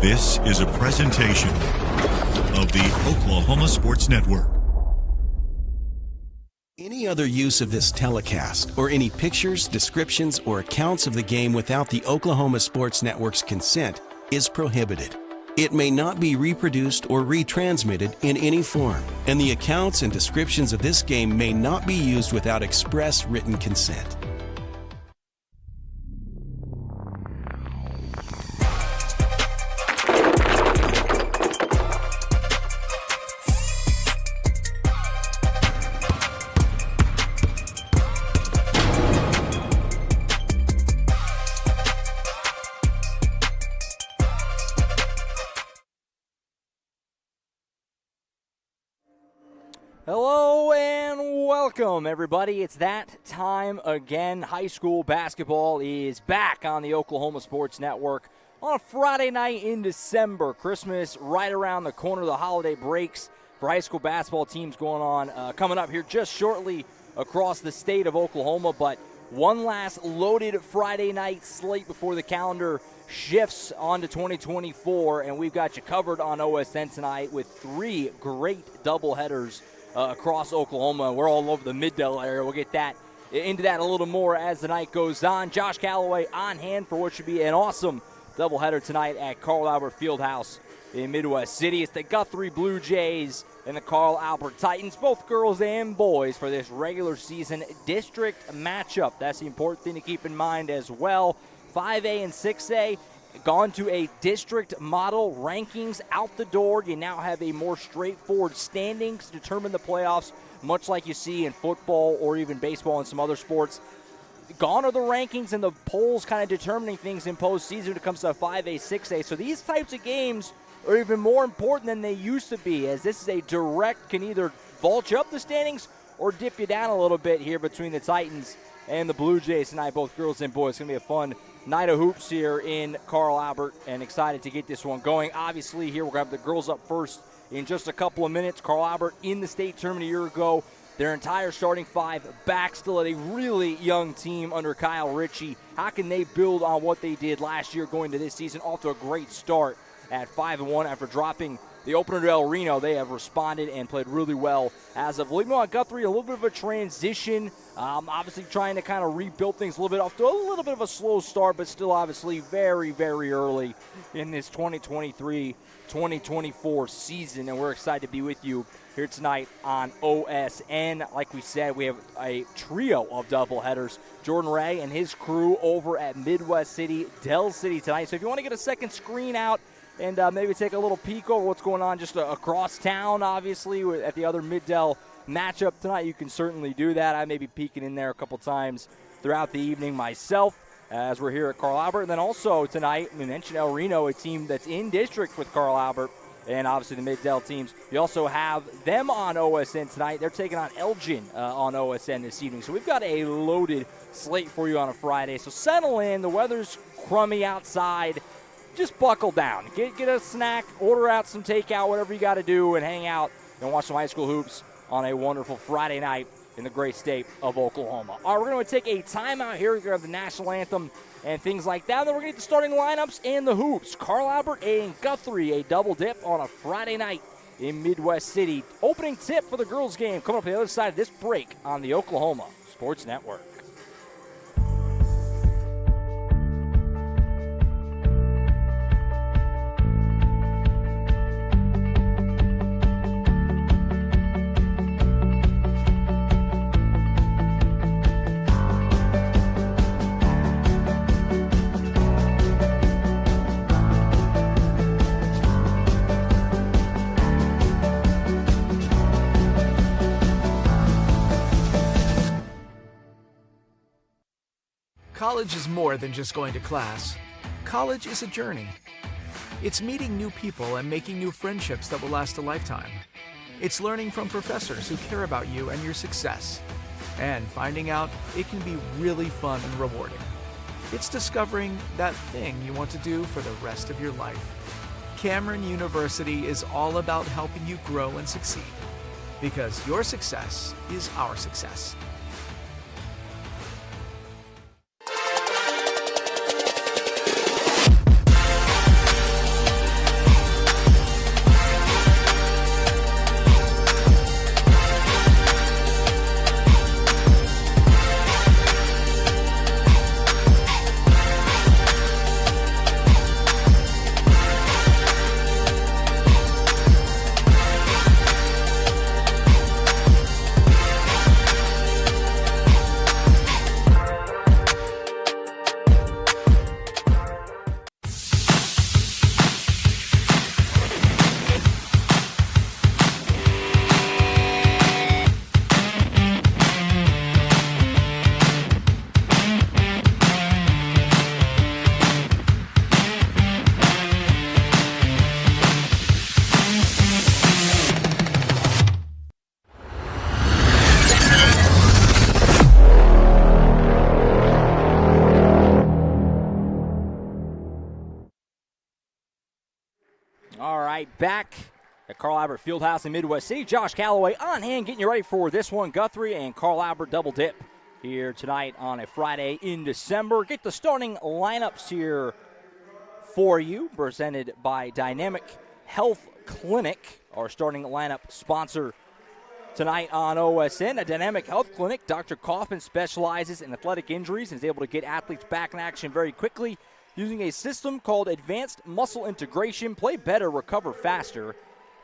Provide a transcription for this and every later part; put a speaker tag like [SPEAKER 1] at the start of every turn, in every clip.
[SPEAKER 1] This is a presentation of the Oklahoma Sports Network.
[SPEAKER 2] Any other use of this telecast or any pictures, descriptions, or accounts of the game without the Oklahoma Sports Network's consent is prohibited. It may not be reproduced or retransmitted in any form, and the accounts and descriptions of this game may not be used without express written consent.
[SPEAKER 3] Hello and welcome, everybody. It's that time again. High school basketball is back on the Oklahoma Sports Network on a Friday night in December. Christmas right around the corner. The holiday breaks for high school basketball teams going on coming up here just shortly across the state of Oklahoma. But one last loaded Friday night slate before the calendar shifts on to 2024, and we've got you covered on OSN tonight with three great doubleheaders across Oklahoma. We're all over the Mid-Del area. We'll get into that a little more as the night goes on. Josh Calloway on hand for what should be an awesome doubleheader tonight at Carl Albert Fieldhouse in Midwest City. It's the Guthrie Blue Jays and the Carl Albert Titans, both girls and boys, for this regular season district matchup. That's the important thing to keep in mind as well. 5A and 6A gone to a district model, rankings out the door. You now have a more straightforward standings to determine the playoffs, much like you see in football or even baseball and some other sports. Gone are the rankings and the polls kind of determining things in postseason when it comes to 5A, 6A. So these types of games are even more important than they used to be, as this is a direct, can either vault you up the standings or dip you down a little bit here between the Titans and the Blue Jays tonight, both girls and boys. It's going to be a fun night of hoops here in Carl Albert, and excited to get this one going. Obviously, here we're going to have the girls up first in just a couple of minutes. Carl Albert in the state tournament a year ago. Their entire starting five back, still at a really young team under Kyle Ritchie. How can they build on what they did last year going to this season? Off to a great start at 5-1 after dropping the opener to El Reno. They have responded and played really well as of late. Meanwhile, Guthrie, a little bit of a transition. Obviously trying to kind of rebuild things a little bit, off to a little bit of a slow start, but still obviously very, very early in this 2023-2024 season. And we're excited to be with you here tonight on OSN. Like we said, we have a trio of doubleheaders. Jordan Ray and his crew over at Midwest City, Dell City tonight. So if you want to get a second screen out and maybe take a little peek over what's going on just across town, obviously, at the other Mid-Del matchup tonight, you can certainly do that. I may be peeking in there a couple times throughout the evening myself as we're here at Carl Albert. And then also tonight, we mentioned El Reno, a team that's in district with Carl Albert, and obviously the Mid-Del teams. You also have them on OSN tonight. They're taking on Elgin on OSN this evening. So we've got a loaded slate for you on a Friday. So settle in. The weather's crummy outside. Just buckle down. Get a snack, order out some takeout, whatever you got to do, and hang out and watch some high school hoops on a wonderful Friday night in the great state of Oklahoma. All right, we're going to take a timeout here. We're going to have the national anthem and things like that. Then we're going to get the starting lineups and the hoops. Carl Albert and Guthrie, a double dip on a Friday night in Midwest City. Opening tip for the girls' game coming up on the other side of this break on the Oklahoma Sports Network.
[SPEAKER 4] College is more than just going to class. College is a journey. It's meeting new people and making new friendships that will last a lifetime. It's learning from professors who care about you and your success. And finding out it can be really fun and rewarding. It's discovering that thing you want to do for the rest of your life. Cameron University is all about helping you grow and succeed. Because your success is our success.
[SPEAKER 3] All right, back at Carl Albert Fieldhouse in Midwest City. Josh Calloway on hand getting you ready for this one. Guthrie and Carl Albert double dip here tonight on a Friday in December. Get the starting lineups here for you, presented by Dynamic Health Clinic, our starting lineup sponsor tonight on OSN. A Dynamic Health Clinic, Dr. Kaufman specializes in athletic injuries and is able to get athletes back in action very quickly using a system called Advanced Muscle Integration. Play better, recover faster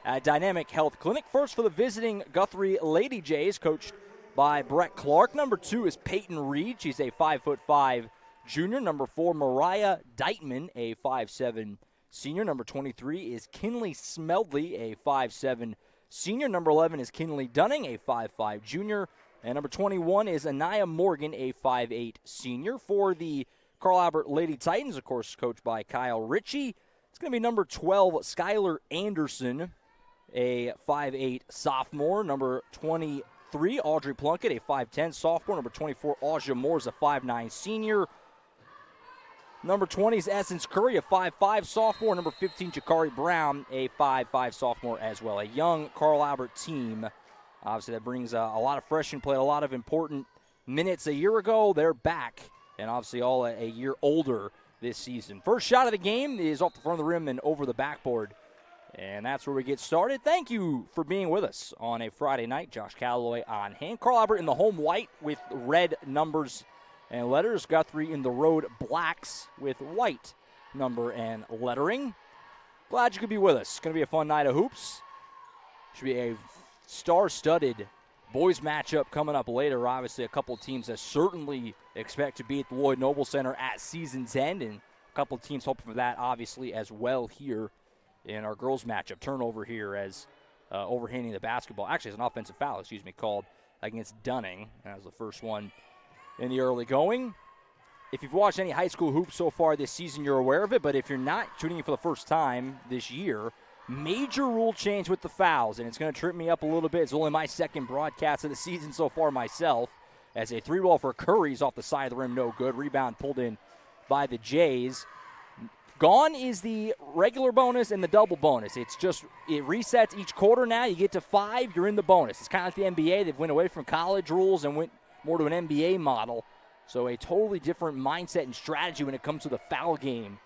[SPEAKER 3] at Dynamic Health Clinic. First for the visiting Guthrie Lady Jays, coached by Brett Clark. Number 2 is Peyton Reed. She's a 5'5" junior. Number 4, Mariah Deitman, a 5'7" senior. Number 23 is Kinley Smedley, a 5'7" senior. Number 11 is Kinley Dunning, a 5'5" junior. And number 21 is Anaya Morgan, a 5'8" senior. For the Carl Albert Lady Titans, of course, coached by Kyle Ritchie. It's going to be number 12, Skylar Anderson, a 5'8" sophomore. Number 23, Audrey Plunkett, a 5'10" sophomore. Number 24, Aja Moore is a 5'9" senior. Number 20 is Essence Curry, a 5'5" sophomore. Number 15, Jakari Brown, a 5'5" sophomore as well. A young Carl Albert team. Obviously, that brings a lot of freshmen, played a lot of important minutes a year ago. They're back, and obviously all a year older this season. First shot of the game is off the front of the rim and over the backboard. And that's where we get started. Thank you for being with us on a Friday night. Josh Calloway on hand. Carl Albert in the home white with red numbers and letters. Guthrie in the road blacks with white number and lettering. Glad you could be with us. It's going to be a fun night of hoops. Should be a star-studded boys matchup coming up later. Obviously, a couple of teams that certainly expect to be at the Lloyd Noble Center at season's end, and a couple of teams hoping for that, obviously, as well here in our girls matchup. Turnover here as overhanding the basketball. Actually, it's an offensive foul, called against Dunning. That was the first one in the early going. If you've watched any high school hoops so far this season, you're aware of it, but if you're not tuning in for the first time this year, major rule change with the fouls, and it's going to trip me up a little bit. It's only my second broadcast of the season so far myself, as a 3-ball for Curry's off the side of the rim, no good. Rebound pulled in by the Jays. Gone is the regular bonus and the double bonus. It resets each quarter now. You get to 5, you're in the bonus. It's kind of like the NBA. They've went away from college rules and went more to an NBA model. So a totally different mindset and strategy when it comes to the foul game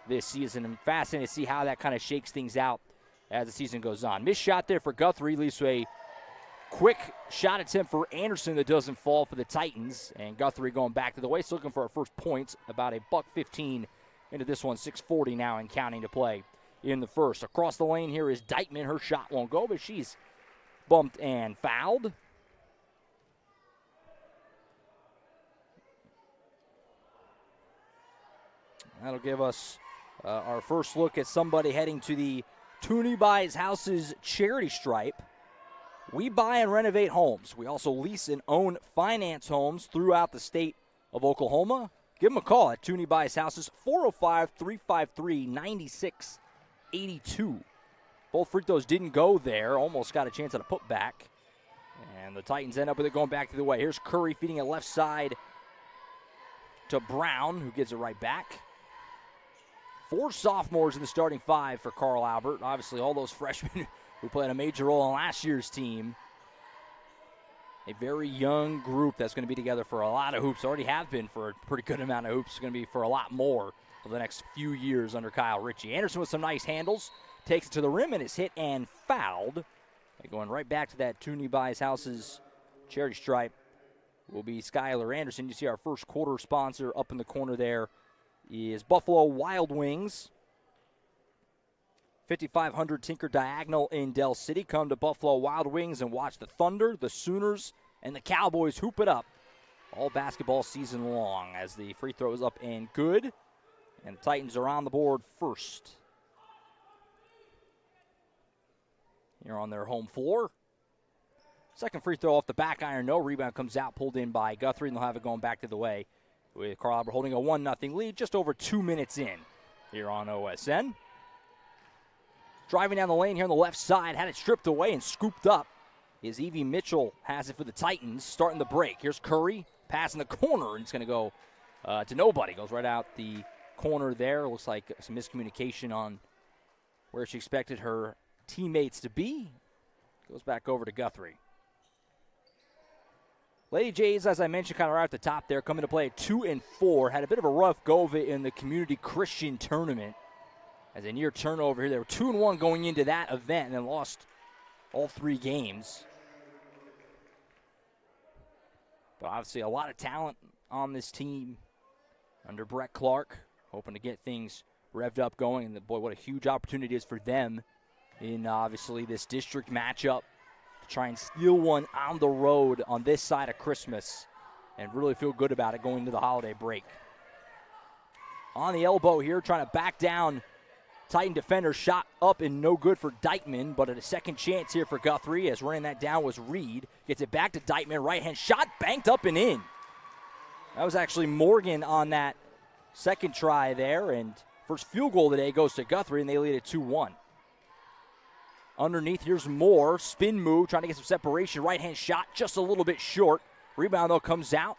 [SPEAKER 3] this season. I'm fascinated to see how that kind of shakes things out as the season goes on. Missed shot there for Guthrie, leads to a quick shot attempt for Anderson that doesn't fall for the Titans. And Guthrie going back to the waist, looking for our first points, about a $1:15 into this one. 6:40 now and counting to play in the first. Across the lane here is Deitman. Her shot won't go, but she's bumped and fouled. That'll give us our first look at somebody heading to the Tooney Buys Houses charity stripe. We buy and renovate homes. We also lease and own finance homes throughout the state of Oklahoma. Give them a call at Tooney Buys Houses, 405-353-9682. Both free throws didn't go there. Almost got a chance at a putback. And the Titans end up with it going back to the way. Here's Curry feeding it left side to Brown, who gives it right back. 4 sophomores in the starting 5 for Carl Albert. Obviously, all those freshmen who played a major role on last year's team. A very young group that's going to be together for a lot of hoops. Already have been for a pretty good amount of hoops. It's going to be for a lot more for the next few years under Kyle Ritchie. Anderson with some nice handles. Takes it to the rim and is hit and fouled. And going right back to that Tooney Buys Houses charity stripe will be Skylar Anderson. You see our first quarter sponsor up in the corner there is Buffalo Wild Wings. 5500 Tinker Diagonal in Del City. Come to Buffalo Wild Wings and watch the Thunder, the Sooners, and the Cowboys hoop it up all basketball season long as the free throw is up and good. And the Titans are on the board first. Here on their home floor. Second free throw off the back iron, no. Rebound comes out, pulled in by Guthrie, and they'll have it going back to the way with Carl Albert holding a 1-0 lead just over 2 minutes in here on OSN. Driving down the lane here on the left side, had it stripped away and scooped up is Evie Mitchell. Has it for the Titans, starting the break. Here's Curry, pass in the corner, and it's going to go to nobody. Goes right out the corner there. Looks like some miscommunication on where she expected her teammates to be. Goes back over to Guthrie. Lady Jays, as I mentioned, kind of right at the top there, coming to play at 2-4. Had a bit of a rough go of it in the Community Christian Tournament. As a near turnover here, they were 2-1 going into that event and then lost all 3 games. But obviously a lot of talent on this team under Brett Clark, hoping to get things revved up going. And boy, what a huge opportunity it is for them in obviously this district matchup to try and steal one on the road on this side of Christmas and really feel good about it going into the holiday break. On the elbow here, trying to back down Titan defender, shot up and no good for Dykeman, but at a second chance here for Guthrie as running that down was Reed. Gets it back to Dykeman, right-hand shot, banked up and in. That was actually Morgan on that second try there, and first field goal of the day goes to Guthrie, and they lead at 2-1. Underneath, here's Moore, spin move, trying to get some separation, right-hand shot, just a little bit short. Rebound, though, comes out,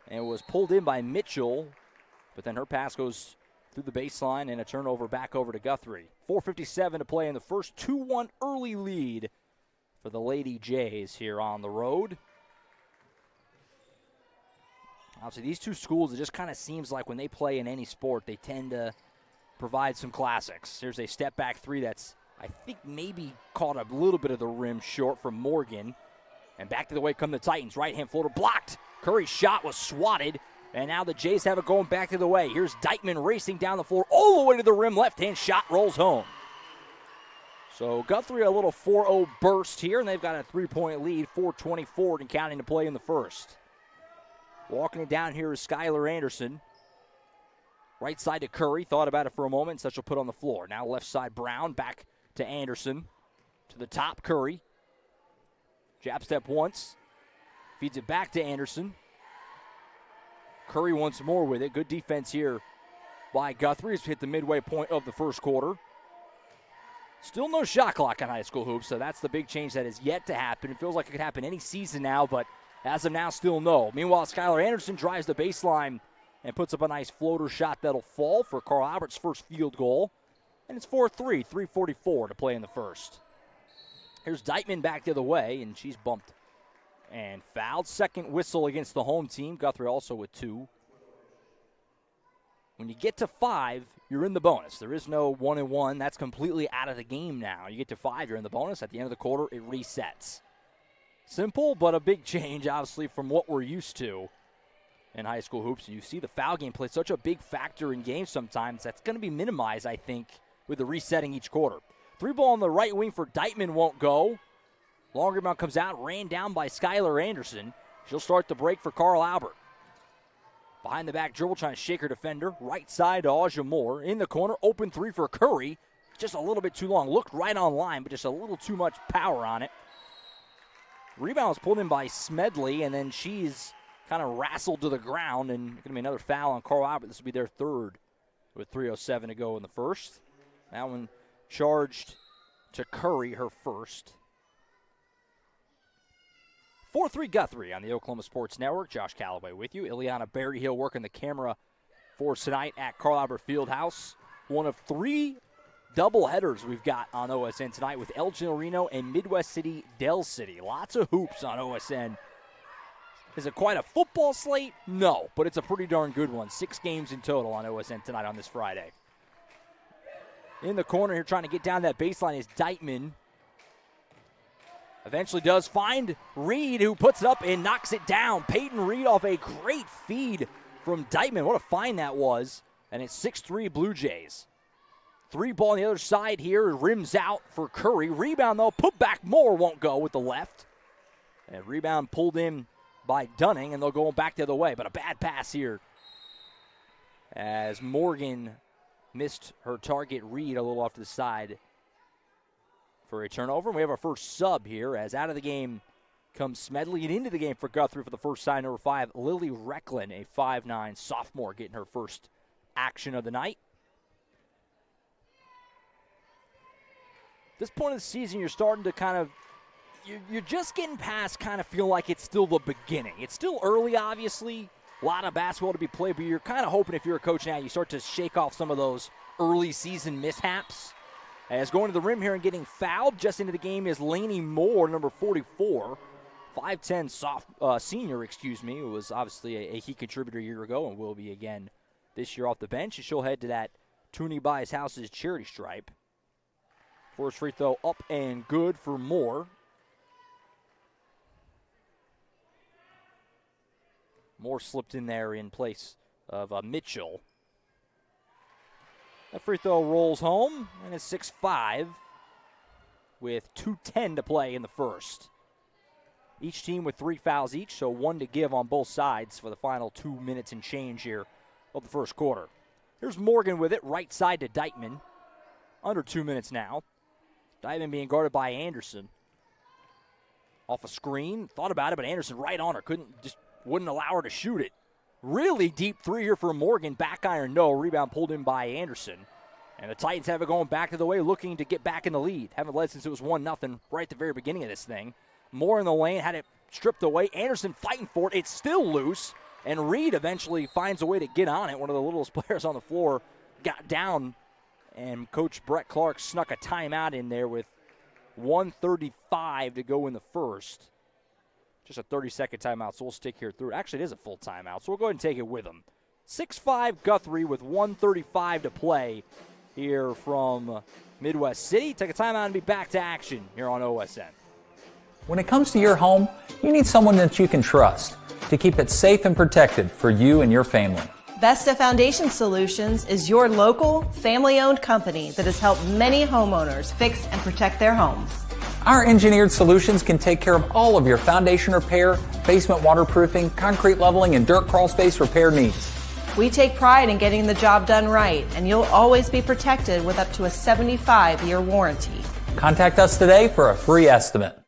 [SPEAKER 3] and was pulled in by Mitchell, but then her pass goes through the baseline and a turnover back over to Guthrie. 4:57 to play in the first. 2-1 early lead for the Lady Jays here on the road. Obviously, these two schools, it just kind of seems like when they play in any sport, they tend to provide some classics. Here's a step-back three that's, I think, maybe caught a little bit of the rim short from Morgan. And back to the way come the Titans. Right-hand floater blocked. Curry's shot was swatted. And now the Jays have it going back to the way. Here's Dykeman racing down the floor all the way to the rim. Left-hand shot rolls home. So Guthrie a little 4-0 burst here, and they've got a 3-point lead, 4:24 and counting to play in the first. Walking it down here is Skylar Anderson. Right side to Curry. Thought about it for a moment, so she'll put on the floor. Now left side Brown, back to Anderson. To the top, Curry. Jab step once. Feeds it back to Anderson. Curry once more with it. Good defense here by Guthrie. Has hit the midway point of the first quarter. Still no shot clock on high school hoops, so that's the big change that is yet to happen. It feels like it could happen any season now, but as of now, still no. Meanwhile, Skylar Anderson drives the baseline and puts up a nice floater shot that'll fall for Carl Albert's first field goal. And it's 4-3, 3:44 to play in the first. Here's Dykeman back the other way, and she's bumped and fouled. Second whistle against the home team. Guthrie also with 2. When you get to 5, you're in the bonus. There is no 1-1. That's completely out of the game now. You get to 5, you're in the bonus. At the end of the quarter, it resets. Simple, but a big change, obviously, from what we're used to in high school hoops. You see the foul game play such a big factor in games sometimes. That's going to be minimized, I think, with the resetting each quarter. 3 ball on the right wing for Dykeman won't go. Long rebound comes out, ran down by Skylar Anderson. She'll start the break for Carl Albert. Behind the back dribble, trying to shake her defender. Right side to Aja Moore. In the corner, open 3 for Curry. Just a little bit too long. Looked right on line, but just a little too much power on it. Rebound was pulled in by Smedley, and then she's kind of wrestled to the ground, and going to be another foul on Carl Albert. This will be their third with 3:07 to go in the first. That one charged to Curry, her first. 4-3 Guthrie on the Oklahoma Sports Network. Josh Calloway with you. Ileana Berryhill working the camera for us tonight at Carl Albert Fieldhouse. One of 3 doubleheaders we've got on OSN tonight with Elgin Reno and Midwest City Del City. Lots of hoops on OSN. Is it quite a football slate? No, but it's a pretty darn good one. 6 games in total on OSN tonight on this Friday. In the corner here trying to get down that baseline is Dykeman. Eventually does find Reed, who puts it up and knocks it down. Peyton Reed off a great feed from Dykeman. What a find that was. And it's 6-3 Blue Jays. 3 ball on the other side here. Rims out for Curry. Rebound, though. Put back Moore won't go with the left. And rebound pulled in by Dunning, and they'll go back the other way. But a bad pass here as Morgan missed her target. Reed a little off to the side for a turnover. And we have our first sub here as out of the game comes Smedley, and into the game for Guthrie for the first time, number 5, Lily Recklin, a 5'9" sophomore, getting her first action of the night. At this point of the season, you're starting to kind of, you're just getting past kind of feel like it's still the beginning. It's still early, obviously. A lot of basketball to be played, but you're kind of hoping if you're a coach now, you start to shake off some of those early season mishaps. As going to the rim here and getting fouled just into the game is Laney Moore, number 44. 5'10 senior, who was obviously a key contributor a year ago and will be again this year off the bench. And she'll head to that Toonie by his house's charity stripe. First free throw up and good for Moore. Moore slipped in there in place of Mitchell. That free throw rolls home, and it's 6-5 with 2:10 to play in the first. Each team with 3 fouls each, so 1 to give on both sides for the final 2 minutes and change here of the first quarter. Here's Morgan with it, right side to Dykeman. Under 2 minutes now. Dykeman being guarded by Anderson. Off a screen, thought about it, but Anderson right on her. Wouldn't allow her to shoot it. Really deep three here for Morgan. Back iron, no. Rebound pulled in by Anderson. And the Titans have it going back to the way, looking to get back in the lead. Haven't led since it was 1-0 right at the very beginning of this thing. Moore in the lane, had it stripped away. Anderson fighting for it. It's still loose. And Reed eventually finds a way to get on it. One of the littlest players on the floor got down. And Coach Brett Clark snuck a timeout in there with 1:35 to go in the first. Just a 30-second timeout, so we'll stick here through it. Actually, it is a full timeout, so we'll go ahead and take it with them. 6-5 Guthrie with 1:35 to play here from Midwest City. Take a timeout and be back to action here on OSN.
[SPEAKER 5] When it comes to your home, you need someone that you can trust to keep it safe and protected for you and your family.
[SPEAKER 6] Vesta Foundation Solutions is your local, family-owned company that has helped many homeowners fix and protect their homes.
[SPEAKER 5] Our engineered solutions can take care of all of your foundation repair, basement waterproofing, concrete leveling, and dirt crawl space repair needs.
[SPEAKER 6] We take pride in getting the job done right, and you'll always be protected with up to a 75-year warranty.
[SPEAKER 5] Contact us today for a free estimate.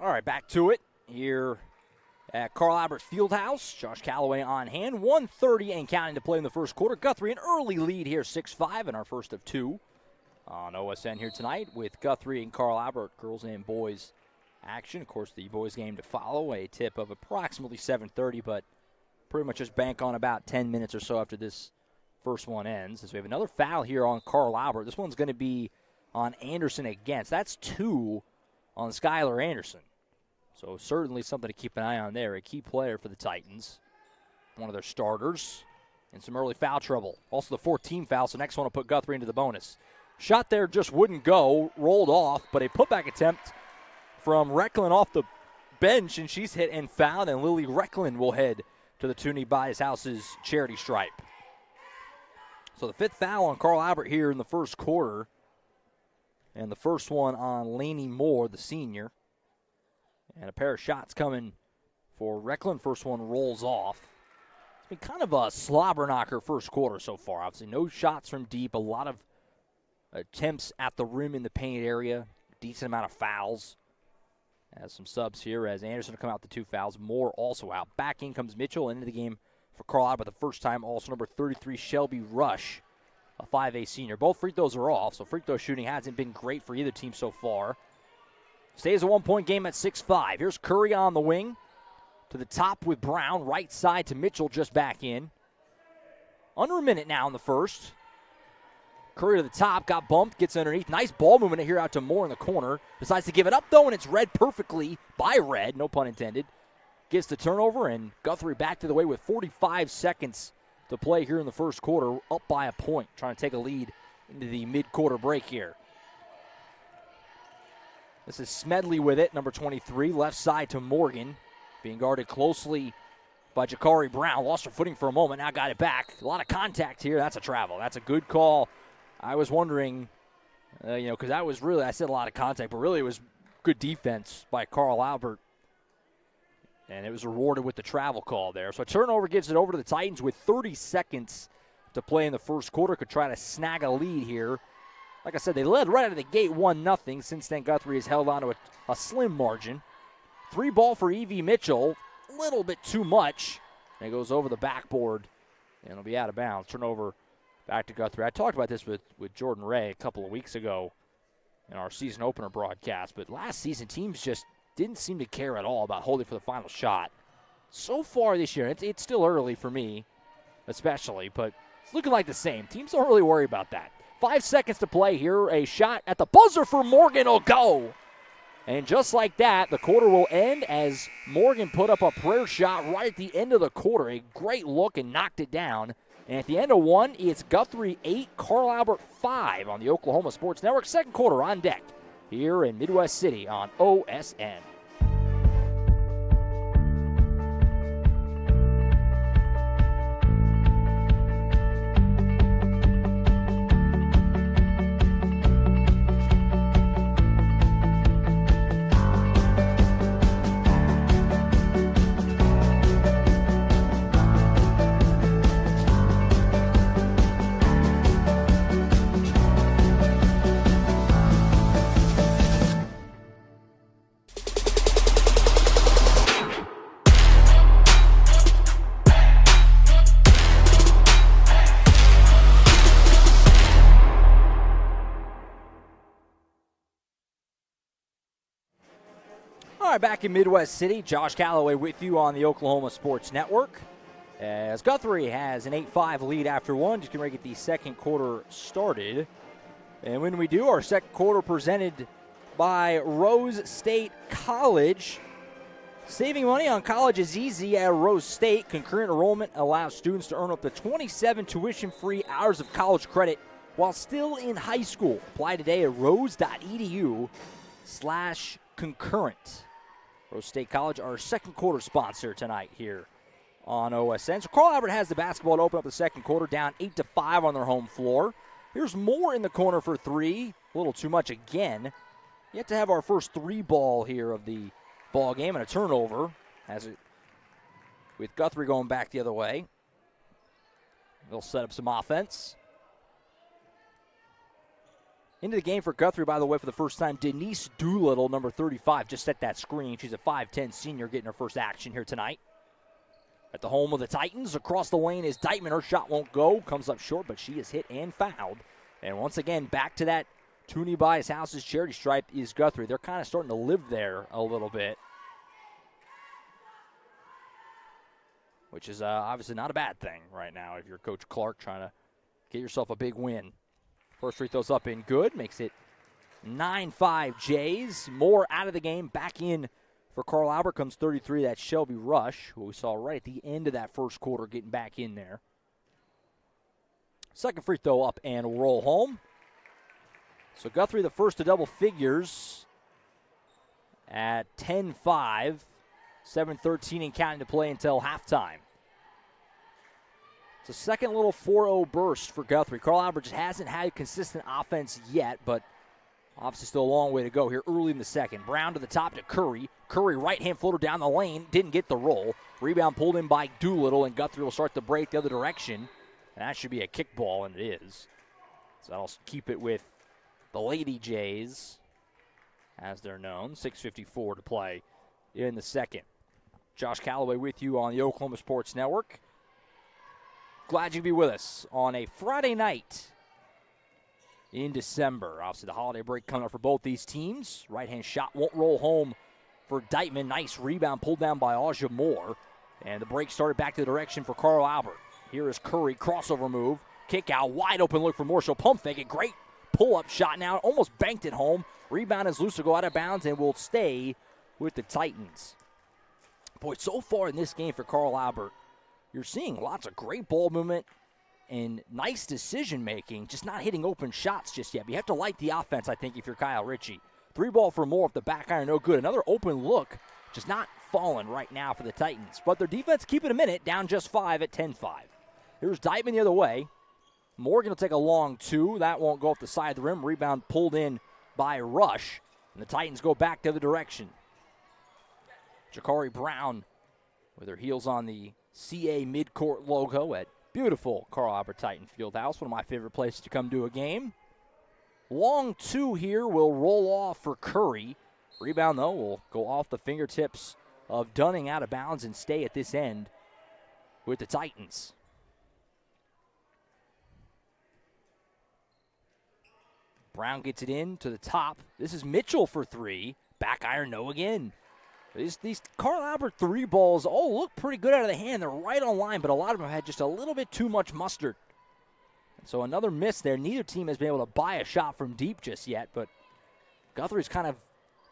[SPEAKER 3] All right, back to it here at Carl Albert Fieldhouse. Josh Calloway on hand. 1:30 and counting to play in the first quarter. Guthrie an early lead here, 6-5 in our first of 2 on OSN here tonight with Guthrie and Carl Albert, girls and boys action. Of course, the boys game to follow, a tip of approximately 7:30, but pretty much just bank on about 10 minutes or so after this first one ends. As we have another foul here on Carl Albert. This one's going to be on Anderson against. That's 2 on Skylar Anderson. So certainly something to keep an eye on there. A key player for the Titans. One of their starters. And some early foul trouble. Also the 14 foul, so next one will put Guthrie into the bonus. Shot there just wouldn't go. Rolled off, but a putback attempt from Recklin off the bench, and she's hit and fouled, and Lily Recklin will head to the Toonie by his house's charity stripe. So the 5th foul on Carl Albert here in the first quarter. And the first one on Laney Moore, the senior. And a pair of shots coming for Recklin. First one rolls off. It's been kind of a slobber knocker first quarter so far. Obviously no shots from deep. A lot of attempts at the rim in the paint area. Decent amount of fouls. Has some subs here as Anderson will come out the 2 fouls. Moore also out. Back in comes Mitchell into the game for Carl Albert the first time. Also number 33, Shelby Rush, a 5A senior. Both free throws are off, so free throw shooting hasn't been great for either team so far. Stays a 1-point game at 6-5. Here's Curry on the wing. To the top with Brown. Right side to Mitchell just back in. Under a minute now in the first. Curry to the top. Got bumped. Gets underneath. Nice ball movement here out to Moore in the corner. Decides to give it up, though, and it's read perfectly by Red. No pun intended. Gets the turnover, and Guthrie back to the way with 45 seconds to play here in the first quarter. Up by a point. Trying to take a lead into the mid-quarter break here. This is Smedley with it, number 23, left side to Morgan. Being guarded closely by Jakari Brown. Lost her footing for a moment, now got it back. A lot of contact here. That's a travel. That's a good call. I was wondering, because that was really, I said a lot of contact, but really it was good defense by Carl Albert. And it was rewarded with the travel call there. So a turnover gives it over to the Titans with 30 seconds to play in the first quarter. Could try to snag a lead here. Like I said, they led right out of the gate 1-0. Since then, Guthrie has held on to a slim margin. 3 ball for Evie Mitchell. A little bit too much. And it goes over the backboard. And it'll be out of bounds. Turnover back to Guthrie. I talked about this with Jordan Ray a couple of weeks ago in our season opener broadcast. But last season, teams just didn't seem to care at all about holding for the final shot. So far this year, it's still early for me, especially. But It's looking like the same. Teams don't really worry about that. 5 seconds to play here. A shot at the buzzer for Morgan will go. And just like that, the quarter will end as Morgan put up a prayer shot right at the end of the quarter. A great look and knocked it down. And at the end of one, it's Guthrie 8, Carl Albert 5 on the Oklahoma Sports Network. Second quarter on deck here in Midwest City on OSN. All right, back in Midwest City, Josh Calloway with you on the Oklahoma Sports Network. As Guthrie has an 8-5 lead after one, just going to get the second quarter started. And when we do, our second quarter presented by Rose State College. Saving money on college is easy at Rose State. Concurrent enrollment allows students to earn up to 27 tuition-free hours of college credit while still in high school. Apply today at rose.edu/concurrent. Rose State College, our second quarter sponsor tonight here on OSN. So Carl Albert has the basketball to open up the second quarter, down 8-5 on their home floor. Here's Moore in the corner for three. A little too much again. Yet to have our first three ball here of the ball game and a turnover, with Guthrie going back the other way. They'll set up some offense. Into the game for Guthrie, by the way, for the first time, Denise Doolittle, number 35, just set that screen. She's a 5'10 senior getting her first action here tonight. At the home of the Titans, across the lane is Deitman. Her shot won't go, comes up short, but she is hit and fouled. And once again, back to that Tooney by his house's charity stripe is Guthrie. They're kind of starting to live there a little bit, which is obviously not a bad thing right now if you're Coach Clark trying to get yourself a big win. First free throws up in good, makes it 9-5 Jays. Moore out of the game, back in for Carl Albert comes 33. That's Shelby Rush, who we saw right at the end of that first quarter getting back in there. Second free throw up and roll home. So Guthrie the first to double figures at 10-5. 7:13 and counting to play until halftime. It's a second little 4-0 burst for Guthrie. Carl Albert just hasn't had consistent offense yet, but obviously still a long way to go here early in the second. Brown to the top to Curry. Curry right-hand floater down the lane. Didn't get the roll. Rebound pulled in by Doolittle, and Guthrie will start the break the other direction. And that should be a kickball, and it is. So that'll keep it with the Lady Jays, as they're known. 6:54 to play in the second. Josh Calloway with you on the Oklahoma Sports Network. Glad you could be with us on a Friday night in December. Obviously, the holiday break coming up for both these teams. Right-hand shot won't roll home for Deitman. Nice rebound pulled down by Aja Moore. And the break started back to the direction for Carl Albert. Here is Curry, crossover move. Kick out, wide open look for Moore. She'll pump fake it. Great pull-up shot now. Almost banked it home. Rebound is loose to go out of bounds and will stay with the Titans. Boy, so far in this game for Carl Albert, you're seeing lots of great ball movement and nice decision-making, just not hitting open shots just yet. But you have to like the offense, I think, if you're Kyle Ritchie. Three ball for Moore off the back iron, no good. Another open look, just not falling right now for the Titans. But their defense keeping a minute, down just 5 at 10-5. Here's Deitman the other way. Morgan will take a long two. That won't go off the side of the rim. Rebound pulled in by Rush. And the Titans go back the other direction. Jakari Brown with her heels on the CA midcourt logo at beautiful Carl Albert Titan Fieldhouse, one of my favorite places to come to a game. Long two here will roll off for Curry. Rebound, though, will go off the fingertips of Dunning out of bounds and stay at this end with the Titans. Brown gets it in to the top. This is Mitchell for three. Back iron, no again. These Carl Albert three balls all look pretty good out of the hand. They're right on line, but a lot of them had just a little bit too much mustard So another miss there. Neither team has been able to buy a shot from deep just yet, but Guthrie's kind of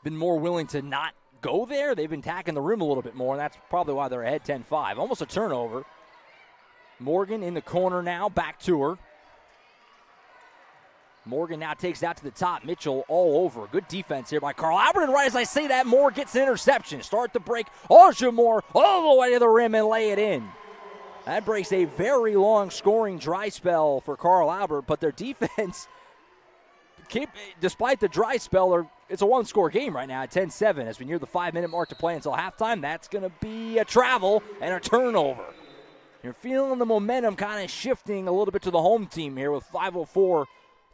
[SPEAKER 3] been more willing to not go there. They've been attacking the rim a little bit more, and that's probably why they're ahead 10-5. Almost a turnover. Morgan in the corner now, back to her. Morgan now takes it out to the top. Mitchell all over. Good defense here by Carl Albert. And right as I say that, Moore gets an interception. Start the break. Moore all the way to the rim and lay it in. That breaks a very long scoring dry spell for Carl Albert, but their defense, despite the dry spell, it's a one-score game right now at 10-7. As we near the 5-minute mark to play until halftime, that's going to be a travel and a turnover. You're feeling the momentum kind of shifting a little bit to the home team here with 5:04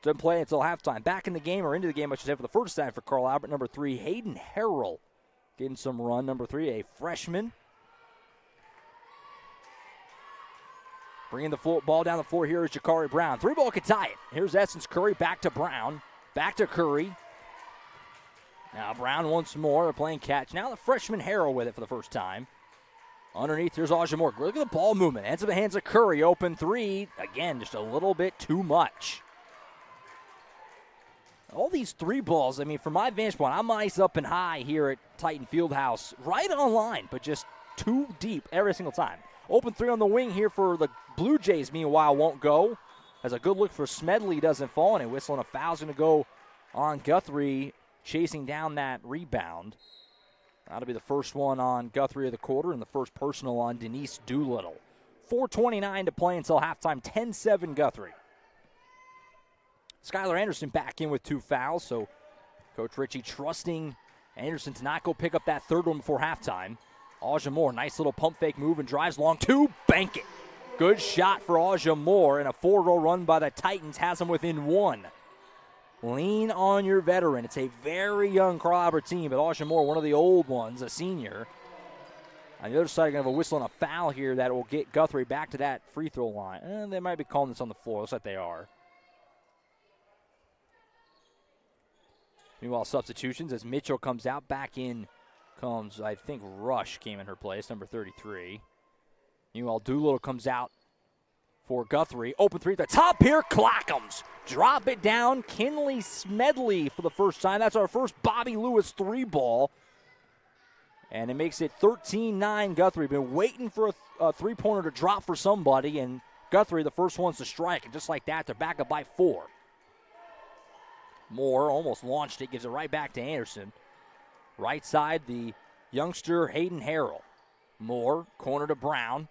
[SPEAKER 3] to play until halftime. Back in the game, or into the game, I should say, for the first time for Carl Albert, number 3, Hayden Harrell, getting some run. Number 3, a freshman. Bringing the ball down the floor here is Jakari Brown. 3-ball could tie it. Here's Essence Curry, back to Brown. Back to Curry. Now Brown once more. They're playing catch. Now the freshman Harrell with it for the first time. Underneath, here's Moore. Look at the ball movement. Ends up in the hands of Curry. Open 3. Again, just a little bit too much. All these 3 balls, I mean, from my vantage point, I'm nice up and high here at Titan Fieldhouse. Right on line, but just too deep every single time. Open 3 on the wing here for the Blue Jays, meanwhile, won't go. Has a good look for Smedley, doesn't fall, and a whistle and a foul's going to go on Guthrie, chasing down that rebound. That'll be the first one on Guthrie of the quarter and the first personal on Denise Doolittle. 4:29 to play until halftime, 10-7 Guthrie. Skylar Anderson back in with 2 fouls, so Coach Ritchie trusting Anderson to not go pick up that third one before halftime. Moore, nice little pump fake move and drives long 2, bank it. Good shot for Moore, and a 4-row run by the Titans has them within 1. Lean on your veteran. It's a very young Carl Albert team, but Moore, one of the old ones, a senior. On the other side, going to have a whistle and a foul here that will get Guthrie back to that free throw line. They might be calling this on the floor. Looks like they are. Meanwhile, substitutions as Mitchell comes out. Back in comes, I think, Rush came in her place, number 33. Meanwhile, Doolittle comes out for Guthrie. Open 3 at the top here. Clackums. Drop it down. Kinley Smedley for the first time. That's our first Bobby Lewis 3-ball. And it makes it 13-9 Guthrie. Been waiting for a three-pointer to drop for somebody, and Guthrie, the first ones to strike. And just like that, they're back up by 4. Moore almost launched it. Gives it right back to Anderson. Right side, the youngster Hayden Harrell. Moore, corner to Brown.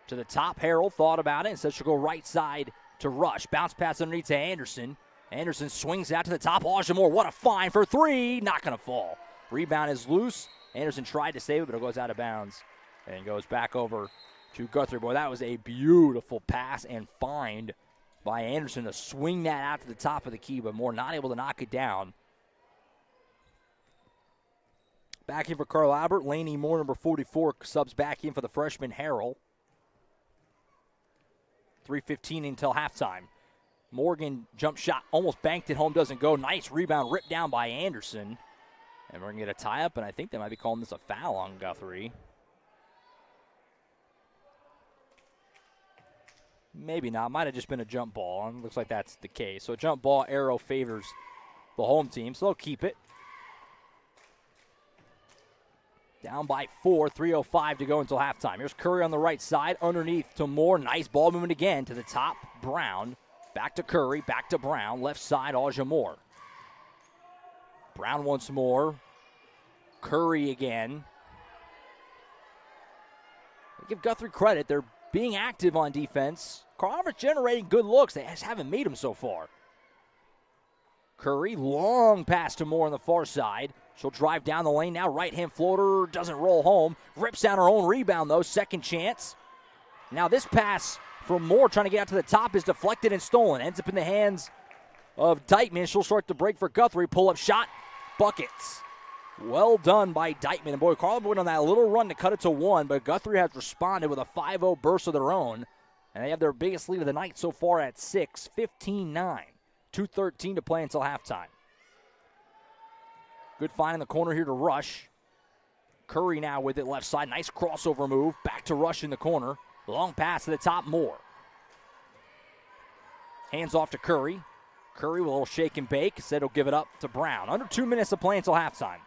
[SPEAKER 3] To the top, Harrell thought about it and said she'll go right side to Rush. Bounce pass underneath to Anderson. Anderson swings out to the top. Moore, what a find for 3. Not going to fall. Rebound is loose. Anderson tried to save it, but it goes out of bounds and goes back over to Guthrie. Boy, that was a beautiful pass and find by Anderson to swing that out to the top of the key, but Moore not able to knock it down. Back in for Carl Albert. Laney Moore, number 44, subs back in for the freshman Harrell. 3:15 until halftime. Morgan jump shot, almost banked it home, doesn't go. Nice rebound, ripped down by Anderson. And we're going to get a tie-up, and I think they might be calling this a foul on Guthrie. Maybe not. Might have just been a jump ball. And looks like that's the case. So a jump ball arrow favors the home team, so they'll keep it. Down by 4, 3:05 to go until halftime. Here's Curry on the right side, underneath to Moore. Nice ball movement again to the top. Brown, back to Curry, back to Brown. Left side, Moore. Brown once more. Curry again. I give Guthrie credit. They're being active on defense. Carl Albert generating good looks. They just haven't made them so far. Curry, long pass to Moore on the far side. She'll drive down the lane now. Right-hand floater doesn't roll home. Rips down her own rebound, though. Second chance. Now this pass from Moore trying to get out to the top is deflected and stolen. Ends up in the hands of Deitman. She'll start the break for Guthrie. Pull-up shot. Buckets. Well done by Deitman. And boy, Carl went on that little run to cut it to 1, but Guthrie has responded with a 5-0 burst of their own. And they have their biggest lead of the night so far at 6, 15-9. 2:13 to play until halftime. Good find in the corner here to Rush. Curry now with it left side. Nice crossover move. Back to Rush in the corner. Long pass to the top, Moore. Hands off to Curry. Curry with a little shake and bake. Said he'll give it up to Brown. Under 2 minutes to play until halftime.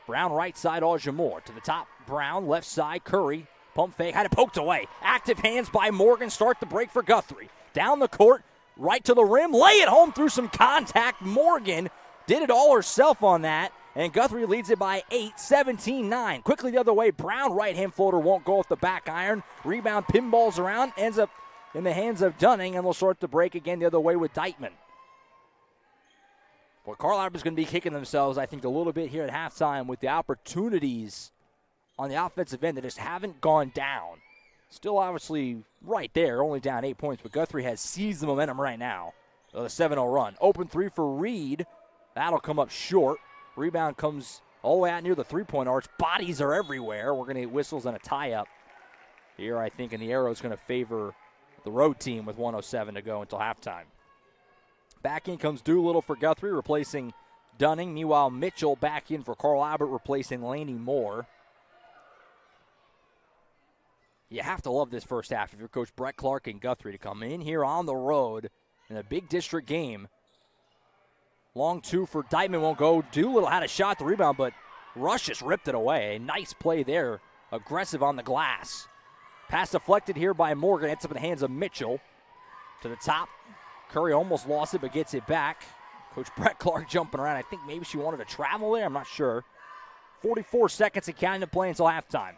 [SPEAKER 3] Brown right side, Ajamore. To the top, Brown. Left side, Curry. Pump fake, had it poked away. Active hands by Morgan. Start the break for Guthrie. Down the court, right to the rim. Lay it home through some contact. Morgan did it all herself on that. And Guthrie leads it by 8, 17-9. Quickly the other way, Brown right-hand floater won't go off the back iron. Rebound pinballs around, ends up in the hands of Dunning, and we'll start the break again the other way with Deitman. Well, Carl Albert's going to be kicking themselves, I think, a little bit here at halftime with the opportunities on the offensive end that just haven't gone down. Still obviously right there, only down 8 points, but Guthrie has seized the momentum right now. The 7-0 run. Open three for Reed. That'll come up short. Rebound comes all the way out near the three-point arch. Bodies are everywhere. We're going to get whistles and a tie-up here, I think, and the arrow's going to favor the road team with 1:07 to go until halftime. Back in comes Doolittle for Guthrie, replacing Dunning. Meanwhile, Mitchell back in for Carl Albert, replacing Laney Moore. You have to love this first half if you're Coach Brett Clark and Guthrie to come in here on the road in a big district game. Long two for Deitman, won't go. Doolittle had a shot to rebound, but Rush just ripped it away. A nice play there. Aggressive on the glass. Pass deflected here by Morgan. Ends up in the hands of Mitchell. To the top. Curry almost lost it, but gets it back. Coach Brett Clark jumping around. I think maybe she wanted to travel there. I'm not sure. 44 seconds and counting to play until halftime.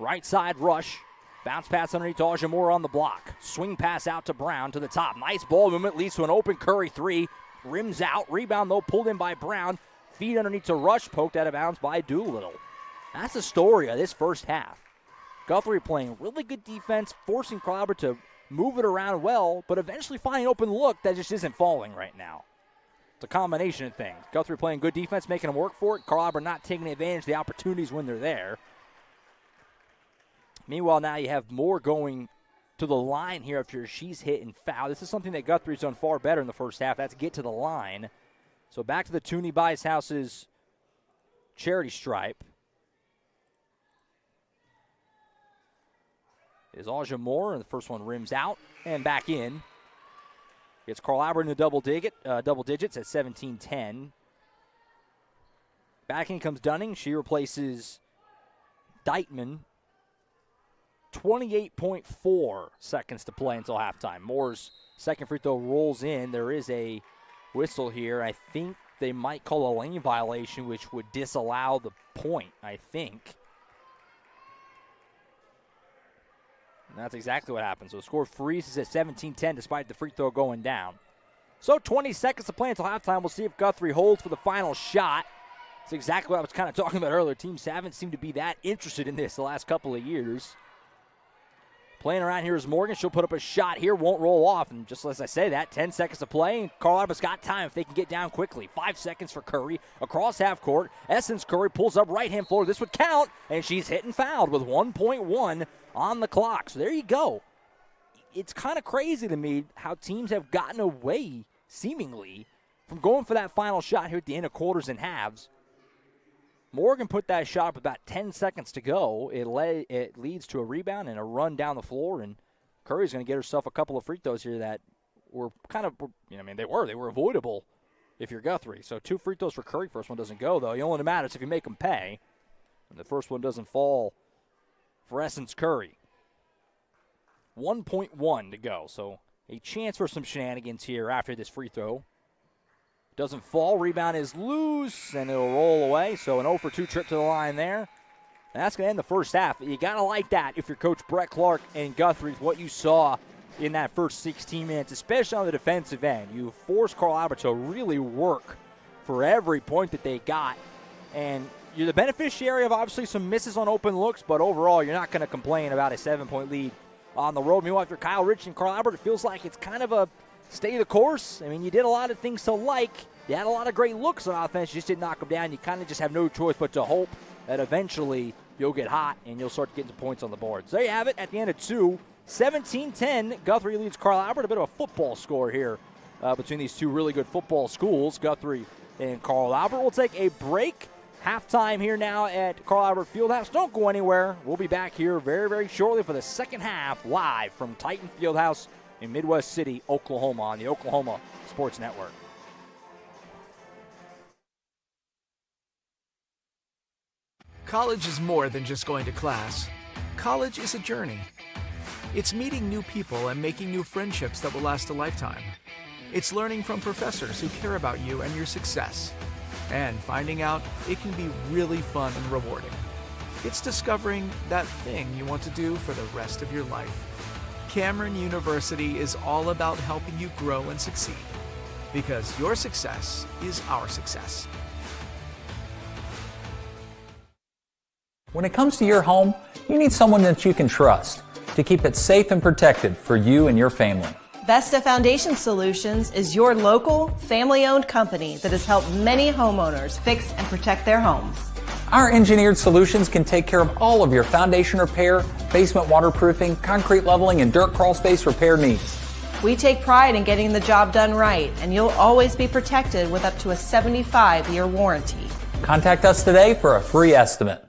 [SPEAKER 3] Right side Rush. Bounce pass underneath to Ajamore on the block. Swing pass out to Brown to the top. Nice ball movement leads to an open Curry three. Rims out. Rebound, though, pulled in by Brown. Feed underneath to Rush. Poked out of bounds by Doolittle. That's the story of this first half. Guthrie playing really good defense, forcing Carl Albert to move it around well, but eventually find an open look that just isn't falling right now. It's a combination of things. Guthrie playing good defense, making them work for it. Carl Albert not taking advantage of the opportunities when they're there. Meanwhile, now you have Moore going to the line here after she's hit and foul. This is something that Guthrie's done far better in the first half. That's get to the line. So back to the Tooney Buys House's charity stripe. Is Ajamore, and the first one rims out and back in. Gets Carl Albert in the double digits at 17-10. Back in comes Dunning. She replaces Deitman. 28.4 seconds to play until halftime. Moore's second free throw rolls in. There is a whistle here. I think they might call a lane violation, which would disallow the point, I think. And that's exactly what happened. So the score freezes at 17-10 despite the free throw going down. So 20 seconds to play until halftime. We'll see if Guthrie holds for the final shot. That's exactly what I was kind of talking about earlier. Teams haven't seemed to be that interested in this the last couple of years. Playing around here is Morgan. She'll put up a shot here, won't roll off. And just as I say that, 10 seconds to play. And Carl Albert's got time if they can get down quickly. 5 seconds for Curry. Across half court. Essence Curry pulls up right-hand floor. This would count. And she's hit and fouled with 1.1 on the clock. So there you go. It's kind of crazy to me how teams have gotten away, seemingly, from going for that final shot here at the end of quarters and halves. Morgan put that shot up with about 10 seconds to go. It leads to a rebound and a run down the floor, and Curry's going to get herself a couple of free throws here that were kind of, they were avoidable if you're Guthrie. So 2 free throws for Curry. First one doesn't go, though. It only matters if you make them pay. And the first one doesn't fall for Essence Curry. 1.1 to go. So a chance for some shenanigans here after this free throw. Doesn't fall. Rebound is loose, and it'll roll away. So an 0 for 2 trip to the line there. And that's going to end the first half. You got to like that if you're Coach Brett Clark and Guthrie, what you saw in that first 16 minutes, especially on the defensive end. You forced Carl Albert to really work for every point that they got. And you're the beneficiary of obviously some misses on open looks, but overall you're not going to complain about a 7-point lead on the road. Meanwhile, if you're Kyle Rich and Carl Albert, it feels like it's kind of a stay the course. I mean, you did a lot of things to like. You had a lot of great looks on offense. You just didn't knock them down. You kind of just have no choice but to hope that eventually you'll get hot and you'll start getting some points on the board. So there you have it at the end of 2. 17-10. Guthrie leads Carl Albert. A bit of a football score here between these two really good football schools, Guthrie and Carl Albert. We'll take a break. Halftime here now at Carl Albert Fieldhouse. Don't go anywhere. We'll be back here very, very shortly for the second half live from Titan Fieldhouse in Midwest City, Oklahoma, on the Oklahoma Sports Network.
[SPEAKER 4] College is more than just going to class. College is a journey. It's meeting new people and making new friendships that will last a lifetime. It's learning from professors who care about you and your success. And finding out it can be really fun and rewarding. It's discovering that thing you want to do for the rest of your life. Cameron University is all about helping you grow and succeed. Because your success is our success.
[SPEAKER 5] When it comes to your home, you need someone that you can trust to keep it safe and protected for you and your family.
[SPEAKER 6] Vesta Foundation Solutions is your local, family-owned company that has helped many homeowners fix and protect their homes.
[SPEAKER 5] Our engineered solutions can take care of all of your foundation repair, basement waterproofing, concrete leveling, and dirt crawl space repair needs.
[SPEAKER 6] We take pride in getting the job done right, and you'll always be protected with up to a 75-year warranty.
[SPEAKER 5] Contact us today for a free estimate.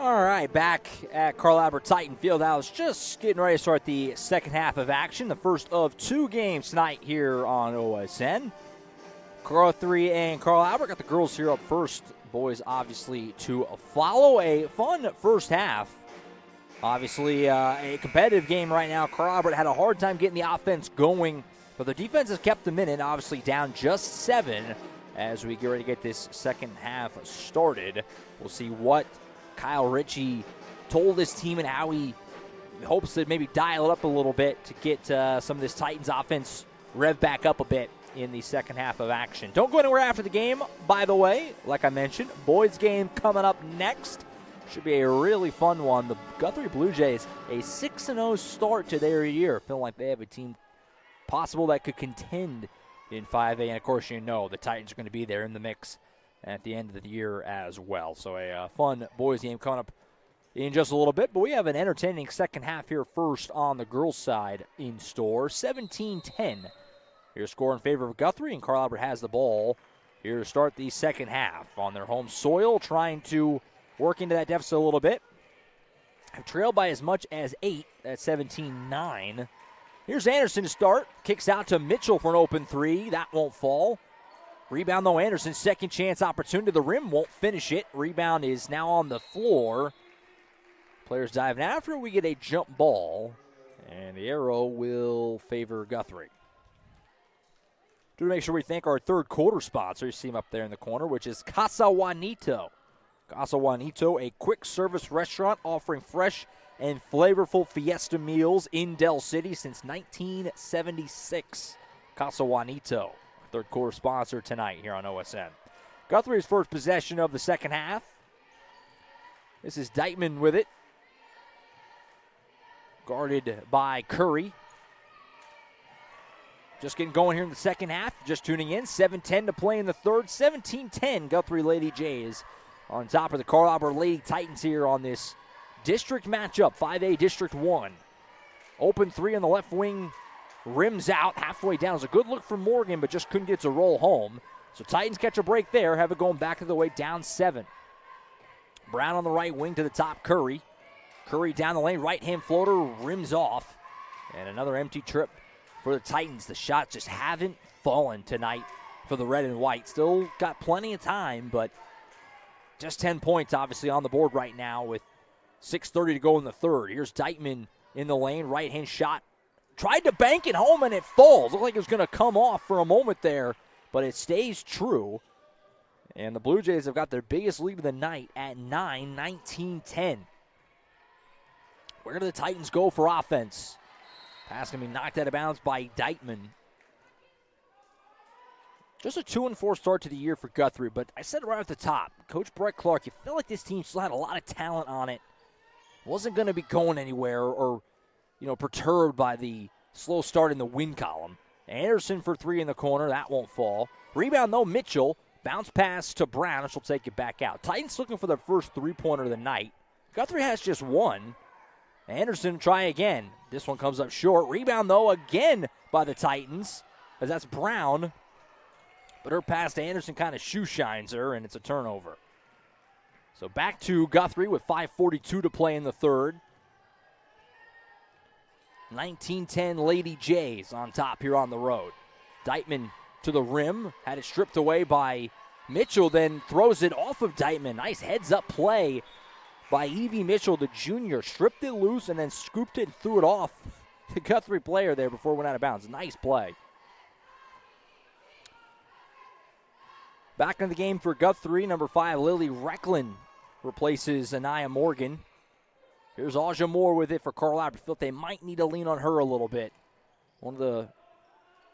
[SPEAKER 3] All right, back at Carl Albert Titan Fieldhouse, just getting ready to start the second half of action, the first of 2 games tonight here on OSN. Guthrie and Carl Albert got the girls here up first. Boys obviously to follow. A fun first half. Obviously a competitive game right now. Carl Albert had a hard time getting the offense going, but the defense has kept them in it, obviously down just 7 as we get ready to get this second half started. We'll see what Kyle Ritchie told his team and how he hopes to maybe dial it up a little bit to get some of this Titans offense rev back up a bit in the second half of action. Don't go anywhere after the game, by the way. Like I mentioned, boys game coming up next. Should be a really fun one. The Guthrie Blue Jays, a 6-0 start to their year. Feeling like they have a team possible that could contend in 5A. And, of course, you know the Titans are going to be there in the mix at the end of the year as well. So a fun boys game coming up in just a little bit. But we have an entertaining second half here first on the girls' side in store. 17-10. Your score in favor of Guthrie, and Carl Albert has the ball here to start the second half on their home soil, trying to work into that deficit a little bit. Have trailed by as much as 8 at 17-9. Here's Anderson to start. Kicks out to Mitchell for an open 3. That won't fall. Rebound, though, Anderson. Second chance opportunity to the rim. Won't finish it. Rebound is now on the floor. Players diving after it. We get a jump ball, and the arrow will favor Guthrie. To make sure we thank our third quarter sponsor, you see him up there in the corner, which is Casa Juanito. Casa Juanito, a quick service restaurant offering fresh and flavorful fiesta meals in Del City since 1976. Casa Juanito, third quarter sponsor tonight here on OSN. Guthrie's first possession of the second half. This is Deitman with it. Guarded by Curry. Just getting going here in the second half. Just tuning in. 7:10 to play in the third. 17-10, Guthrie Lady Jays on top of the Carl Albert Lady Titans here on this district matchup. 5A District 1. Open 3 on the left wing. Rims out halfway down. It was a good look for Morgan, but just couldn't get to roll home. So Titans catch a break there. Have it going back to the way, down 7. Brown on the right wing to the top. Curry. Curry down the lane. Right-hand floater. Rims off. And another empty trip for the Titans. The shots just haven't fallen tonight for the red and white. Still got plenty of time, but just 10 points obviously on the board right now with 6:30 to go in the third. Here's Deitman in the lane. Right-hand shot. Tried to bank it home, and it falls. Looked like it was going to come off for a moment there, but it stays true. And the Blue Jays have got their biggest lead of the night at 9, 19-10. Where do the Titans go for offense? Pass going to be knocked out of bounds by Deitman. Just a 2-4 start to the year for Guthrie, but I said it right at the top. Coach Brett Clark, you felt like this team still had a lot of talent on it. Wasn't going to be going anywhere or perturbed by the slow start in the win column. Anderson for 3 in the corner. That won't fall. Rebound, though, Mitchell. Bounce pass to Brown, and she'll take it back out. Titans looking for their first three-pointer of the night. Guthrie has just one. Anderson try again. This one comes up short. Rebound, though, again by the Titans, as that's Brown. But her pass to Anderson kind of shoe shines her, and it's a turnover. So back to Guthrie with 5:42 to play in the third. 19-10 Lady Jays on top here on the road. Deitman to the rim. Had it stripped away by Mitchell, then throws it off of Deitman. Nice heads-up play by Evie Mitchell, the junior. Stripped it loose and then scooped it and threw it off the Guthrie player there before it went out of bounds. Nice play. Back in the game for Guthrie, number 5, Lily Recklin replaces Anaya Morgan. Here's Aja Moore with it for Carl Albert. Felt they might need to lean on her a little bit. One of the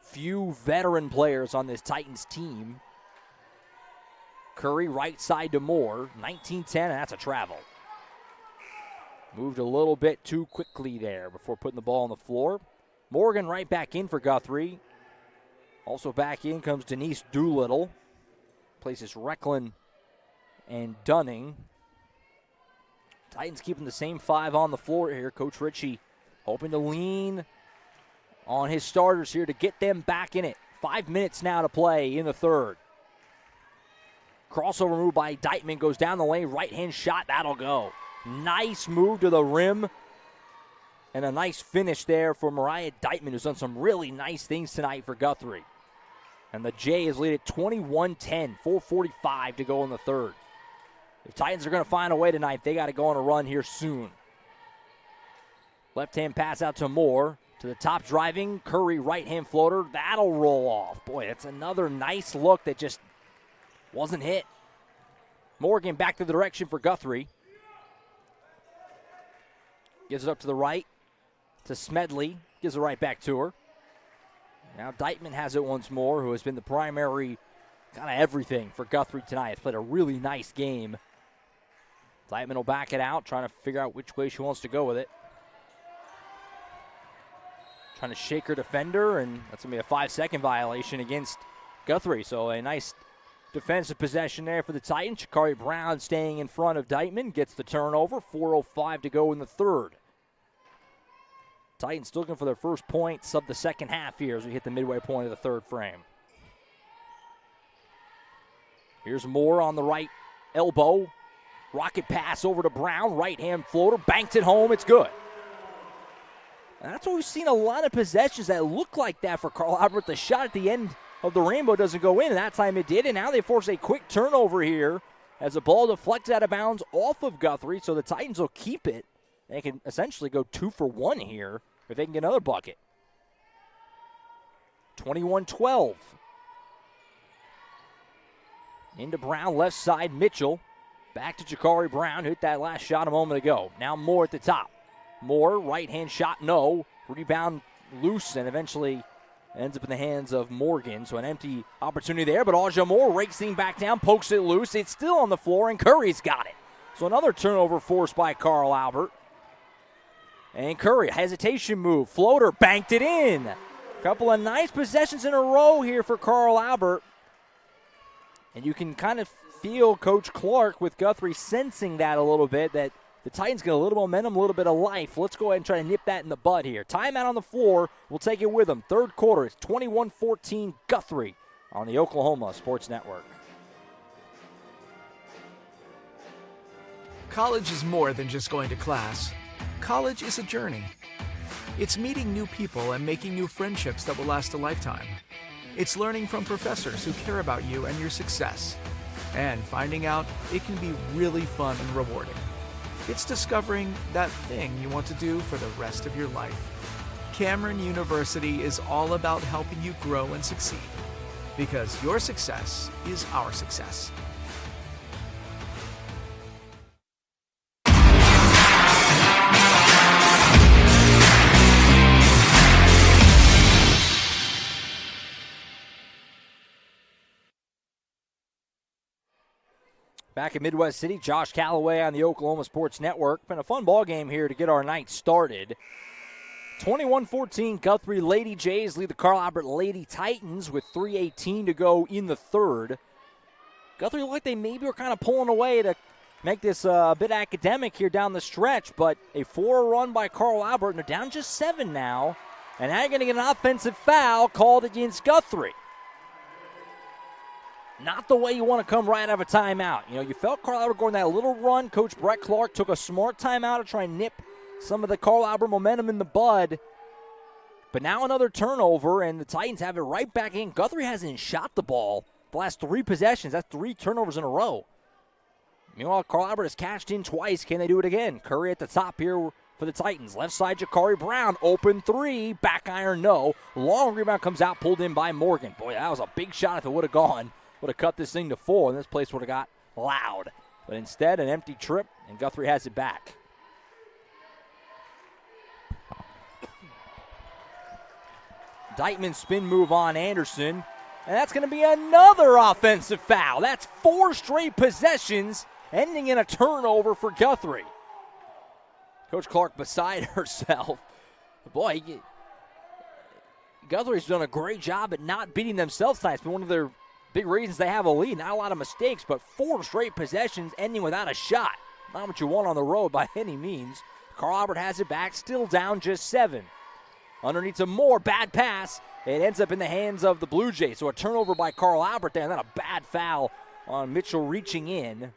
[SPEAKER 3] few veteran players on this Titans team. Curry right side to Moore. 19-10, and that's a travel. Moved a little bit too quickly there before putting the ball on the floor. Morgan right back in for Guthrie. Also back in comes Denise Doolittle. Places Recklin and Dunning. Titans keeping the same 5 on the floor here. Coach Ritchie hoping to lean on his starters here to get them back in it. 5 minutes now to play in the third. Crossover move by Deitman goes down the lane. Right-hand shot, that'll go. Nice move to the rim. And a nice finish there for Mariah Deitman, who's done some really nice things tonight for Guthrie. And the Jays lead at 21-10, 4:45 to go in the third. If Titans are going to find a way tonight, they got to go on a run here soon. Left-hand pass out to Moore. To the top driving, Curry right-hand floater. That'll roll off. Boy, that's another nice look that just wasn't hit. Morgan back to the direction for Guthrie. Gives it up to the right to Smedley. Gives it right back to her. Now Deitman has it once more, who has been the primary kind of everything for Guthrie tonight. Has played a really nice game. Deitman will back it out, trying to figure out which way she wants to go with it. Trying to shake her defender, and that's going to be a 5-second violation against Guthrie. So a nice defensive possession there for the Titans. Shakari Brown staying in front of Deitman. Gets the turnover. 4:05 to go in the third. Titans still looking for their first points of the second half here as we hit the midway point of the third frame. Here's Moore on the right elbow. Rocket pass over to Brown. Right-hand floater. Banked it home. It's good. And that's what we've seen a lot of possessions that look like that for Carl Albert. The shot at the end of the rainbow doesn't go in, and that time it did. And now they force a quick turnover here as the ball deflects out of bounds off of Guthrie. So the Titans will keep it. They can essentially go 2 for 1 here if they can get another bucket. 21-12. Into Brown, left side, Mitchell. Back to Jakari Brown, who hit that last shot a moment ago. Now Moore at the top. Moore, right-hand shot, no. Rebound loose and eventually ends up in the hands of Morgan. So an empty opportunity there, but Aja Moore rakes things back down, pokes it loose. It's still on the floor, and Curry's got it. So another turnover forced by Carl Albert. And Curry, hesitation move, floater, banked it in. Couple of nice possessions in a row here for Carl Albert. And you can kind of feel Coach Clark with Guthrie sensing that a little bit, that the Titans get a little momentum, a little bit of life. Let's go ahead and try to nip that in the bud here. Timeout on the floor. We'll take it with them. Third quarter, it's 21-14 Guthrie on the Oklahoma Sports Network.
[SPEAKER 4] College is more than just going to class. College is a journey. It's meeting new people and making new friendships that will last a lifetime. It's learning from professors who care about you and your success. And finding out it can be really fun and rewarding. It's discovering that thing you want to do for the rest of your life. Cameron University is all about helping you grow and succeed. Because your success is our success.
[SPEAKER 3] Back in Midwest City, Josh Calloway on the Oklahoma Sports Network. Been a fun ball game here to get our night started. 21-14, Guthrie Lady Jays lead the Carl Albert Lady Titans with 3:18 to go in the third. Guthrie looked like they maybe were kind of pulling away to make this a bit academic here down the stretch, but a 4 run by Carl Albert, and they're down just 7 now. And now you're going to get an offensive foul called against Guthrie. Not the way you want to come right out of a timeout. You know, you felt Carl Albert going that little run. Coach Brett Clark took a smart timeout to try and nip some of the Carl Albert momentum in the bud. But now another turnover, and the Titans have it right back in. Guthrie hasn't shot the ball the last 3 possessions. That's 3 turnovers in a row. Meanwhile, Carl Albert has cashed in twice. Can they do it again? Curry at the top here for the Titans. Left side, Jakari Brown. Open 3. Back iron, no. Long rebound comes out, pulled in by Morgan. Boy, that was a big shot if it would have gone. Would have cut this thing to 4, and this place would have got loud. But instead, an empty trip, and Guthrie has it back. Deitman spin move on Anderson, and that's going to be another offensive foul. That's 4 straight possessions, ending in a turnover for Guthrie. Coach Clark beside herself. Boy, Guthrie's done a great job at not beating themselves tonight. It's been one of their big reasons they have a lead. Not a lot of mistakes, but 4 straight possessions ending without a shot. Not what you want on the road by any means. Carl Albert has it back, still down just 7. Underneath some more, bad pass. It ends up in the hands of the Blue Jays. So a turnover by Carl Albert there, and then a bad foul on Mitchell reaching in.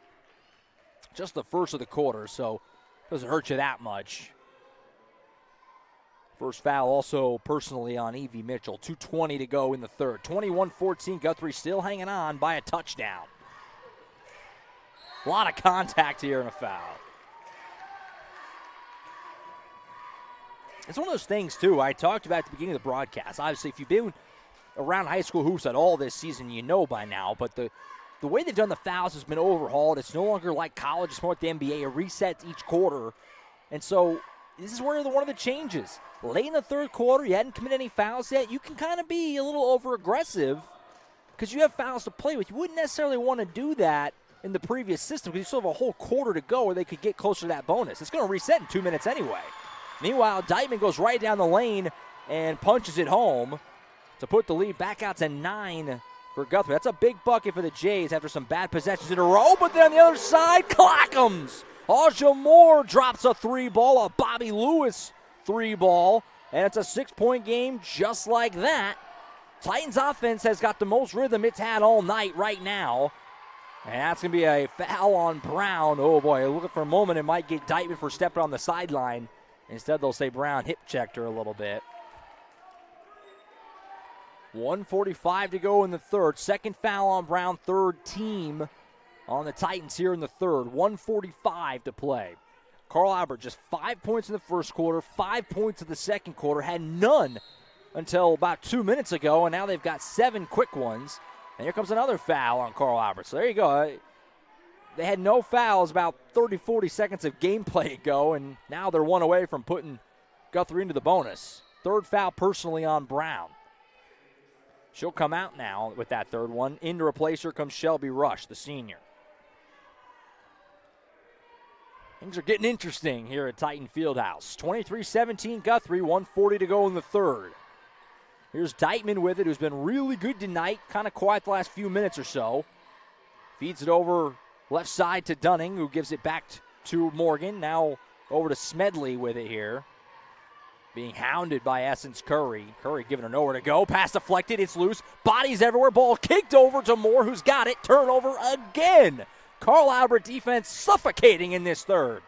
[SPEAKER 3] just the first of the quarter, so doesn't hurt you that much. First foul also personally on Evie Mitchell. 2:20 to go in the third. 21-14, Guthrie still hanging on by a touchdown. A lot of contact here and a foul. It's one of those things, too, I talked about at the beginning of the broadcast. Obviously, if you've been around high school hoops at all this season, you know by now. But the way they've done the fouls has been overhauled. It's no longer like college. It's more like the NBA. It resets each quarter. And so this is where one of the changes. Late in the third quarter, you hadn't committed any fouls yet. You can kind of be a little over-aggressive because you have fouls to play with. You wouldn't necessarily want to do that in the previous system because you still have a whole quarter to go where they could get closer to that bonus. It's going to reset in 2 minutes anyway. Meanwhile, Dykeman goes right down the lane and punches it home to put the lead back out to 9 for Guthrie. That's a big bucket for the Jays after some bad possessions in a row, but then on the other side, Clackham's. Aja Moore drops a 3-ball, a Bobby Lewis 3-ball, and it's a 6-point game just like that. Titans offense has got the most rhythm it's had all night right now. And that's going to be a foul on Brown. Oh, boy, looking for a moment, it might get Dykeman for stepping on the sideline. Instead, they'll say Brown hip-checked her a little bit. 1:45 to go in the third. Second foul on Brown, third team on the Titans here in the third. 1:45 to play. Carl Albert just 5 points in the first quarter, 5 points in the second quarter, had none until about 2 minutes ago, and now they've got 7 quick ones. And here comes another foul on Carl Albert. So there you go. They had no fouls about 30, 40 seconds of gameplay ago, and now they're one away from putting Guthrie into the bonus. Third foul personally on Brown. She'll come out now with that third one. In to replace her comes Shelby Rush, the senior. Things are getting interesting here at Titan Fieldhouse. 23-17 Guthrie, 1:40 to go in the third. Here's Dykeman with it, who's been really good tonight. Kind of quiet the last few minutes or so. Feeds it over left side to Dunning, who gives it back to Morgan. Now over to Smedley with it here. Being hounded by Essence Curry. Curry giving her nowhere to go. Pass deflected, it's loose. Bodies everywhere. Ball kicked over to Moore, who's got it. Turnover again. Carl Albert defense suffocating in this third.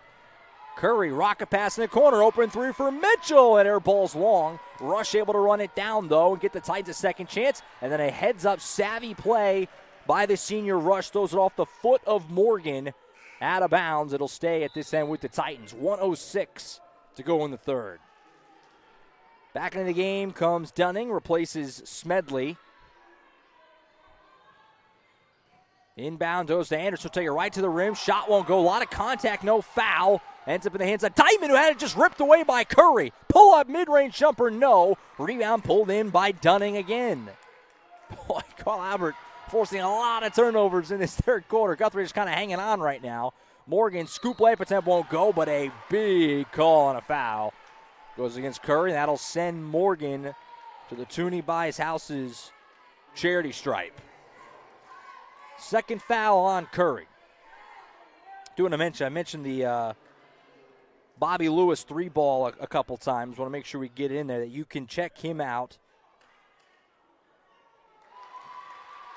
[SPEAKER 3] Curry, rocket pass in the corner, open 3 for Mitchell, and air ball's long. Rush able to run it down, though, and get the Titans a second chance. And then a heads-up savvy play by the senior Rush. Throws it off the foot of Morgan. Out of bounds. It'll stay at this end with the Titans. 1:06 to go in the third. Back into the game comes Dunning, replaces Smedley. Inbound goes to Anderson. Take it right to the rim. Shot won't go. A lot of contact, no foul. Ends up in the hands of Dykeman, who had it just ripped away by Curry. Pull up mid-range jumper, no. Rebound pulled in by Dunning again. Boy, Carl Albert forcing a lot of turnovers in this third quarter. Guthrie just kind of hanging on right now. Morgan, scoop layup attempt won't go, but a big call on a foul. Goes against Curry. That'll send Morgan to the Toonie Buys House's charity stripe. Second foul on Curry. I mentioned the Bobby Lewis 3-ball a couple times. Want to make sure we get in there that you can check him out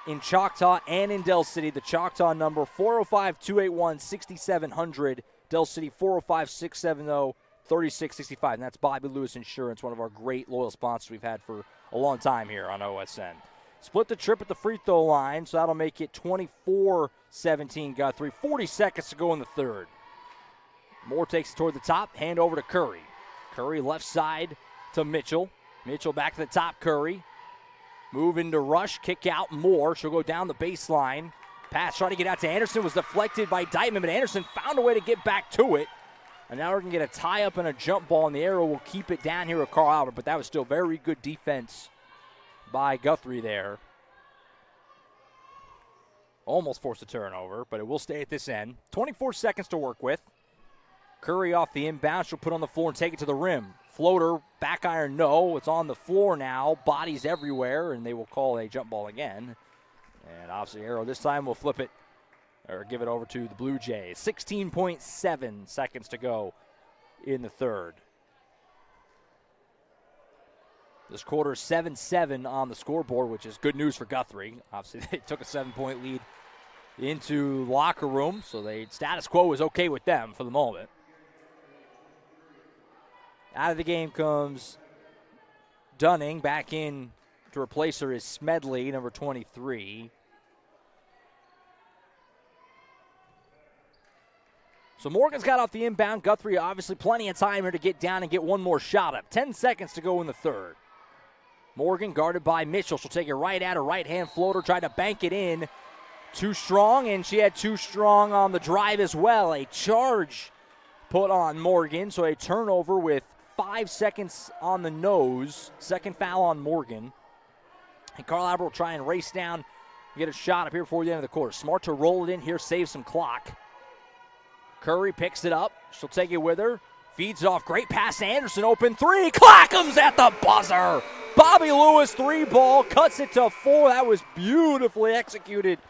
[SPEAKER 3] in Choctaw and in Del City. The Choctaw number 405-281-6700. Del City 405-670-3665. And that's Bobby Lewis Insurance, one of our great loyal sponsors we've had for a long time here on OSN. Split the trip at the free throw line, so that'll make it 24-17 Guthrie. 40 seconds to go in the third. Moore takes it toward the top, hand over to Curry. Curry left side to Mitchell. Mitchell back to the top, Curry. Move into Rush, kick out Moore. She'll go down the baseline. Pass trying to get out to Anderson was deflected by Dykeman, but Anderson found a way to get back to it. And now we're going to get a tie-up and a jump ball, and the arrow will keep it down here with Carl Albert, but that was still very good defense by Guthrie there. Almost forced a turnover, but it will stay at this end. 24 seconds to work with. Curry off the inbound. She'll put on the floor and take it to the rim. Floater, back iron, no. It's on the floor now. Bodies everywhere, and they will call a jump ball again. And obviously, Arrow this time will flip it or give it over to the Blue Jays. 16.7 seconds to go in the third. This quarter, 7-7 on the scoreboard, which is good news for Guthrie. Obviously, they took a 7-point lead into the locker room, so the status quo is okay with them for the moment. Out of the game comes Dunning. Back in to replace her is Smedley, number 23. So Morgan's got off the inbound. Guthrie obviously plenty of time here to get down and get one more shot up. 10 seconds to go in the third. Morgan guarded by Mitchell. She'll take it right at her right-hand floater, tried to bank it in. Too strong, and she had too strong on the drive as well. A charge put on Morgan, so a turnover with 5 seconds on the nose. Second foul on Morgan. And Carl Albert will try and race down and get a shot up here before the end of the quarter. Smart to roll it in here, save some clock. Curry picks it up. She'll take it with her. Feeds it off. Great pass to Anderson. Open three. Clackham's at the buzzer. Bobby Lewis, 3-ball. Cuts it to 4. That was beautifully executed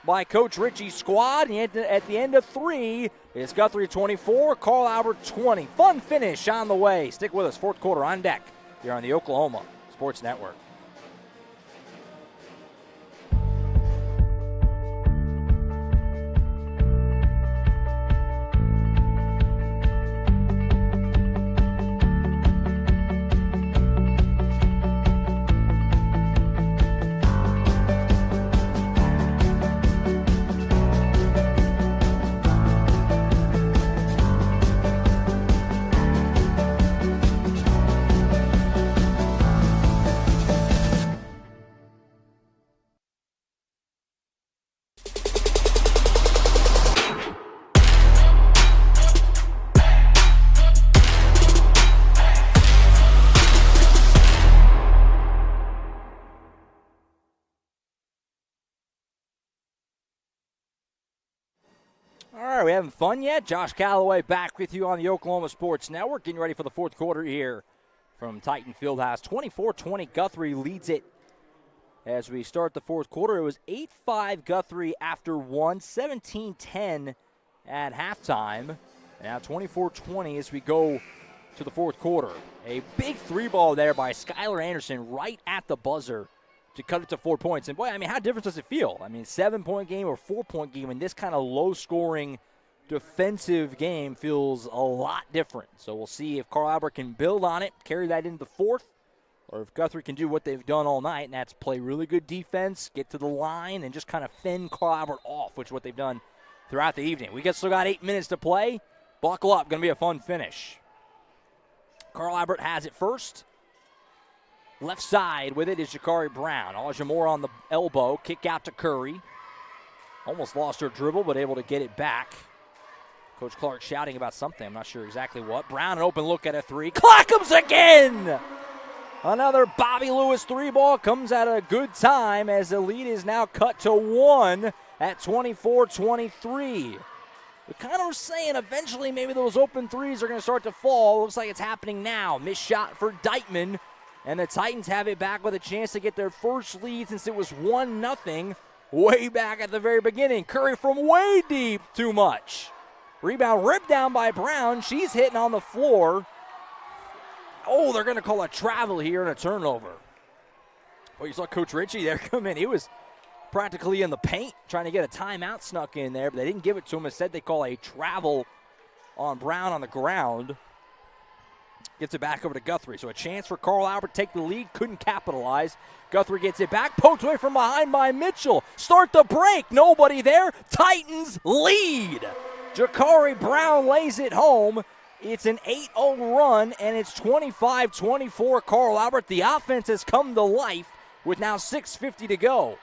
[SPEAKER 3] by Coach Ritchie's squad. And at the end of 3, it's Guthrie 24, Carl Albert 20. Fun finish on the way. Stick with us. Fourth quarter on deck here on the Oklahoma Sports Network. All right, we having fun yet? Josh Calloway back with you on the Oklahoma Sports Network, getting ready for the fourth quarter here from Titan Fieldhouse. 24-20, Guthrie leads it as we start the fourth quarter. It was 8-5 Guthrie after 17-10 at halftime. Now 24-20 as we go to the fourth quarter. A big 3-ball there by Skylar Anderson right at the buzzer to cut it to 4 points. And, boy, I mean, how different does it feel? I mean, 7-point game or 4-point game in this kind of low-scoring defensive game feels a lot different. So we'll see if Carl Albert can build on it, carry that into the fourth, or if Guthrie can do what they've done all night, and that's play really good defense, get to the line, and just kind of fend Carl Albert off, which is what they've done throughout the evening. We still got 8 minutes to play. Buckle up. Going to be a fun finish. Carl Albert has it first. Left side with it is Jakari Brown. Aja Moore on the elbow. Kick out to Curry. Almost lost her dribble, but able to get it back. Coach Clark shouting about something. I'm not sure exactly what. Brown, an open look at a 3. Clackham's again! Another Bobby Lewis 3-ball comes at a good time as the lead is now cut to 1 at 24-23. We kind of were saying eventually maybe those open threes are going to start to fall. Looks like it's happening now. Missed shot for Deitman. And the Titans have it back with a chance to get their first lead since it was 1-0 way back at the very beginning. Curry from way deep, too much. Rebound ripped down by Brown. She's hitting on the floor. Oh, they're going to call a travel here and a turnover. Well, you saw Coach Ritchie there come in. He was practically in the paint trying to get a timeout snuck in there, but they didn't give it to him. Instead, they call a travel on Brown on the ground. Gets it back over to Guthrie. So a chance for Carl Albert to take the lead. Couldn't capitalize. Guthrie gets it back. Poked away from behind by Mitchell. Start the break. Nobody there. Titans lead. Jakari Brown lays it home. It's an 8-0 run, and it's 25-24 Carl Albert. The offense has come to life with now 6:50 to go.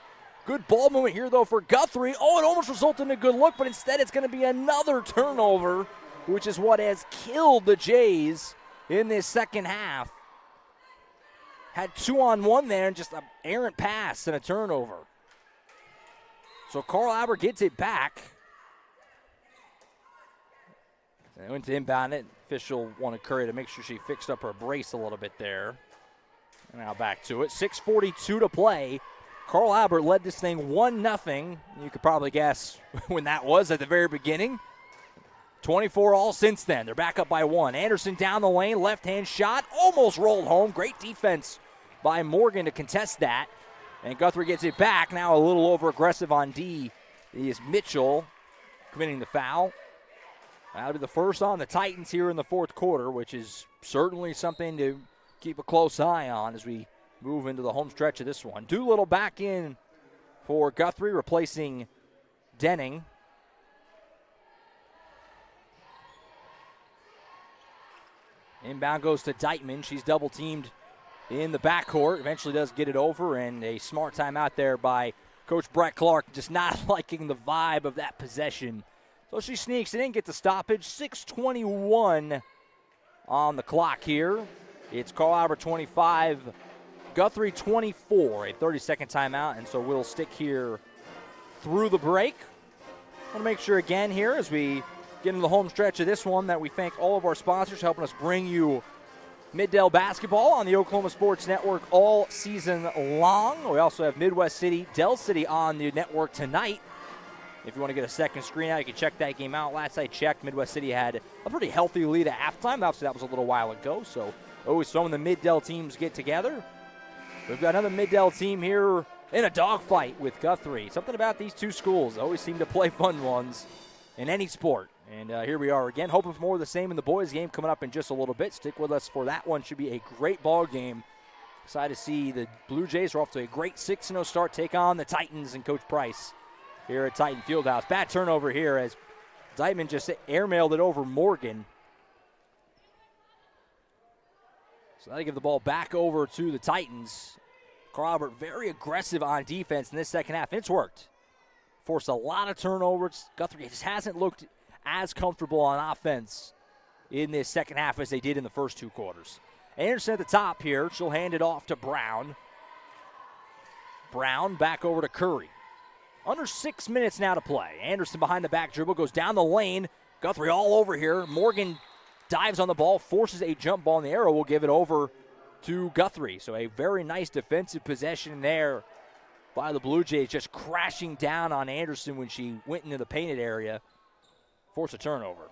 [SPEAKER 3] Good ball movement here, though, for Guthrie. Oh, it almost resulted in a good look, but instead it's going to be another turnover, which is what has killed the Jays in this second half. Had 2-on-1 there and just an errant pass and a turnover. So Carl Albert gets it back. They went to inbound it. Official wanted Curry to make sure she fixed up her brace a little bit there. And now back to it. 6:42 to play. Carl Albert led this thing 1-0. You could probably guess when that was at the very beginning. 24 all since then. They're back up by 1. Anderson down the lane, left-hand shot, almost rolled home. Great defense by Morgan to contest that. And Guthrie gets it back. Now a little over-aggressive on D is Mitchell committing the foul. That'll be the first on the Titans here in the fourth quarter, which is certainly something to keep a close eye on as we move into the home stretch of this one. Doolittle back in for Guthrie, replacing Denning. Inbound goes to Deitman. She's double-teamed in the backcourt. Eventually does get it over, and a smart timeout there by Coach Brett Clark, just not liking the vibe of that possession. So she sneaks it in, gets the stoppage. 6:21 on the clock here. It's Carl Albert 25, Guthrie 24, a 30-second timeout, and so we'll stick here through the break. I want to make sure again here as we get into the home stretch of this one that we thank all of our sponsors helping us bring you Mid-Dell basketball on the Oklahoma Sports Network all season long. We also have Midwest City, Dell City on the network tonight. If you want to get a second screen out, you can check that game out. Last I checked, Midwest City had a pretty healthy lead at halftime. Obviously, that was a little while ago, so always fun when the Mid-Dell teams get together. We've got another Mid-Dell team here in a dogfight with Guthrie. Something about these two schools always seem to play fun ones in any sport. And here we are again, hoping for more of the same in the boys' game coming up in just a little bit. Stick with us for that one. Should be a great ball game. Excited to see the Blue Jays are off to a great 6-0 start, take on the Titans and Coach Price here at Titan Fieldhouse. Bad turnover here as Deitman just airmailed it over Morgan. So that'll give the ball back over to the Titans. Carl Albert very aggressive on defense in this second half, and it's worked. Forced a lot of turnovers. Guthrie just hasn't looked as comfortable on offense in this second half as they did in the first two quarters. Anderson at the top here. She'll hand it off to Brown. Brown back over to Curry. Under 6 minutes now to play. Anderson behind the back dribble, goes down the lane. Guthrie all over here. Morgan dives on the ball, forces a jump ball in the arrow. Will give it over to Guthrie. So a very nice defensive possession there by the Blue Jays, just crashing down on Anderson when she went into the painted area. Force a turnover.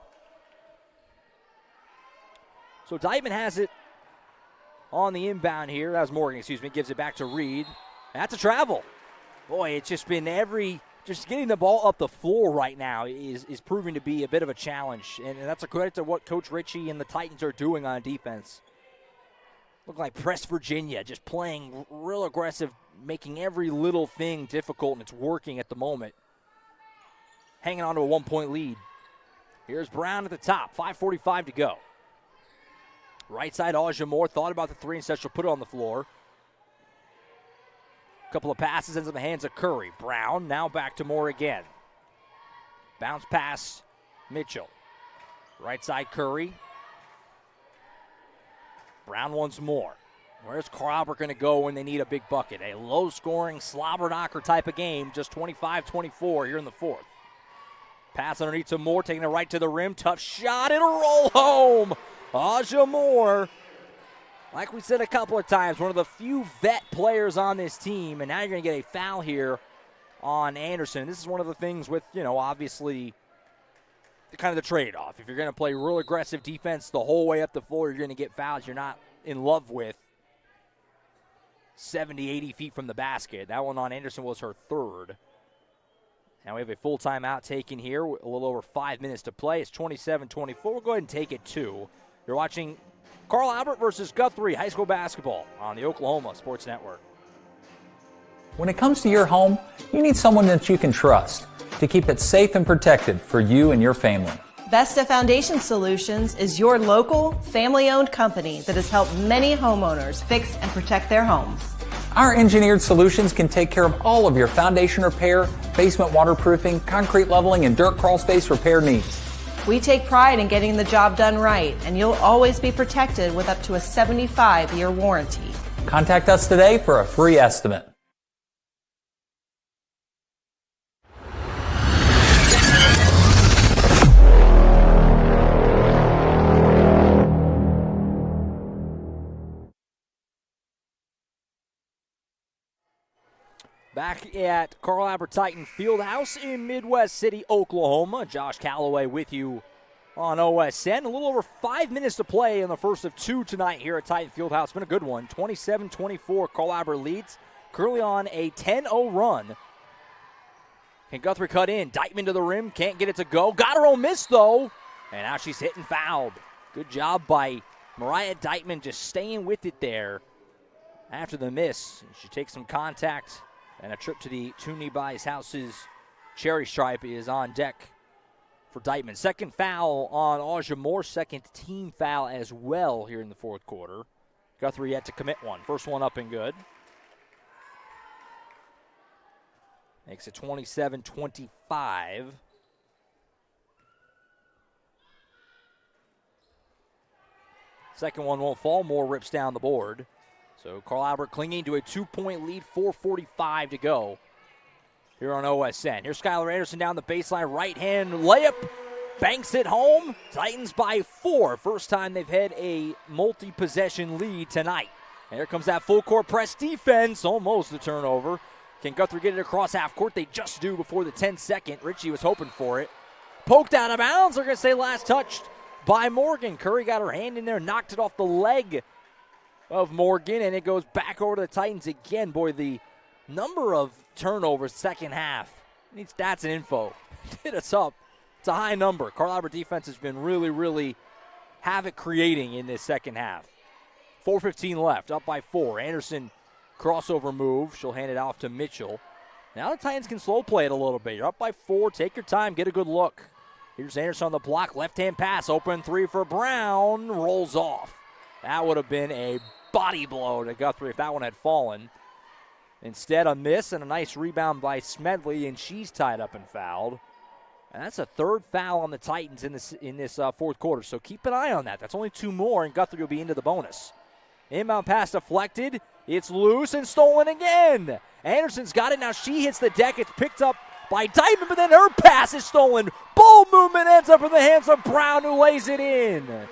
[SPEAKER 3] So Deitman has it on the inbound here. That was Morgan, gives it back to Reed. That's a travel. Boy, it's just been just getting the ball up the floor right now is proving to be a bit of a challenge. And that's a credit to what Coach Ritchie and the Titans are doing on defense. Look like Press Virginia, just playing real aggressive, making every little thing difficult, and it's working at the moment. Hanging on to a 1-point lead. Here's Brown at the top, 5:45 to go. Right side, Aja Moore thought about the three, instead she'll put it on the floor. Couple of passes into the hands of Curry. Brown now back to Moore again. Bounce pass, Mitchell. Right side, Curry. Brown once more. Where's Carl Albert going to go when they need a big bucket? A low-scoring, slobber-knocker type of game, just 25-24 here in the fourth. Pass underneath to Moore, taking it right to the rim. Tough shot, it'll roll home. Aja Moore, like we said a couple of times, one of the few vet players on this team, and now you're going to get a foul here on Anderson. This is one of the things with, obviously kind of the trade-off. If you're going to play real aggressive defense the whole way up the floor, you're going to get fouls you're not in love with 70, 80 feet from the basket. That one on Anderson was her third. Now we have a full timeout taken here, a little over 5 minutes to play. It's 27-24. We'll go ahead and take it two. You're watching Carl Albert versus Guthrie high school basketball on the Oklahoma Sports Network.
[SPEAKER 5] When it comes to your home, you need someone that you can trust to keep it safe and protected for you and your family.
[SPEAKER 6] Vesta Foundation Solutions is your local, family-owned company that has helped many homeowners fix and protect their homes.
[SPEAKER 5] Our engineered solutions can take care of all of your foundation repair, basement waterproofing, concrete leveling, and dirt crawl space repair needs.
[SPEAKER 6] We take pride in getting the job done right, and you'll always be protected with up to a 75-year warranty.
[SPEAKER 5] Contact us today for a free estimate.
[SPEAKER 3] Back at Carl Albert Titan Fieldhouse in Midwest City, Oklahoma. Josh Calloway with you on OSN. A little over 5 minutes to play in the first of two tonight here at Titan Fieldhouse. It's been a good one. 27-24, Carl Albert leads. Currently on a 10-0 run. Can Guthrie cut in? Dykeman to the rim. Can't get it to go. Got her own miss, though. And now she's hit and fouled. Good job by Mariah Dykeman just staying with it there after the miss. She takes some contact, and a trip to the Tooney Buys House's cherry stripe is on deck for Dykeman. Second foul on Aja Moore. Second team foul as well here in the fourth quarter. Guthrie yet to commit one. First one up and good. Makes it 27-25. Second one won't fall. Moore rips down the board. So Carl Albert clinging to a 2-point lead, 4:45 to go here on OSN. Here's Skylar Anderson down the baseline. Right-hand layup. Banks it home. Titans by 4. First time they've had a multi-possession lead tonight. And here comes that full-court press defense. Almost a turnover. Can Guthrie get it across half court? They just do before the 10-second. Ritchie was hoping for it. Poked out of bounds. They're going to say last touched by Morgan. Curry got her hand in there, knocked it off the leg of Morgan, and it goes back over to the Titans again. Boy, the number of turnovers second half. I need stats and info. Hit us up. It's a high number. Carl Albert defense has been really, really havoc creating in this second half. 4:15 left, up by 4. Anderson crossover move. She'll hand it off to Mitchell. Now the Titans can slow play it a little bit. You're up by 4. Take your time. Get a good look. Here's Anderson on the block. Left-hand pass. Open 3 for Brown. Rolls off. That would have been a body blow to Guthrie if that one had fallen. Instead, a miss and a nice rebound by Smedley, and she's tied up and fouled. And that's a third foul on the Titans in this fourth quarter. So keep an eye on that. That's only 2 more, and Guthrie will be into the bonus. Inbound pass deflected. It's loose and stolen again. Anderson's got it. Now she hits the deck. It's picked up by Dykeman, but then her pass is stolen. Ball movement ends up in the hands of Brown, who lays it in.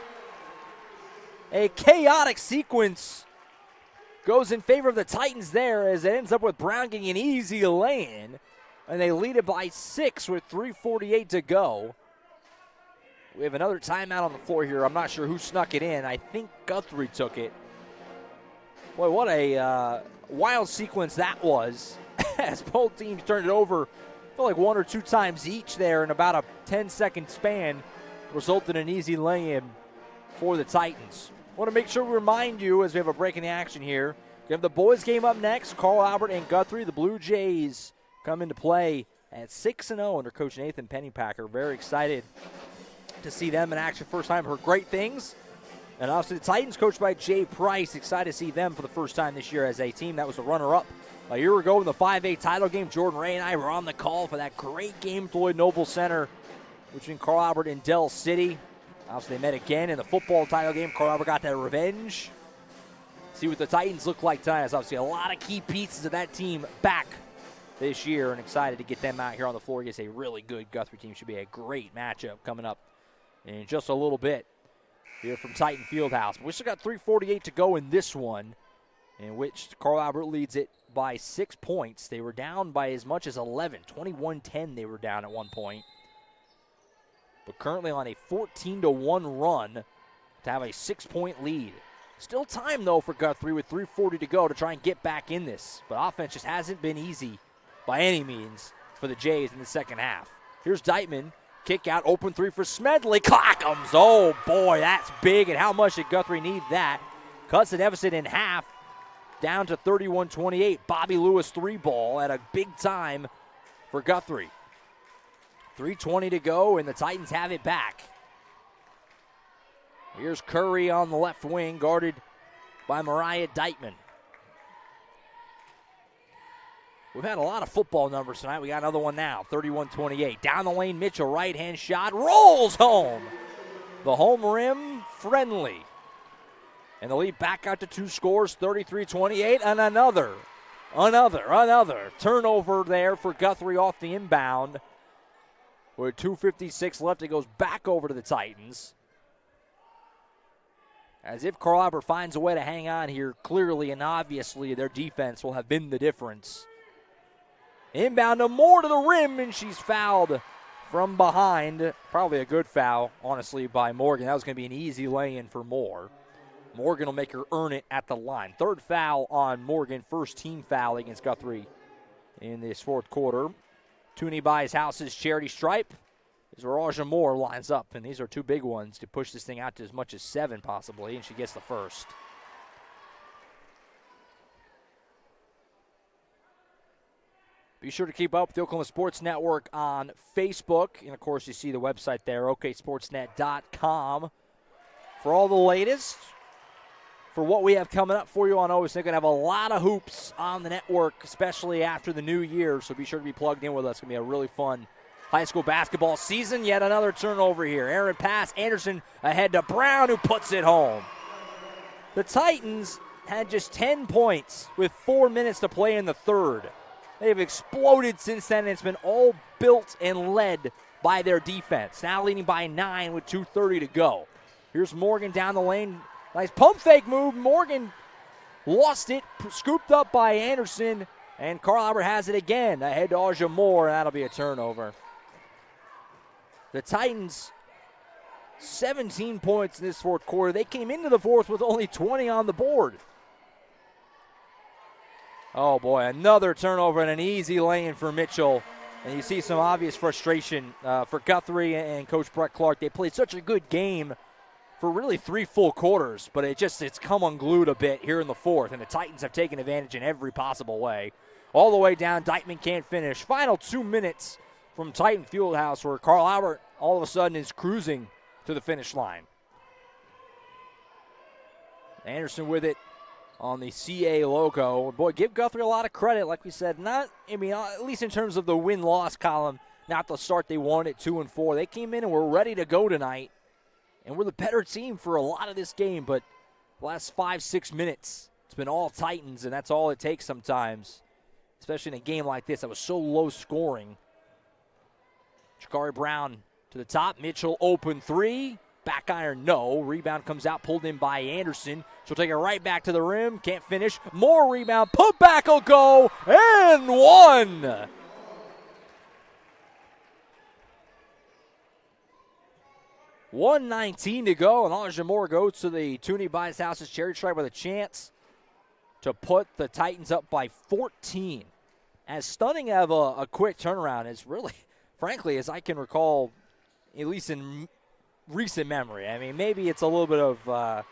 [SPEAKER 3] A chaotic sequence goes in favor of the Titans there as it ends up with Brown getting an easy lay-in. And they lead it by 6 with 3:48 to go. We have another timeout on the floor here. I'm not sure who snuck it in. I think Guthrie took it. Boy, what a wild sequence that was as both teams turned it over, I feel like 1 or 2 times each there in about a 10-second span, resulted in an easy lay-in for the Titans. I want to make sure we remind you as we have a break in the action here. We have the boys game up next. Carl Albert and Guthrie. The Blue Jays come into play at 6-0 under Coach Nathan Pennypacker. Very excited to see them in action. First time. Heard great things. And obviously the Titans, coached by Jay Price, excited to see them for the first time this year as a team that was a runner-up a year ago in the 5A title game. Jordan Ray and I were on the call for that great game at the Lloyd Noble Center between Carl Albert and Dell City. Obviously they met again in the football title game. Carl Albert got that revenge. See what the Titans look like tonight. There's obviously a lot of key pieces of that team back this year, and excited to get them out here on the floor against a really good Guthrie team. Should be a great matchup coming up in just a little bit here from Titan Fieldhouse. But we still got 3:48 to go in this one, in which Carl Albert leads it by 6 points. They were down by as much as 11. 21-10 they were down at one point. But currently on a 14-1 run to have a 6-point lead. Still time, though, for Guthrie with 3:40 to go to try and get back in this. But offense just hasn't been easy by any means for the Jays in the second half. Here's Dykeman. Kick out, open 3 for Smedley. Clackums. Oh, boy, that's big. And how much did Guthrie need that? Cuts the deficit in half, down to 31-28. Bobby Lewis 3-ball at a big time for Guthrie. 3:20 to go, and the Titans have it back. Here's Curry on the left wing, guarded by Mariah Dykeman. We've had a lot of football numbers tonight. We got another one now, 31-28. Down the lane, Mitchell, right-hand shot, rolls home. The home rim, friendly. And the lead back out to 2 scores, 33-28, and another turnover there for Guthrie off the inbound. With 2:56 left, it goes back over to the Titans. As if Carl Albert finds a way to hang on here, clearly and obviously their defense will have been the difference. Inbound to Moore to the rim, and she's fouled from behind. Probably a good foul, honestly, by Morgan. That was going to be an easy lay-in for Moore. Morgan will make her earn it at the line. Third foul on Morgan, first team foul against Guthrie in this fourth quarter. Tooney Buys Houses charity stripe is where Aja Moore lines up, and these are two big ones to push this thing out to as much as 7 possibly, and she gets the first. Be sure to keep up with the Oklahoma Sports Network on Facebook, and of course you see the website there, oksportsnet.com, for all the latest. For what we have coming up for you on OSN, going to have a lot of hoops on the network, especially after the new year, so be sure to be plugged in with us. It's going to be a really fun high school basketball season. Yet another turnover here. Aaron pass, Anderson ahead to Brown, who puts it home. The Titans had just 10 points with 4 minutes to play in the third. They've exploded since then, and it's been all built and led by their defense. Now leading by 9 with 2:30 to go. Here's Morgan down the lane. Nice pump fake move. Morgan lost it, scooped up by Anderson, and Carl Albert has it again. Ahead to Aja Moore, and that'll be a turnover. The Titans, 17 points in this fourth quarter. They came into the fourth with only 20 on the board. Oh, boy, another turnover and an easy lane for Mitchell. And you see some obvious frustration for Guthrie and Coach Brett Clark. They played such a good game for really 3 full quarters, but it's come unglued a bit here in the fourth, and the Titans have taken advantage in every possible way. All the way down, Dykeman can't finish. Final 2 minutes from Titan Fieldhouse, where Carl Albert all of a sudden is cruising to the finish line. Anderson with it on the CA logo. Boy, give Guthrie a lot of credit, like we said. At least in terms of the win-loss column, not the start they wanted, 2-4. They came in and were ready to go tonight. And we're the better team for a lot of this game, but the last 5-6 minutes, it's been all Titans, and that's all it takes sometimes, especially in a game like this that was so low scoring. Shakari Brown to the top. Mitchell open 3. Back iron, no. Rebound comes out, pulled in by Anderson. She'll take it right back to the rim. Can't finish. More rebound. Put back will go. And 1. $1:19 to go, and Aja Moore goes to the Tooney Buys Houses charity stripe with a chance to put the Titans up by 14. As stunning of a quick turnaround as really, frankly, as I can recall, at least in recent memory. I mean, maybe it's a little bit of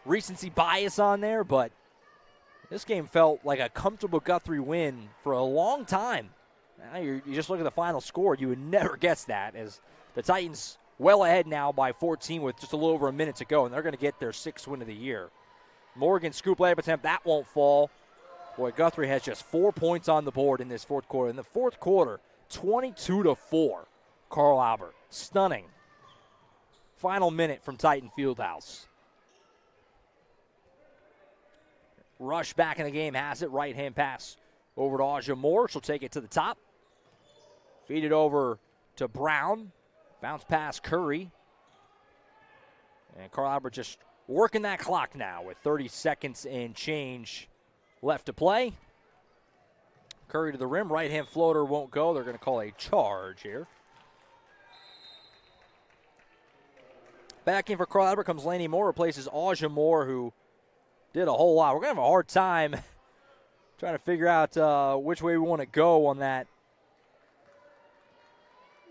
[SPEAKER 3] recency bias on there, but this game felt like a comfortable Guthrie win for a long time. Now you just look at the final score, you would never guess that, as the Titans well ahead now by 14 with just a little over a minute to go, and they're going to get their 6th win of the year. Morgan scoop layup attempt, that won't fall. Boy, Guthrie has just 4 points on the board in this fourth quarter. In the fourth quarter, 22-4, Carl Albert. Stunning. Final minute from Titan Fieldhouse. Rush back in the game, has it. Right-hand pass over to Aja Moore. She'll take it to the top. Feed it over to Brown. Bounce pass Curry. And Carl Albert just working that clock now with 30 seconds and change left to play. Curry to the rim. Right-hand floater won't go. They're going to call a charge here. Back in for Carl Albert comes Laney Moore. Replaces Aja Moore, who did a whole lot. We're going to have a hard time trying to figure out which way we want to go on that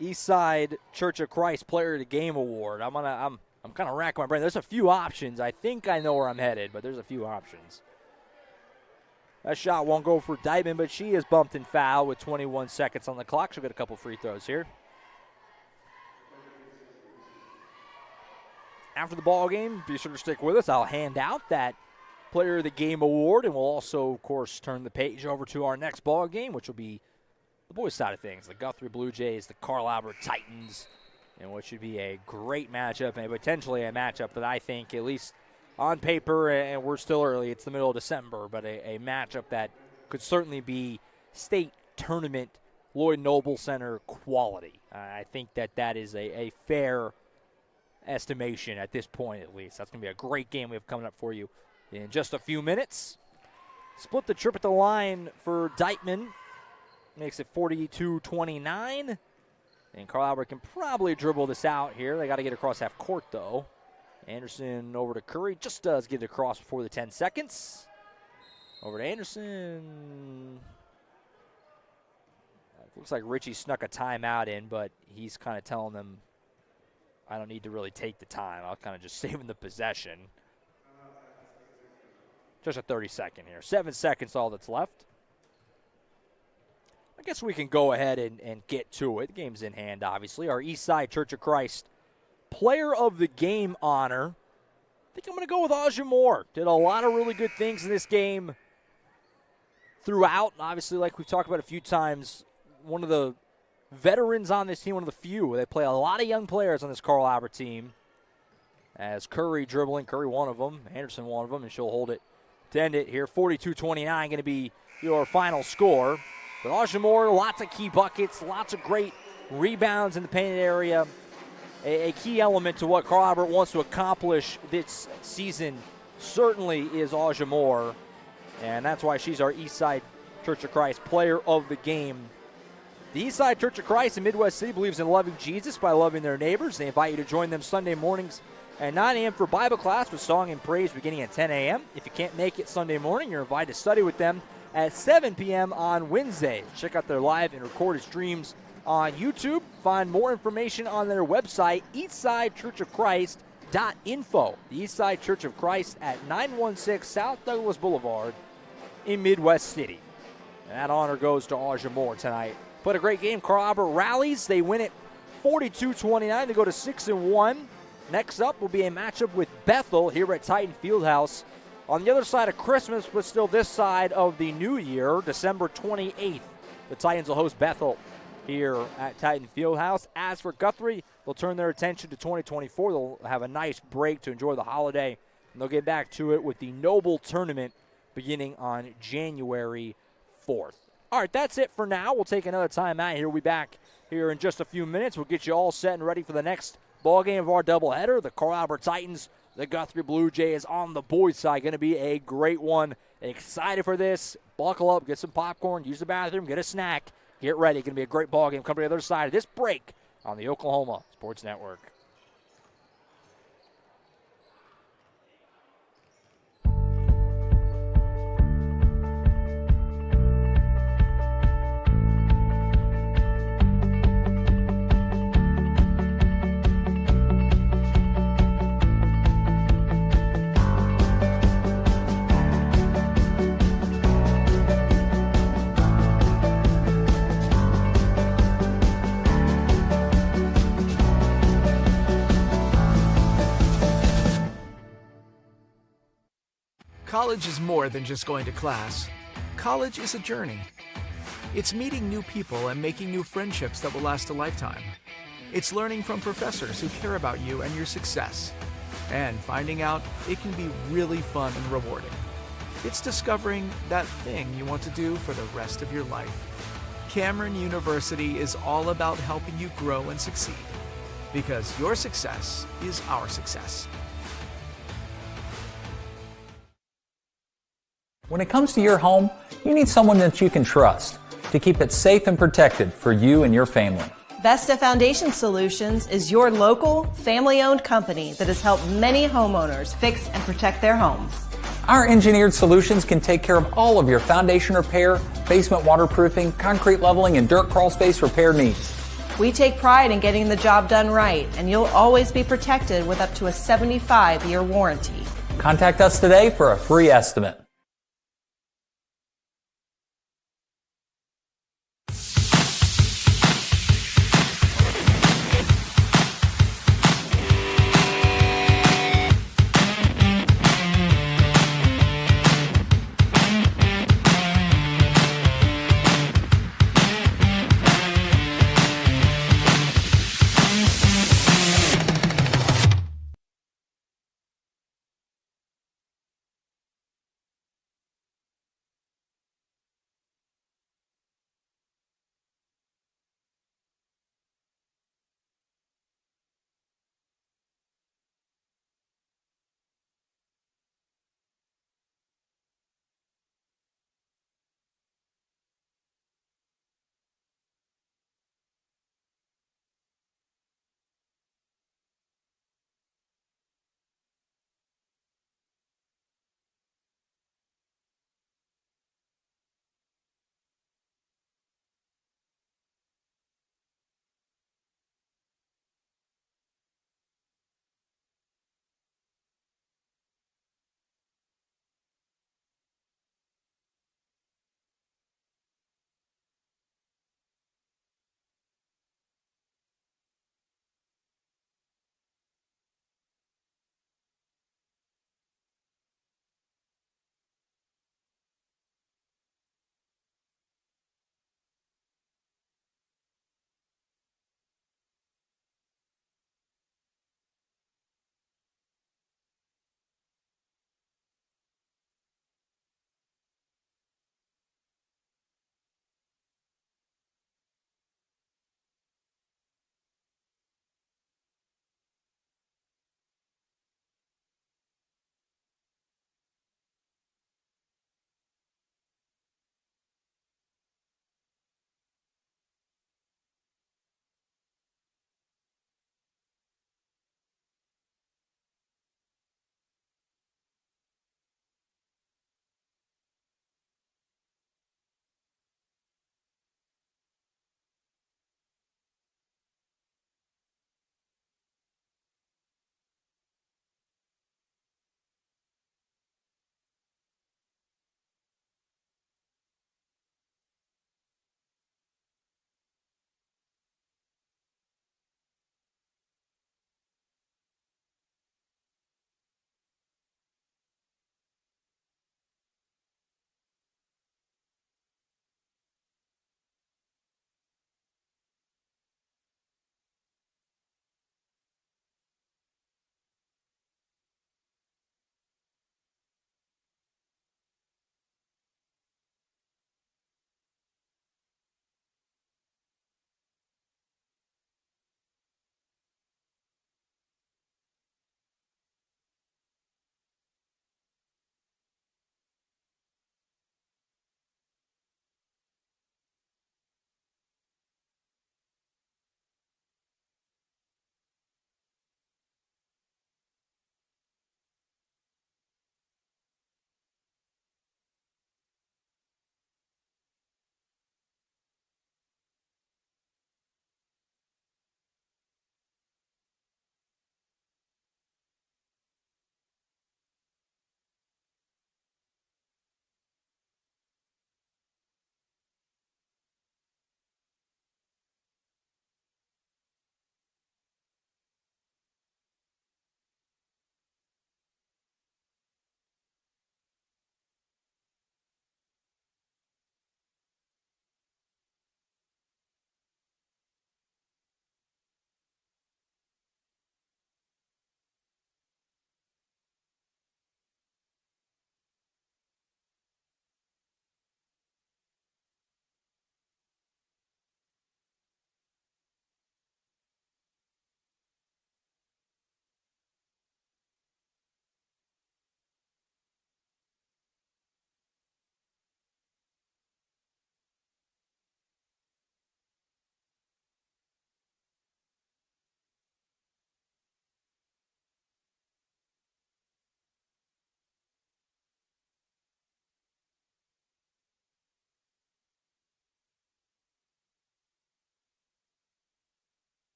[SPEAKER 3] Eastside Church of Christ Player of the Game Award. I'm kind of racking my brain. There's a few options. I think I know where I'm headed, but there's a few options. That shot won't go for Dykeman, but she is bumped and fouled with 21 seconds on the clock. She'll get a couple free throws here. After the ball game, be sure to stick with us. I'll hand out that Player of the Game Award, and we'll also, of course, turn the page over to our next ball game, which will be the boys' side of things, the Guthrie Blue Jays, the Carl Albert Titans, and what should be a great matchup, and potentially a matchup that I think, at least on paper, and we're still early, it's the middle of December, but a matchup that could certainly be state tournament Lloyd Noble Center quality. I think that is a fair estimation at this point, at least. That's going to be a great game we have coming up for you in just a few minutes. Split the trip at the line for Dykeman. Makes it 42-29. And Carl Albert can probably dribble this out here. They got to get across half court, though. Anderson over to Curry. Just does get it across before the 10 seconds. Over to Anderson. Looks like Richie snuck a timeout in, but he's kind of telling them, I don't need to really take the time. I'll kind of just save him the possession. Just a 30-second here. 7 seconds all that's left. I guess we can go ahead and get to it. The game's in hand, obviously. Our Eastside Church of Christ Player of the Game honor. I think I'm going to go with Aja Moore. Did a lot of really good things in this game throughout. Obviously, like we've talked about a few times, one of the veterans on this team, one of the few. They play a lot of young players on this Carl Albert team. As Curry dribbling, Curry one of them, Anderson one of them, and she'll hold it to end it here. 42-29 going to be your final score. But Aja Moore, lots of key buckets, lots of great rebounds in the painted area. A key element to what Carl Albert wants to accomplish this season certainly is Aja Moore. And that's why she's our Eastside Church of Christ Player of the Game. The Eastside Church of Christ in Midwest City believes in loving Jesus by loving their neighbors. They invite you to join them Sunday mornings at 9 a.m. for Bible class with song and praise beginning at 10 a.m. If you can't make it Sunday morning, you're invited to study with them at 7 p.m. on Wednesday. Check out their live and recorded streams on YouTube. Find more information on their website, eastsidechurchofchrist.info. The Eastside Church of Christ at 916 South Douglas Boulevard in Midwest City. And that honor goes to Aja Moore tonight. But a great game. Carl Albert rallies. They win it 42-29. They go to 6-1. Next up will be a matchup with Bethel here at Titan Fieldhouse. On the other side of Christmas, but still this side of the new year, December 28th, the Titans will host Bethel here at Titan Fieldhouse. As for Guthrie, they'll turn their attention to 2024. They'll have a nice break to enjoy the holiday, and they'll get back to it with the Noble Tournament beginning on January 4th. All right, that's it for now. We'll take another time out here. We'll be back here in just a few minutes. We'll get you all set and ready for the next ball game of our doubleheader. The Carl Albert Titans, the Guthrie Blue Jays on the boys' side. Going to be a great one. Excited for this. Buckle up, get some popcorn, use the bathroom, get a snack. Get ready. Going to be a great ball game. Come to the other side of this break on the Oklahoma Sports Network.
[SPEAKER 4] College is more than just going to class. College is a journey. It's meeting new people and making new friendships that will last a lifetime. It's learning from professors who care about you and your success. And finding out it can be really fun and rewarding. It's discovering that thing you want to do for the rest of your life. Cameron University is all about helping you grow and succeed. Because your success is our success.
[SPEAKER 5] When it comes to your home, you need someone that you can trust to keep it safe and protected for you and your family.
[SPEAKER 6] Vesta Foundation Solutions is your local, family-owned company that has helped many homeowners fix and protect their homes.
[SPEAKER 5] Our engineered solutions can take care of all of your foundation repair, basement waterproofing, concrete leveling, and dirt crawl space repair needs.
[SPEAKER 6] We take pride in getting the job done right, and you'll always be protected with up to a 75-year warranty.
[SPEAKER 5] Contact us today for a free estimate.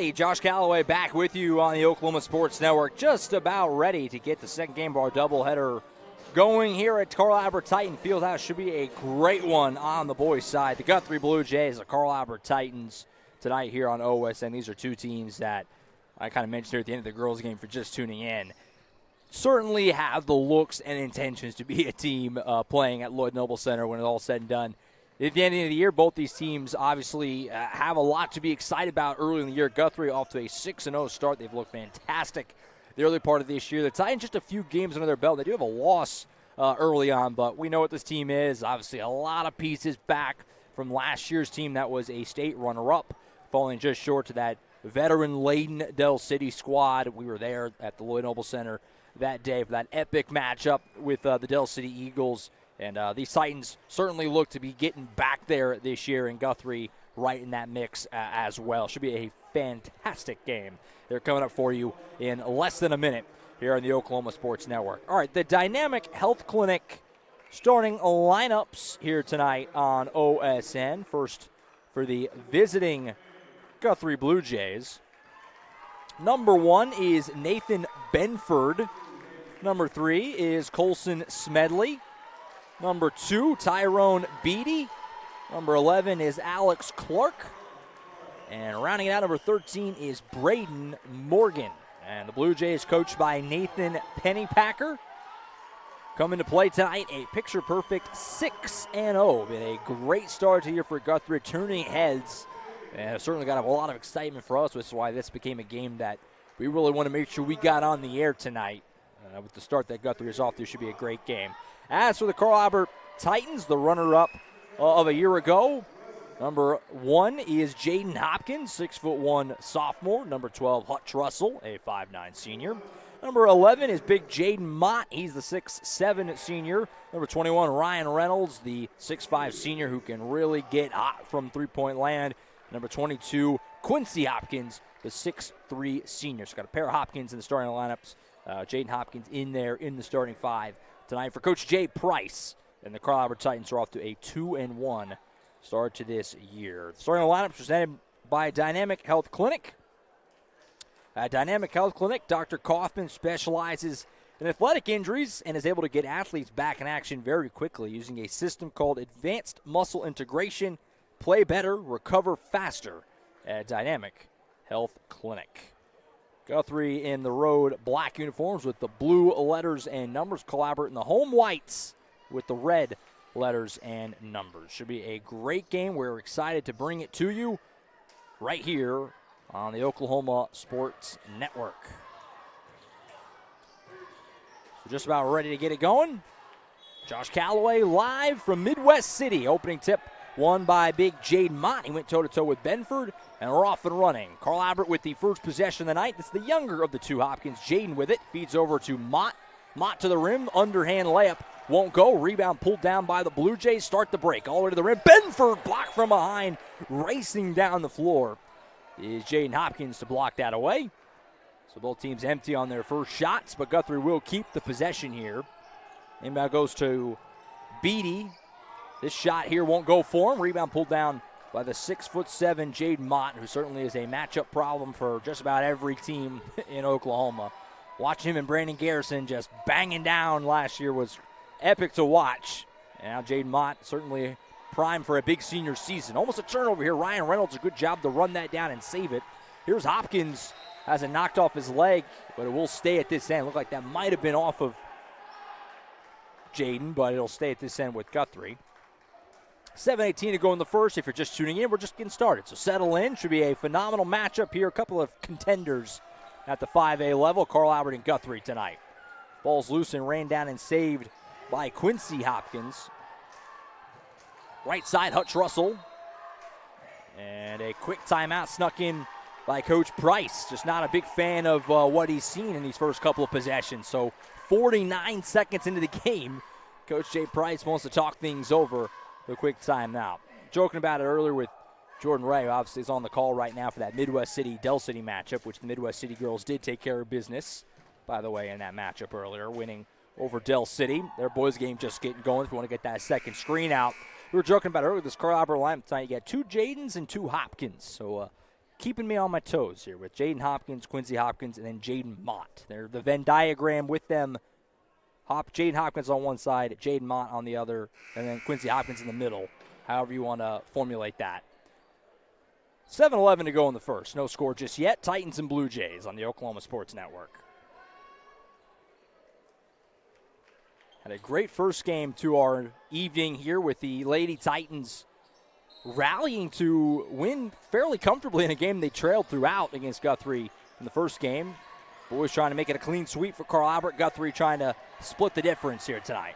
[SPEAKER 3] everybody. Josh Calloway back with you on the Oklahoma Sports Network. Just about ready to get the second game of our doubleheader going here at Carl Albert Titan Fieldhouse. Should be a great one on the boys' side. The Guthrie Blue Jays, the Carl Albert Titans tonight here on OSN. These are two teams that I kind of mentioned here at the end of the girls' game for just tuning in. Certainly have the looks and intentions to be a team playing at Lloyd Noble Center when it's all said and done. At the end of the year, both these teams obviously have a lot to be excited about early in the year. Guthrie off to a 6-0 start. They've looked fantastic the early part of this year. The Titans just a few games under their belt. They do have a loss early on, but we know what this team is. Obviously, a lot of pieces back from last year's team that was a state runner-up, falling just short to that veteran-laden Del City squad. We were there at the Lloyd Noble Center that day for that epic matchup with the Del City Eagles. And these Titans certainly look to be getting back there this year, and Guthrie right in that mix as well. Should be a fantastic game. They're coming up for you in less than a minute here on the Oklahoma Sports Network. All right, the Dynamic Health Clinic starting lineups here tonight on OSN. First for the visiting Guthrie Blue Jays. Number 1 is Nathan Benford. Number 3 is Colson Smedley. Number 2, Tyrone Beatty. Number 11 is Alex Clark. And rounding it out, number 13 is Braden Morgan. And the Blue Jays coached by Nathan Pennypacker. Coming to play tonight, a picture-perfect 6-0. Been a great start to the year for Guthrie, turning heads. And it's certainly got a lot of excitement for us, which is why this became a game that we really want to make sure we got on the air tonight. With the start that Guthrie is off to, should be a great game. As for the Carl Albert Titans, the runner-up of a year ago, number 1 is Jaden Hopkins, 6'1" sophomore. Number 12, Hutch Russell, a 5'9" senior. Number 11 is big Jaden Mott. He's the 6'7" senior. Number 21, Ryan Reynolds, the 6'5" senior who can really get hot from three-point land. Number 22, Quincy Hopkins, the 6'3" senior. So got a pair of Hopkins in the starting lineups. Jaden Hopkins in there in the starting 5 tonight for Coach Jay Price. And the Carl Albert Titans are off to a 2-1 start to this year. The starting lineup presented by Dynamic Health Clinic. At Dynamic Health Clinic, Dr. Kaufman specializes in athletic injuries and is able to get athletes back in action very quickly using a system called Advanced Muscle Integration. Play better, recover faster at Dynamic Health Clinic. Guthrie in the road black uniforms with the blue letters and numbers. Carl Albert in the home whites with the red letters and numbers. Should be a great game. We're excited to bring it to you right here on the Oklahoma Sports Network. So just about ready to get it going. Josh Calloway live from Midwest City. Opening tip won by big Jaden Mott. He went toe-to-toe with Benford, and we're off and running. Carl Albert with the first possession of the night. It's the younger of the two Hopkins. Jaden with it. Feeds over to Mott. Mott to the rim. Underhand layup. Won't go. Rebound pulled down by the Blue Jays. Start the break. All the way to the rim. Benford blocked from behind. Racing down the floor is Jaden Hopkins to block that away. So both teams empty on their first shots, but Guthrie will keep the possession here. Inbound goes to Beatty. This shot here won't go for him. Rebound pulled down by the 6'7" Jaden Mott, who certainly is a matchup problem for just about every team in Oklahoma. Watching him and Brandon Garrison just banging down last year was epic to watch. And now Jaden Mott certainly primed for a big senior season. Almost a turnover here. Ryan Reynolds, a good job to run that down and save it. Here's Hopkins. Has it knocked off his leg, but it will stay at this end. Looked like that might have been off of Jaden, but it'll stay at this end with Guthrie. 7:18 to go in the first. If you're just tuning in, we're just getting started. So settle in. Should be a phenomenal matchup here. A couple of contenders at the 5A level. Carl Albert and Guthrie tonight. Ball's loose and ran down and saved by Quincy Hopkins. Right side, Hutch Russell. And a quick timeout snuck in by Coach Price. Just not a big fan of what he's seen in these first couple of possessions. So 49 seconds into the game, Coach Jay Price wants to talk things over. A quick timeout. Joking about it earlier with Jordan Ray, who obviously is on the call right now for that Midwest City-Del City matchup, which the Midwest City girls did take care of business, by the way, in that matchup earlier, winning over Del City. Their boys game just getting going if you want to get that second screen out. We were joking about it earlier, this Carl Albert lineup tonight. You got two Jadens and two Hopkins. So keeping me on my toes here with Jaden Hopkins, Quincy Hopkins, and then Jaden Mott. They're the Venn diagram with them. Jaden Hopkins on one side, Jaden Mott on the other, and then Quincy Hopkins in the middle, however you want to formulate that. 7:11 to go in the first. No score just yet. Titans and Blue Jays on the Oklahoma Sports Network. Had a great first game to our evening here with the Lady Titans rallying to win fairly comfortably in a game they trailed throughout against Guthrie in the first game. Boys trying to make it a clean sweep for Carl Albert. Guthrie trying to split the difference here tonight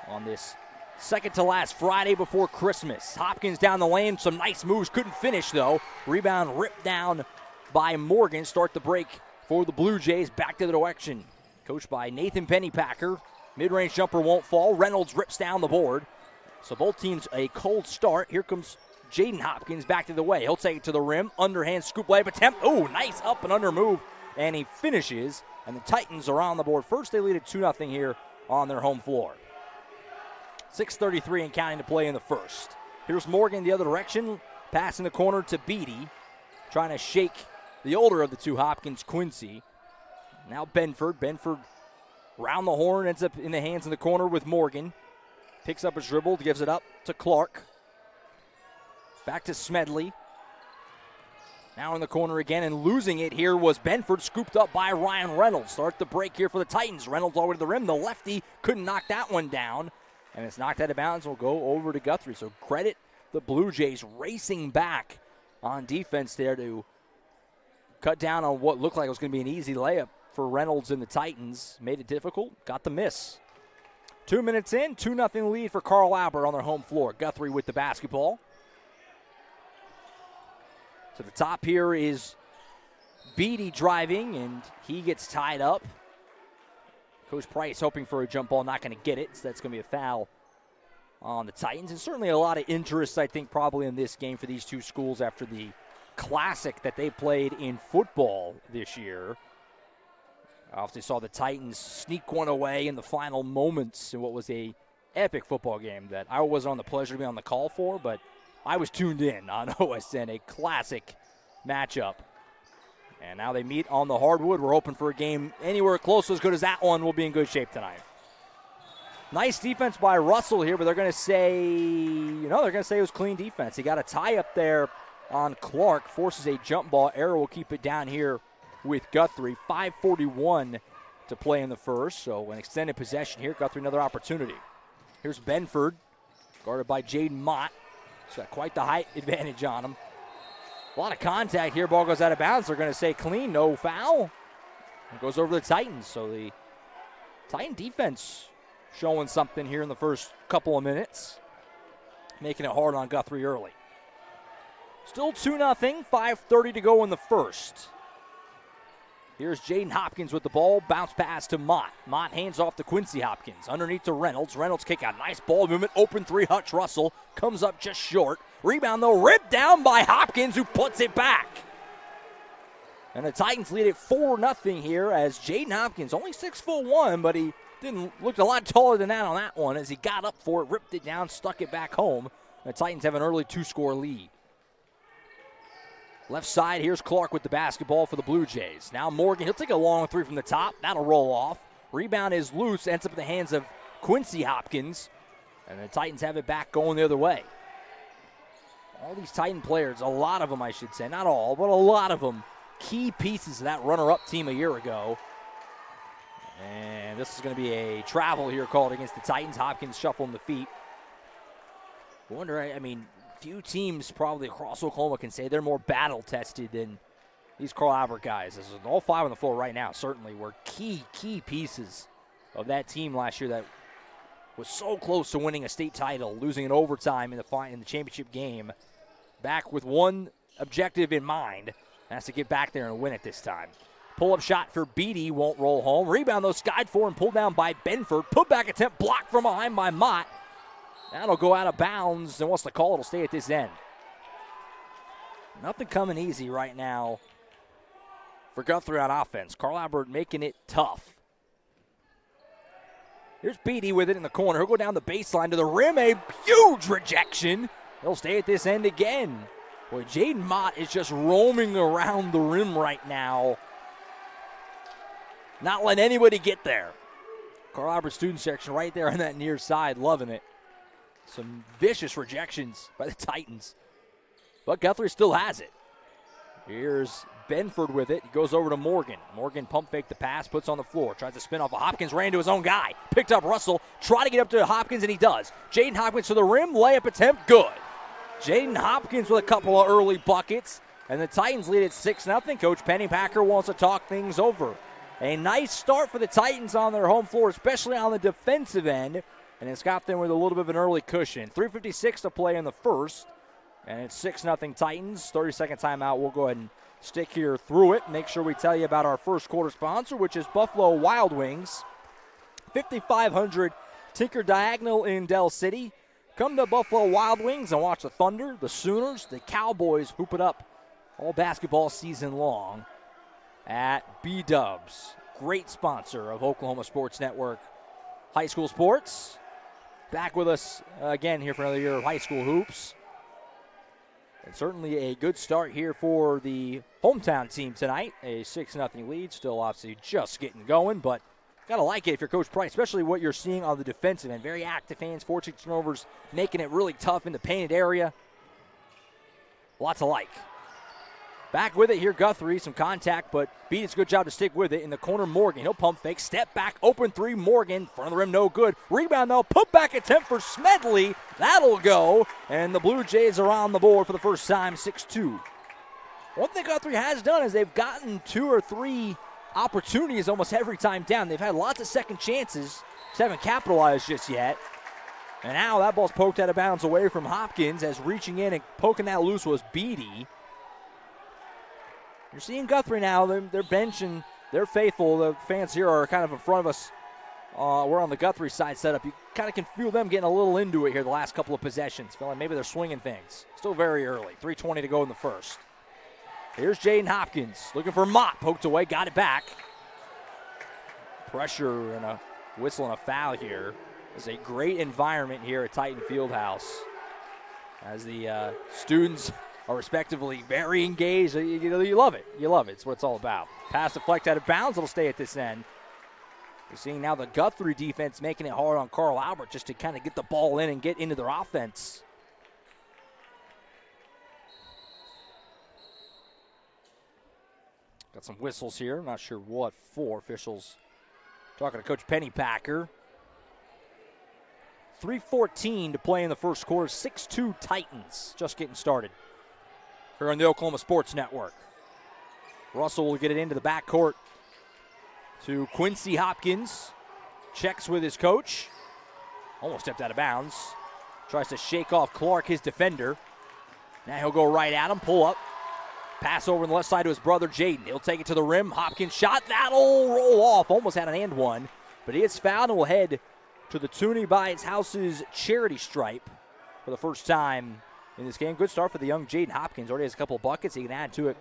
[SPEAKER 3] on this second to last Friday before Christmas. Hopkins down the lane, some nice moves, couldn't finish though. Rebound ripped down by Morgan. Start the break for the Blue Jays, back to the direction. Coached by Nathan Pennypacker. Mid-range jumper won't fall. Reynolds rips down the board. So both teams a cold start. Here comes Jaden Hopkins back to the way. He'll take it to the rim. Underhand scoop layup attempt. Oh, nice up and under move. And he finishes. And the Titans are on the board. First, they lead at 2-0 here on their home floor. 6:33 and counting to play in the first. Here's Morgan the other direction. Pass in the corner to Beatty. Trying to shake the older of the two, Hopkins, Quincy. Now Benford. Benford round the horn, ends up in the hands in the corner with Morgan. Picks up his dribble, gives it up to Clark. Back to Smedley. Now in the corner again, and losing it here was Benford, scooped up by Ryan Reynolds. Start the break here for the Titans. Reynolds all the way to the rim. The lefty couldn't knock that one down, and it's knocked out of bounds. Will go over to Guthrie. So credit the Blue Jays racing back on defense there to cut down on what looked like it was going to be an easy layup for Reynolds and the Titans. Made it difficult, got the miss. 2 minutes in, 2-0 lead for Carl Albert on their home floor. Guthrie with the basketball. To the top here is Beatty driving, and he gets tied up. Coach Price hoping for a jump ball, not going to get it, so that's going to be a foul on the Titans. And certainly a lot of interest, I think, probably in this game for these two schools after the classic that they played in football this year. I obviously saw the Titans sneak one away in the final moments in what was a epic football game that I wasn't on the pleasure to be on the call for, but I was tuned in on OSN, a classic matchup. And now they meet on the hardwood. We're hoping for a game anywhere close to as good as that one. We'll be in good shape tonight. Nice defense by Russell here, but they're going to say, it was clean defense. He got a tie up there on Clark, forces a jump ball. Arrow will keep it down here with Guthrie. 5:41 to play in the first, so an extended possession here. Guthrie another opportunity. Here's Benford, guarded by Jaden Mott. He's got quite the height advantage on him. A lot of contact here. Ball goes out of bounds. They're going to say clean, no foul. It goes over the Titans, so the Titan defense showing something here in the first couple of minutes, making it hard on Guthrie early. Still 2-0, 5:30 to go in the first. Here's Jaden Hopkins with the ball. Bounce pass to Mott. Mott hands off to Quincy Hopkins. Underneath to Reynolds. Reynolds kick out. Nice ball movement. Open three. Hutch Russell comes up just short. Rebound, though, ripped down by Hopkins, who puts it back. And the Titans lead it 4-0 here as Jaden Hopkins, only 6'1", but he looked a lot taller than that on that one as he got up for it, ripped it down, stuck it back home. The Titans have an early 2-score lead. Left side, here's Clark with the basketball for the Blue Jays. Now Morgan, he'll take a long three from the top. That'll roll off. Rebound is loose, ends up in the hands of Quincy Hopkins. And the Titans have it back going the other way. All these Titan players, a lot of them I should say, not all, but a lot of them, key pieces of that runner-up team a year ago. And this is going to be a travel here called against the Titans. Hopkins shuffling the feet. Few teams probably across Oklahoma can say they're more battle-tested than these Carl Albert guys. This is all five on the floor right now certainly were key pieces of that team last year that was so close to winning a state title, losing in overtime in the championship game. Back with one objective in mind. Has to get back there and win it this time. Pull-up shot for Beatty, won't roll home. Rebound, though, skied for and pulled down by Benford. Put-back attempt blocked from behind by Mott. That'll go out of bounds, and once the call, it'll stay at this end. Nothing coming easy right now for Guthrie on offense. Carl Albert making it tough. Here's Beatty with it in the corner. He'll go down the baseline to the rim. A huge rejection. He'll stay at this end again. Boy, Jaden Mott is just roaming around the rim right now. Not letting anybody get there. Carl Albert student section right there on that near side, loving it. Some vicious rejections by the Titans. But Guthrie still has it. Here's Benford with it. He goes over to Morgan. Morgan pump fake the pass, puts on the floor. Tries to spin off of Hopkins, ran to his own guy. Picked up Russell, try to get up to Hopkins, and he does. Jaden Hopkins to the rim, layup attempt, good. Jaden Hopkins with a couple of early buckets. And the Titans lead at 6-0. Coach Pennypacker wants to talk things over. A nice start for the Titans on their home floor, especially on the defensive end. And it's got them with a little bit of an early cushion. 3:56 to play in the first. And it's 6-0 Titans. 30-second timeout. We'll go ahead and stick here through it. Make sure we tell you about our first quarter sponsor, which is Buffalo Wild Wings. 5500 Tinker Diagonal in Del City. Come to Buffalo Wild Wings and watch the Thunder, the Sooners, the Cowboys hoop it up all basketball season long at B-Dubs. Great sponsor of Oklahoma Sports Network High School Sports. Back with us again here for another year of high school hoops. And certainly a good start here for the hometown team tonight. A 6-0 lead, still obviously just getting going, but got to like it if you're Coach Price, especially what you're seeing on the defensive end. Very active hands, forcing turnovers, making it really tough in the painted area. Lots to like. Back with it here, Guthrie. Some contact, but Beat does a good job to stick with it. In the corner, Morgan. He'll pump fake. Step back, open three, Morgan. Front of the rim, no good. Rebound, though. Put back attempt for Smedley. That'll go. And the Blue Jays are on the board for the first time, 6-2. One thing Guthrie has done is they've gotten 2 or 3 opportunities almost every time down. They've had lots of second chances. Just haven't capitalized just yet. And now that ball's poked out of bounds away from Hopkins, as reaching in and poking that loose was Beatty. You're seeing Guthrie now. They're benching. They're faithful. The fans here are kind of in front of us. We're on the Guthrie side setup. You kind of can feel them getting a little into it here the last couple of possessions. Feel like maybe they're swinging things. Still very early. 3:20 to go in the first. Here's Jaden Hopkins looking for Mott. Poked away. Got it back. Pressure and a whistle and a foul here. It's a great environment here at Titan Fieldhouse as the students are respectively very engaged. You love it. You love it. It's what it's all about. Pass deflect out of bounds. It'll stay at this end. We're seeing now the Guthrie defense making it hard on Carl Albert just to kind of get the ball in and get into their offense. Got some whistles here. Not sure what for. Officials talking to Coach Pennypacker. 3:14 to play in the first quarter. 6-2 Titans just getting started here on the Oklahoma Sports Network. Russell will get it into the backcourt to Quincy Hopkins. Checks with his coach. Almost stepped out of bounds. Tries to shake off Clark, his defender. Now he'll go right at him, pull up. Pass over on the left side to his brother Jaden. He'll take it to the rim. Hopkins shot. That'll roll off. Almost had an and one. But he gets fouled and will head to the Toonie Buys Houses charity stripe for the first time in this game. Good start for the young Jaden Hopkins. Already has a couple of buckets. He can add to it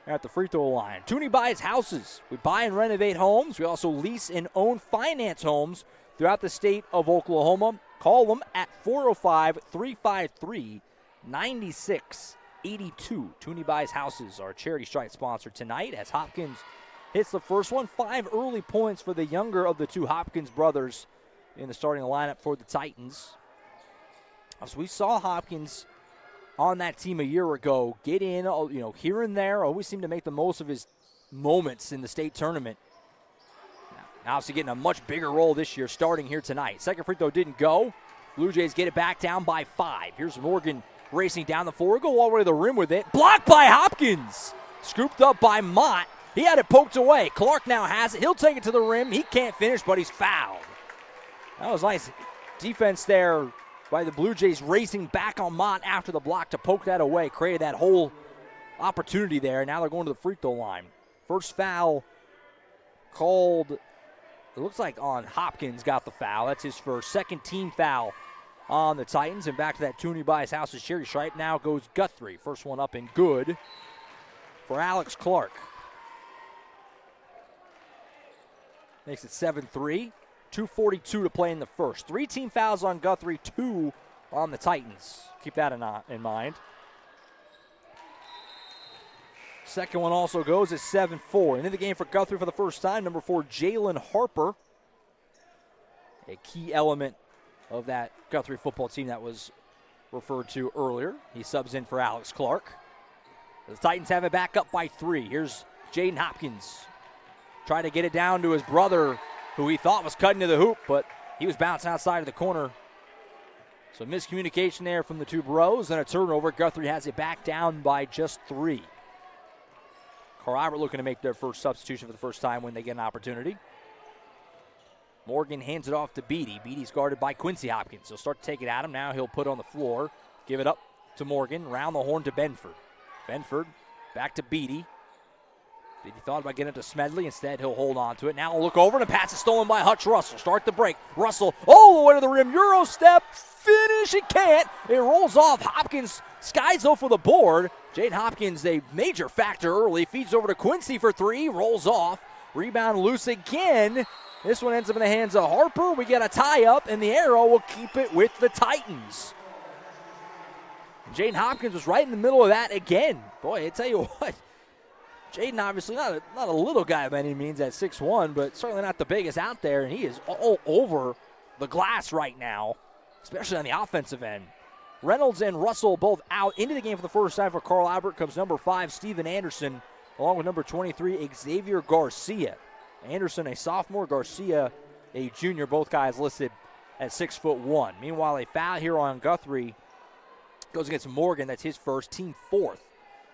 [SPEAKER 3] at the free throw line. Toonie Buys Houses. We buy and renovate homes. We also lease and own finance homes throughout the state of Oklahoma. Call them at 405-353-9682. Toonie Buys Houses, our charity stripe sponsor tonight, as Hopkins hits the first one. 5 early points for the younger of the two Hopkins brothers in the starting lineup for the Titans. So we saw Hopkins on that team a year ago get in, here and there, always seemed to make the most of his moments in the state tournament. Now obviously getting a much bigger role this year, starting here tonight. Second free throw didn't go. Blue Jays get it back down by 5. Here's Morgan racing down the floor. Go all the way to the rim with it. Blocked by Hopkins. Scooped up by Mott. He had it poked away. Clark now has it. He'll take it to the rim. He can't finish, but he's fouled. That was nice defense there by the Blue Jays, racing back on Mott after the block to poke that away. Created that whole opportunity there. Now they're going to the free throw line. First foul called, it looks like on Hopkins got the foul. That's his first. Second team foul on the Titans. And back to that Toonie Buys Houses charity stripe. Now goes Guthrie. First one up and good for Alex Clark. Makes it 7-3. 2:42 to play in the first. 3 team fouls on Guthrie, 2 on the Titans. Keep that in mind. Second one also goes at 7-4. Into the game for Guthrie for the first time, number 4, Jalen Harper. A key element of that Guthrie football team that was referred to earlier. He subs in for Alex Clark. The Titans have it back up by 3. Here's Jaden Hopkins. Trying to get it down to his brother, who he thought was cutting to the hoop, but he was bouncing outside of the corner. So miscommunication there from the two bros, and a turnover. Guthrie has it back down by just 3. Carl Albert looking to make their first substitution for the first time when they get an opportunity. Morgan hands it off to Beatty. Beatty's guarded by Quincy Hopkins. He'll start to take it at him. Now he'll put it on the floor. Give it up to Morgan. Round the horn to Benford. Benford back to Beatty. Beatty thought about getting it to Smedley. Instead, he'll hold on to it. Now he'll look over, and the pass is stolen by Hutch Russell. Start the break. Russell all the way to the rim. Euro step. Finish. He can't. It rolls off. Hopkins skies though for the board. Jaden Hopkins, a major factor early. Feeds over to Quincy for 3. Rolls off. Rebound loose again. This one ends up in the hands of Harper. We get a tie-up, and the arrow will keep it with the Titans. Jaden Hopkins was right in the middle of that again. Boy, I tell you what, Jaden obviously not a little guy by any means at 6'1", but certainly not the biggest out there, and he is all over the glass right now, especially on the offensive end. Reynolds and Russell both out. Into the game for the first time for Carl Albert comes number 5, Steven Anderson, along with number 23, Xavier Garcia. Anderson, a sophomore, Garcia, a junior, both guys listed at 6'1". Meanwhile, a foul here on Guthrie goes against Morgan. That's his first, team 4th.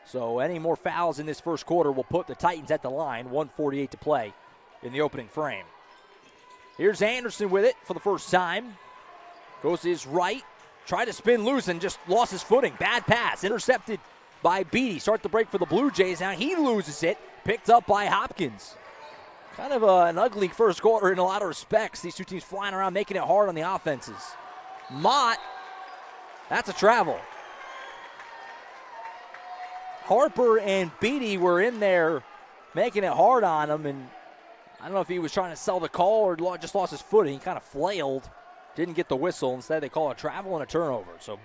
[SPEAKER 3] So any more fouls in this first quarter will put the Titans at the line, 1:48 to play in the opening frame. Here's Anderson with it for the first time. Goes to his right, tried to spin loose and just lost his footing. Bad pass, intercepted by Beatty. Start the break for the Blue Jays. Now he loses it, picked up by Hopkins. Kind of an ugly first quarter in a lot of respects. These two teams flying around, making it hard on the offenses. Mott, that's a travel. Harper and Beatty were in there making it hard on him, and I don't know if he was trying to sell the call or just lost his footing. He kind of flailed, didn't get the whistle. Instead, they call a travel and a turnover. So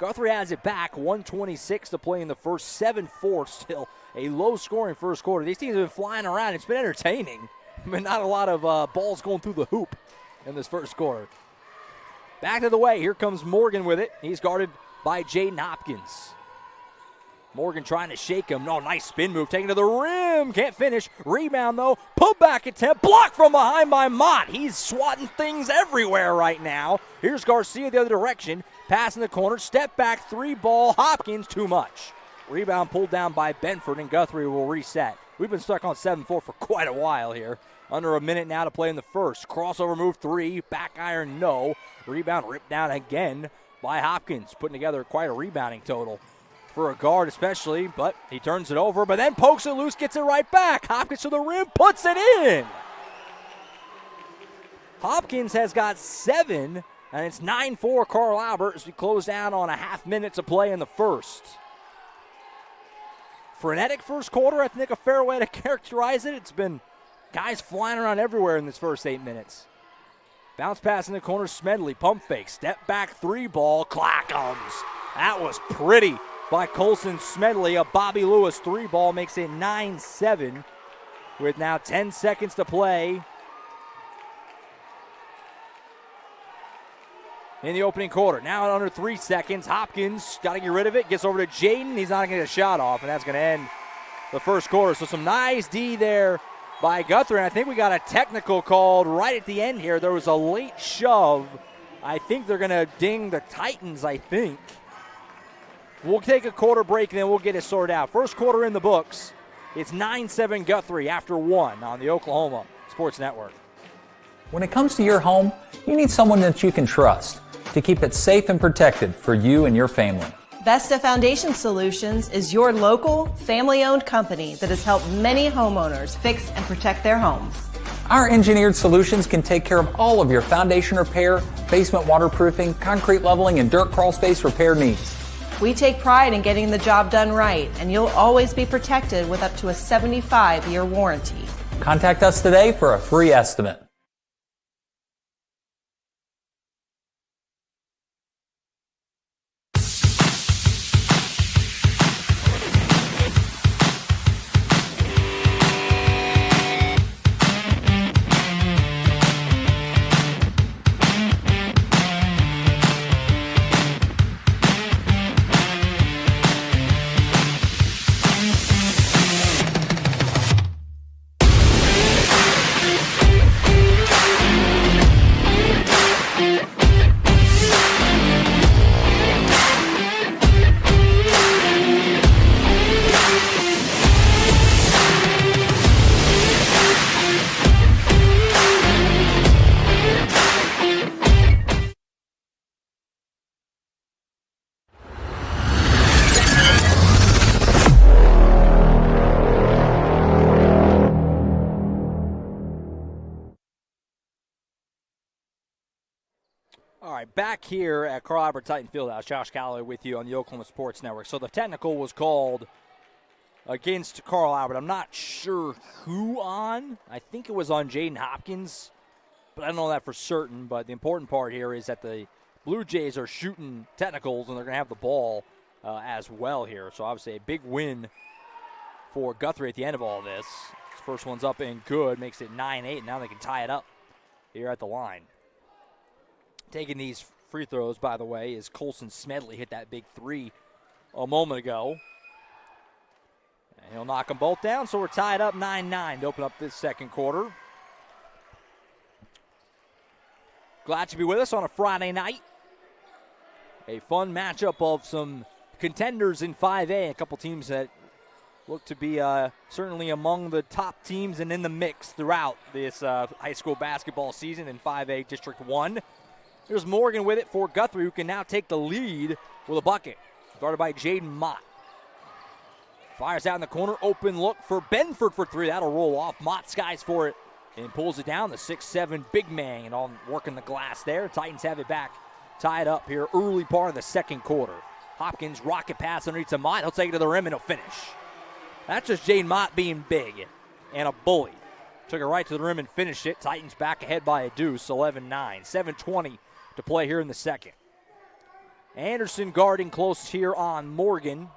[SPEAKER 3] Guthrie has it back, 1:26 to play in the first, 7-4 still. A low-scoring first quarter. These teams have been flying around. It's been entertaining, but not a lot of balls going through the hoop in this first quarter. Back to the way. Here comes Morgan with it. He's guarded by Jaden Hopkins. Morgan trying to shake him. No, nice spin move. Taking to the rim. Can't finish. Rebound, though. Put back attempt. Blocked from behind by Mott. He's swatting things everywhere right now. Here's Garcia the other direction. Pass in the corner. Step back. 3 ball. Hopkins, too much. Rebound pulled down by Benford, and Guthrie will reset. We've been stuck on 7-4 for quite a while here. Under a minute now to play in the first. Crossover move 3. Back iron, no. Rebound ripped down again by Hopkins. Putting together quite a rebounding total for a guard especially, but he turns it over, but then pokes it loose, gets it right back. Hopkins to the rim, puts it in. Hopkins has got 7, and it's 9-4 Carl Albert as we close down on a half minute to play in the first. Frenetic first quarter, I think a fair way to characterize it. It's been guys flying around everywhere in this first 8 minutes. Bounce pass in the corner, Smedley, pump fake, step back 3 ball, Clackums. That was pretty by Colson Smedley. A Bobby Lewis 3 ball makes it 9-7 with now 10 seconds to play in the opening quarter. Now in under 3 seconds, Hopkins got to get rid of it, gets over to Jaden. He's not going to get a shot off, and that's going to end the first quarter. So some nice D there by Guthrie, and I think we got a technical called right at the end here. There was a late shove. I think they're going to ding the Titans, I think. We'll take a quarter break, and then we'll get it sorted out. First quarter in the books. It's 9-7 Guthrie after 1 on the Oklahoma Sports Network.
[SPEAKER 5] When it comes to your home, you need someone that you can trust to keep it safe and protected for you and your family.
[SPEAKER 6] Vesta Foundation Solutions is your local, family-owned company that has helped many homeowners fix and protect their homes.
[SPEAKER 5] Our engineered solutions can take care of all of your foundation repair, basement waterproofing, concrete leveling, and dirt crawl space repair needs.
[SPEAKER 6] We take pride in getting the job done right, and you'll always be protected with up to a 75-year warranty.
[SPEAKER 5] Contact us today for a free estimate.
[SPEAKER 3] All right, back here at Carl Albert Titan Fieldhouse, Josh Calloway with you on the Oklahoma Sports Network. So the technical was called against Carl Albert. I'm not sure who on. I think it was on Jaden Hopkins, but I don't know that for certain. But the important part here is that the Blue Jays are shooting technicals, and they're going to have the ball as well here. So obviously a big win for Guthrie at the end of all this. His first one's up and good, makes it 9-8. Now they can tie it up here at the line. Taking these free throws, by the way, is Colson Smedley. Hit that big three a moment ago. And he'll knock them both down, so we're tied up 9-9 to open up this second quarter. Glad to be with us on a Friday night. A fun matchup of some contenders in 5A, a couple teams that look to be certainly among the top teams and in the mix throughout this high school basketball season in 5A District 1. There's Morgan with it for Guthrie, who can now take the lead with a bucket. Guarded by Jaden Mott. Fires out in the corner, open look for Benford for three. That'll roll off. Mott skies for it and pulls it down. The 6'7" big man and on working the glass there. Titans have it back, tied up here early part of the second quarter. Hopkins, rocket pass underneath to Mott. He'll take it to the rim and he'll finish. That's just Jaden Mott being big and a bully. Took it right to the rim and finished it. Titans back ahead by a deuce, 11-9. 7:20 to play here in the second. Anderson guarding close here on Morgan.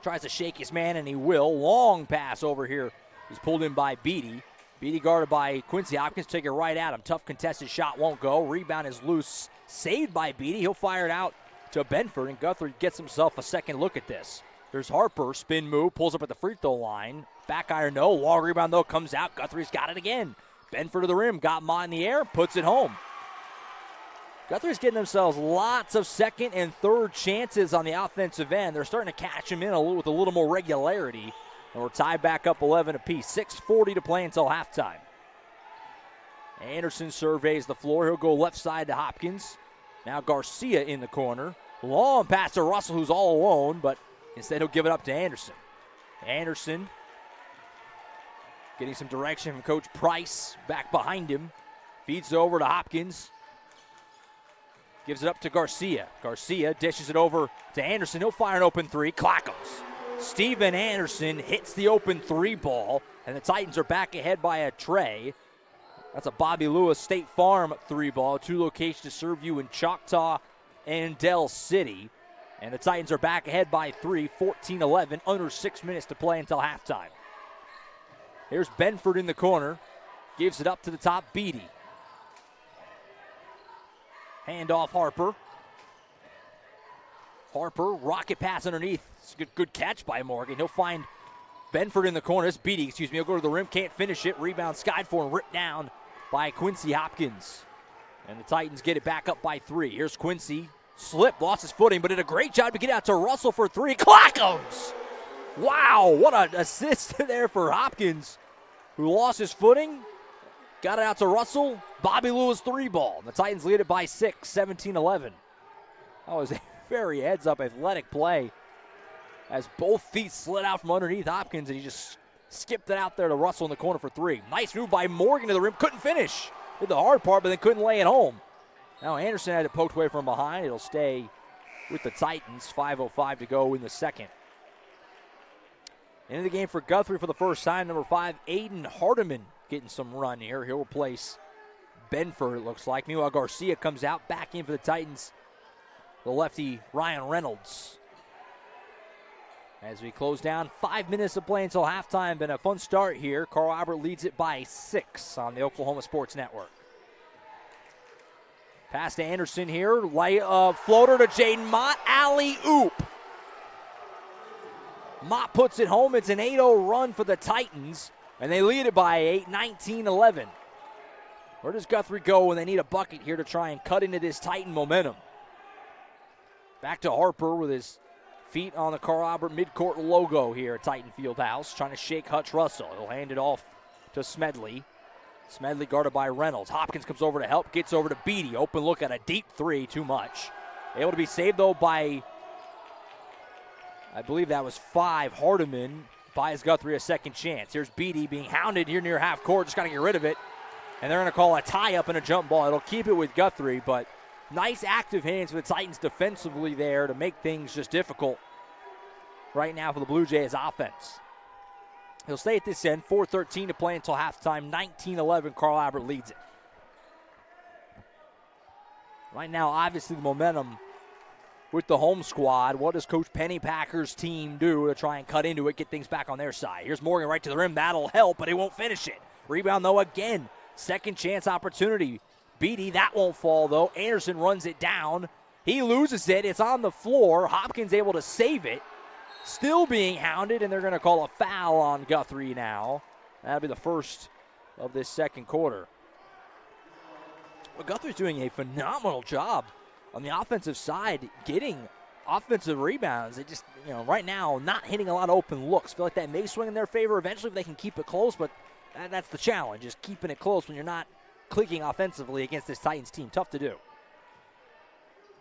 [SPEAKER 3] Tries to shake his man, and he will. Long pass over here is pulled in by Beatty. Beatty guarded by Quincy Hopkins. Take it right at him. Tough contested shot won't go. Rebound is loose. Saved by Beatty. He'll fire it out to Benford, and Guthrie gets himself a second look at this. There's Harper. Spin move. Pulls up at the free throw line. Back iron, no. Long rebound, though, comes out. Guthrie's got it again. Benford to the rim. Got Mott in the air. Puts it home. Guthrie's getting themselves lots of second and third chances on the offensive end. They're starting to catch him in with a little more regularity. And we're tied back up 11 apiece. 6:40 to play until halftime. Anderson surveys the floor. He'll go left side to Hopkins. Now Garcia in the corner. Long pass to Russell, who's all alone, but instead he'll give it up to Anderson. Anderson getting some direction from Coach Price back behind him. Feeds it over to Hopkins. Gives it up to Garcia. Garcia dishes it over to Anderson. He'll fire an open three. Clackums. Steven Anderson hits the open three ball, and the Titans are back ahead by a tray. That's a Bobby Lewis State Farm three ball. Two locations to serve you in Choctaw and Del City. And the Titans are back ahead by three, 14-11, under 6 minutes to play until halftime. Here's Benford in the corner. Gives it up to the top, Beatty. Hand off Harper. Harper, rocket pass underneath. It's a good catch by Morgan. He'll find Benford in the corner. It's Beatty, He'll go to the rim, can't finish it. Rebound skied for and ripped down by Quincy Hopkins. And the Titans get it back up by three. Here's Quincy. Slipped, lost his footing, but did a great job to get out to Russell for three. Clackums! Wow, what an assist there for Hopkins, who lost his footing. Got it out to Russell. Bobby Lewis three ball. The Titans lead it by 6, 17-11. That was a very heads-up athletic play as both feet slid out from underneath Hopkins, and he just skipped it out there to Russell in the corner for three. Nice move by Morgan to the rim. Couldn't finish. Did the hard part, but then couldn't lay it home. Now Anderson had it poked away from behind. It'll stay with the Titans. 5:05 to go in the second. Into the game for Guthrie for the first time. Number 5, Aiden Hardiman getting some run here. He'll replace Benford, it looks like. Meanwhile, Garcia comes out back in for the Titans. The lefty, Ryan Reynolds. As we close down, 5 minutes of play until halftime. Been a fun start here. Carl Albert leads it by 6 on the Oklahoma Sports Network. Pass to Anderson here. Floater to Jaden Mott. Alley-oop. Mott puts it home. It's an 8-0 run for the Titans, and they lead it by 8, 19-11. Where does Guthrie go when they need a bucket here to try and cut into this Titan momentum? Back to Harper with his feet on the Carl Albert midcourt logo here at Titan Fieldhouse, trying to shake Hutch Russell. He'll hand it off to Smedley. Smedley guarded by Reynolds. Hopkins comes over to help, gets over to Beatty. Open look at a deep three, too much. Able to be saved, though, by, I believe that was 5, Hardiman. Buys Guthrie a second chance. Here's Beatty being hounded here near half court. Just got to get rid of it. And they're going to call a tie-up and a jump ball. It'll keep it with Guthrie, but Nice active hands for the Titans defensively there to make things just difficult right now for the Blue Jays offense. He'll stay at this end. 4:13 to play until halftime. 19-11, Carl Albert leads it. Right now, obviously, the momentum with the home squad. What does Coach Pennypacker's team do to try and cut into it, get things back on their side? Here's Morgan right to the rim. That'll help, but he won't finish it. Rebound, though, again. Second chance opportunity. Beatty, that won't fall, though. Anderson runs it down. He loses it. It's on the floor. Hopkins able to save it. Still being hounded, and they're going to call a foul on Guthrie now. That'll be the first of this second quarter. Well, Guthrie's doing a phenomenal job on the offensive side, getting offensive rebounds. They just, right now, not hitting a lot of open looks. Feel like that may swing in their favor eventually if they can keep it close, but that's the challenge, just keeping it close when you're not clicking offensively against this Titans team. Tough to do.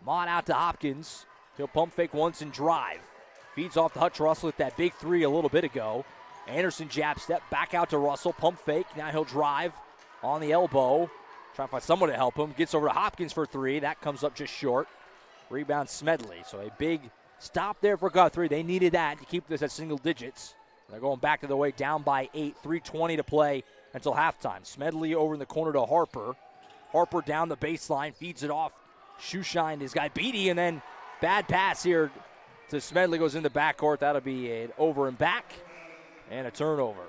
[SPEAKER 3] Mott out to Hopkins. He'll pump fake once and drive. Feeds off to Hutch Russell with that big three a little bit ago. Anderson jab step back out to Russell. Pump fake. Now he'll drive on the elbow. Trying to find someone to help him. Gets over to Hopkins for three. That comes up just short. Rebound Smedley. So a big stop there for Guthrie. They needed that to keep this at single digits. They're going back to the way, down by 8. 3:20 to play until halftime. Smedley over in the corner to Harper. Harper down the baseline. Feeds it off. Shoeshine his guy Beatty. And then bad pass here to Smedley. Goes in the backcourt. That'll be an over and back. And a turnover.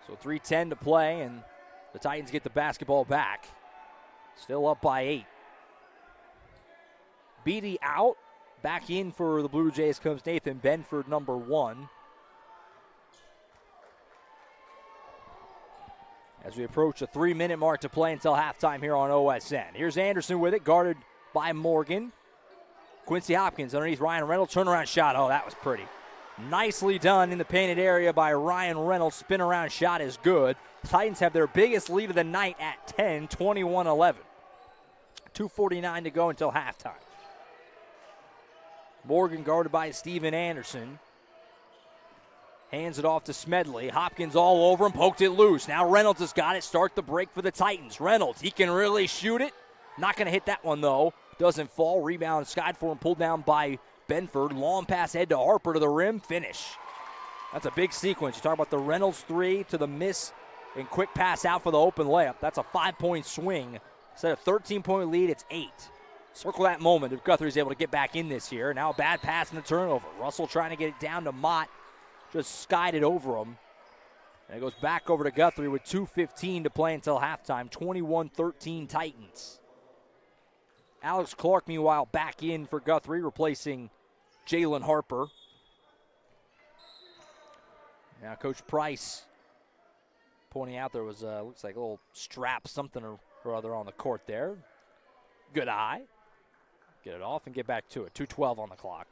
[SPEAKER 3] So 3:10 to play. And the Titans get the basketball back. Still up by 8. Beatty out. Back in for the Blue Jays comes Nathan Benford, number 1. As we approach the 3-minute mark to play until halftime here on OSN. Here's Anderson with it, guarded by Morgan. Quincy Hopkins underneath Ryan Reynolds. Turnaround shot. Oh, that was pretty. Nicely done in the painted area by Ryan Reynolds. Spin around shot is good. Titans have their biggest lead of the night at 10, 21-11. 2:49 to go until halftime. Morgan guarded by Steven Anderson. Hands it off to Smedley. Hopkins all over him, poked it loose. Now Reynolds has got it. Start the break for the Titans. Reynolds, he can really shoot it. Not going to hit that one, though. Doesn't fall. Rebound skied for him, pulled down by Benford. Long pass head to Harper to the rim. Finish. That's a big sequence. You talk about the Reynolds 3 to the miss and quick pass out for the open layup. That's a 5-point swing. Instead of 13-point lead, it's 8. Circle that moment if Guthrie's able to get back in this here. Now a bad pass and a turnover. Russell trying to get it down to Mott. Just skied it over him. And it goes back over to Guthrie with 2:15 to play until halftime. 21-13 Titans. Alex Clark, meanwhile, back in for Guthrie, replacing Jalen Harper. Now Coach Price pointing out there was, looks like a little strap, something or other on the court there. Good eye. Get it off and get back to it. 2:12 on the clock.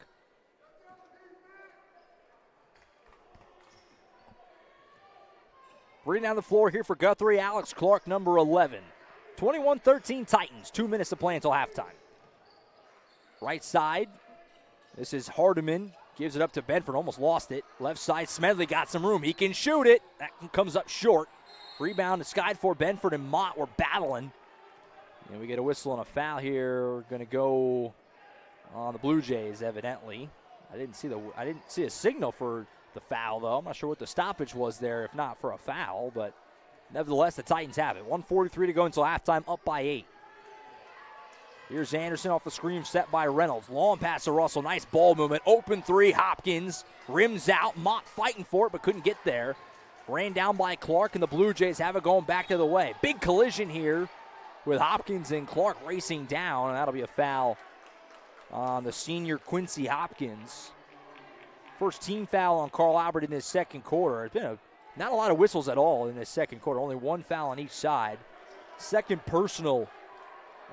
[SPEAKER 3] Bringing down the floor here for Guthrie, Alex Clark, number 11. 21-13 Titans. 2 minutes to play until halftime. Right side. This is Hardiman. Gives it up to Benford. Almost lost it. Left side, Smedley got some room. He can shoot it. That comes up short. Rebound is skied for Benford and Mott were battling. And we get a whistle and a foul here. We're going to go on the Blue Jays, evidently. I didn't see a signal for the foul, though. I'm not sure what the stoppage was there, if not for a foul. But nevertheless, the Titans have it. 1:43 to go until halftime, up by 8. Here's Anderson off the screen, set by Reynolds. Long pass to Russell. Nice ball movement. Open three. Hopkins rims out. Mott fighting for it, but couldn't get there. Ran down by Clark, and the Blue Jays have it going back to the way. Big collision here with Hopkins and Clark racing down, and that'll be a foul on the senior Quincy Hopkins. First team foul on Carl Albert in this second quarter. It's been not a lot of whistles at all in this second quarter, only one foul on each side. Second personal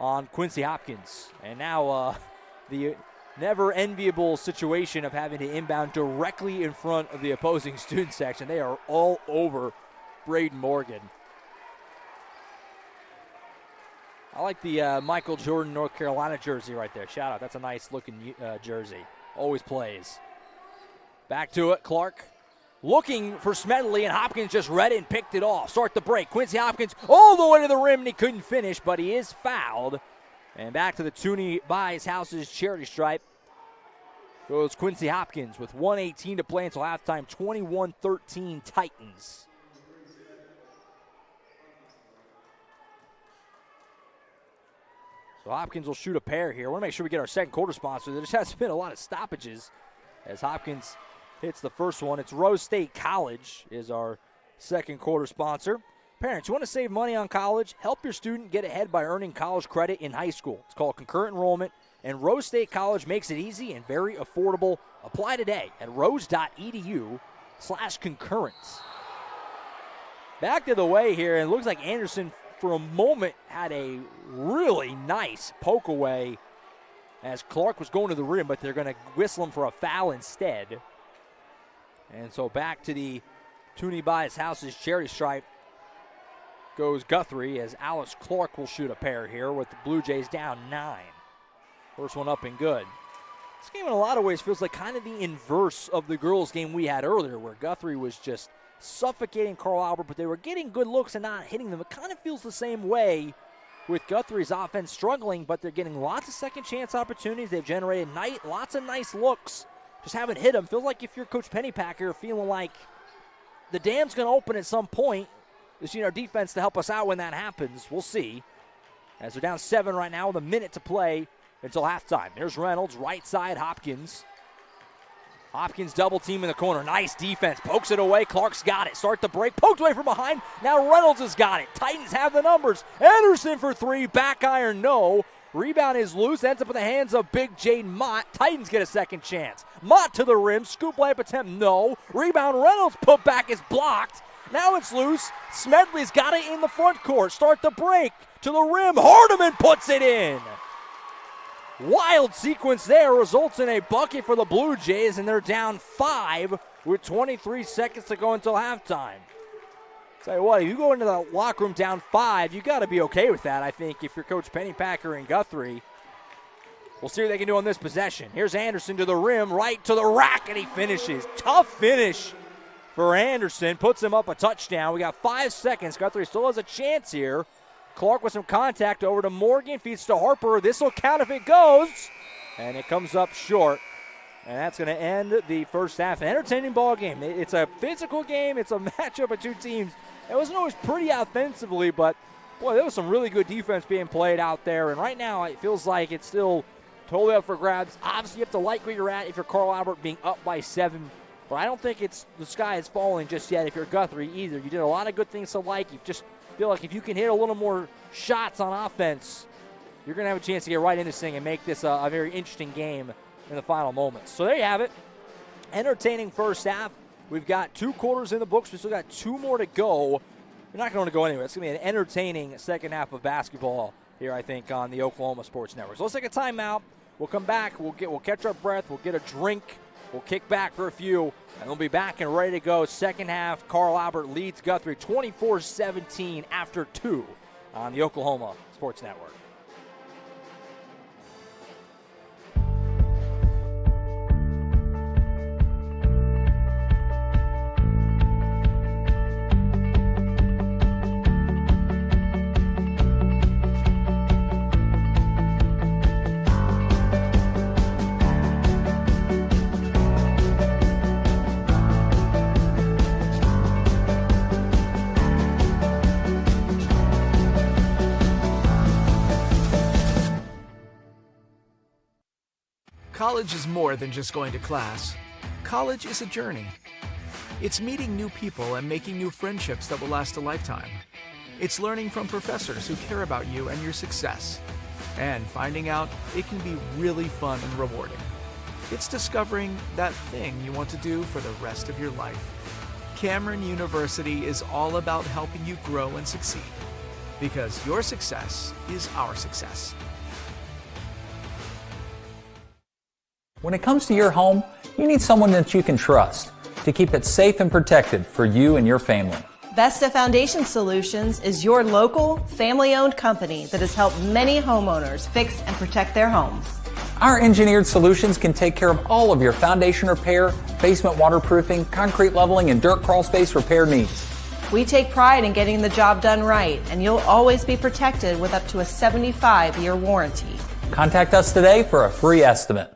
[SPEAKER 3] on Quincy Hopkins. And now the never enviable situation of having to inbound directly in front of the opposing student section. They are all over Braden Morgan. I like the Michael Jordan, North Carolina jersey right there. Shout out. That's a nice looking jersey. Always plays. Back to it. Clark looking for Smedley, and Hopkins just read it and picked it off. Start the break. Quincy Hopkins all the way to the rim, and he couldn't finish, but he is fouled. And back to the Toonie Buys Houses charity stripe goes Quincy Hopkins with 1:18 to play until halftime, 21-13 Titans. So Hopkins will shoot a pair here. I want to make sure we get our second quarter sponsor. There just has been a lot of stoppages as Hopkins hits the first one. It's Rose State College is our second quarter sponsor. Parents, you want to save money on college? Help your student get ahead by earning college credit in high school. It's called concurrent enrollment, and Rose State College makes it easy and very affordable. Apply today at rose.edu/concurrence. Back to the way here, and it looks like Anderson for a moment had a really nice poke away as Clark was going to the rim, but they're going to whistle him for a foul instead. And so back to the Toonie Buys Houses charity stripe goes Guthrie as Alex Clark will shoot a pair here with the Blue Jays down 9. First one up and good. This game in a lot of ways feels like kind of the inverse of the girls' game we had earlier, where Guthrie was just suffocating Carl Albert, but they were getting good looks and not hitting them. It kind of feels the same way with Guthrie's offense struggling, but they're getting lots of second chance opportunities. They've generated lots of nice looks, just haven't hit them. Feels like if you're Coach Pennypacker, feeling like the dam's going to open at some point. Just need our defense to help us out when that happens. We'll see. As they're down 7 right now with a minute to play until halftime. There's Reynolds, right side, Hopkins. Hopkins double team in the corner. Nice defense. Pokes it away. Clark's got it. Start the break. Poked away from behind. Now Reynolds has got it. Titans have the numbers. Anderson for 3. Back iron, no. Rebound is loose. Ends up in the hands of big Jaden Mott. Titans get a second chance. Mott to the rim. Scoop layup attempt, no. Rebound, Reynolds put back is blocked. Now it's loose. Smedley's got it in the front court. Start the break. To the rim. Hardiman puts it in. Wild sequence there results in a bucket for the Blue Jays, and they're down 5 with 23 seconds to go until halftime. Tell you what, if you go into the locker room down 5, you got to be okay with that, I think, if you're Coach Pennypacker and Guthrie. We'll see what they can do on this possession. Here's Anderson to the rim, right to the rack, and he finishes. Tough finish for Anderson. Puts him up a touchdown. We got 5 seconds. Guthrie still has a chance here. Clark with some contact over to Morgan, feeds to Harper. This will count if it goes. And it comes up short. And that's going to end the first half. An entertaining ball game. It's a physical game. It's a matchup of two teams. It wasn't always pretty offensively, but, boy, there was some really good defense being played out there. And right now it feels like it's still totally up for grabs. Obviously, you have to like where you're at if you're Carl Albert being up by 7. But I don't think the sky is falling just yet if you're Guthrie either. You did a lot of good things to like. You just feel like if you can hit a little more shots on offense, you're going to have a chance to get right in this thing and make this a very interesting game in the final moments. So there you have it. Entertaining first half. We've got 2 quarters in the books. We still got 2 more to go. We're not going to go anywhere. It's going to be an entertaining second half of basketball here, I think, on the Oklahoma Sports Network. So let's take a timeout. We'll come back. We'll catch our breath. We'll get a drink. We'll kick back for a few, and we'll be back and ready to go. Second half, Carl Albert leads Guthrie 24-17 after 2 on the Oklahoma Sports Network.
[SPEAKER 4] College is more than just going to class. College is a journey. It's meeting new people and making new friendships that will last a lifetime. It's learning from professors who care about you and your success. And finding out it can be really fun and rewarding. It's discovering that thing you want to do for the rest of your life. Cameron University is all about helping you grow and succeed. Because your success is our success.
[SPEAKER 5] When it comes to your home, you need someone that you can trust to keep it safe and protected for you and your family.
[SPEAKER 6] Vesta Foundation Solutions is your local, family-owned company that has helped many homeowners fix and protect their homes.
[SPEAKER 5] Our engineered solutions can take care of all of your foundation repair, basement waterproofing, concrete leveling, and dirt crawl space repair needs.
[SPEAKER 6] We take pride in getting the job done right, and you'll always be protected with up to a 75-year warranty.
[SPEAKER 5] Contact us today for a free estimate.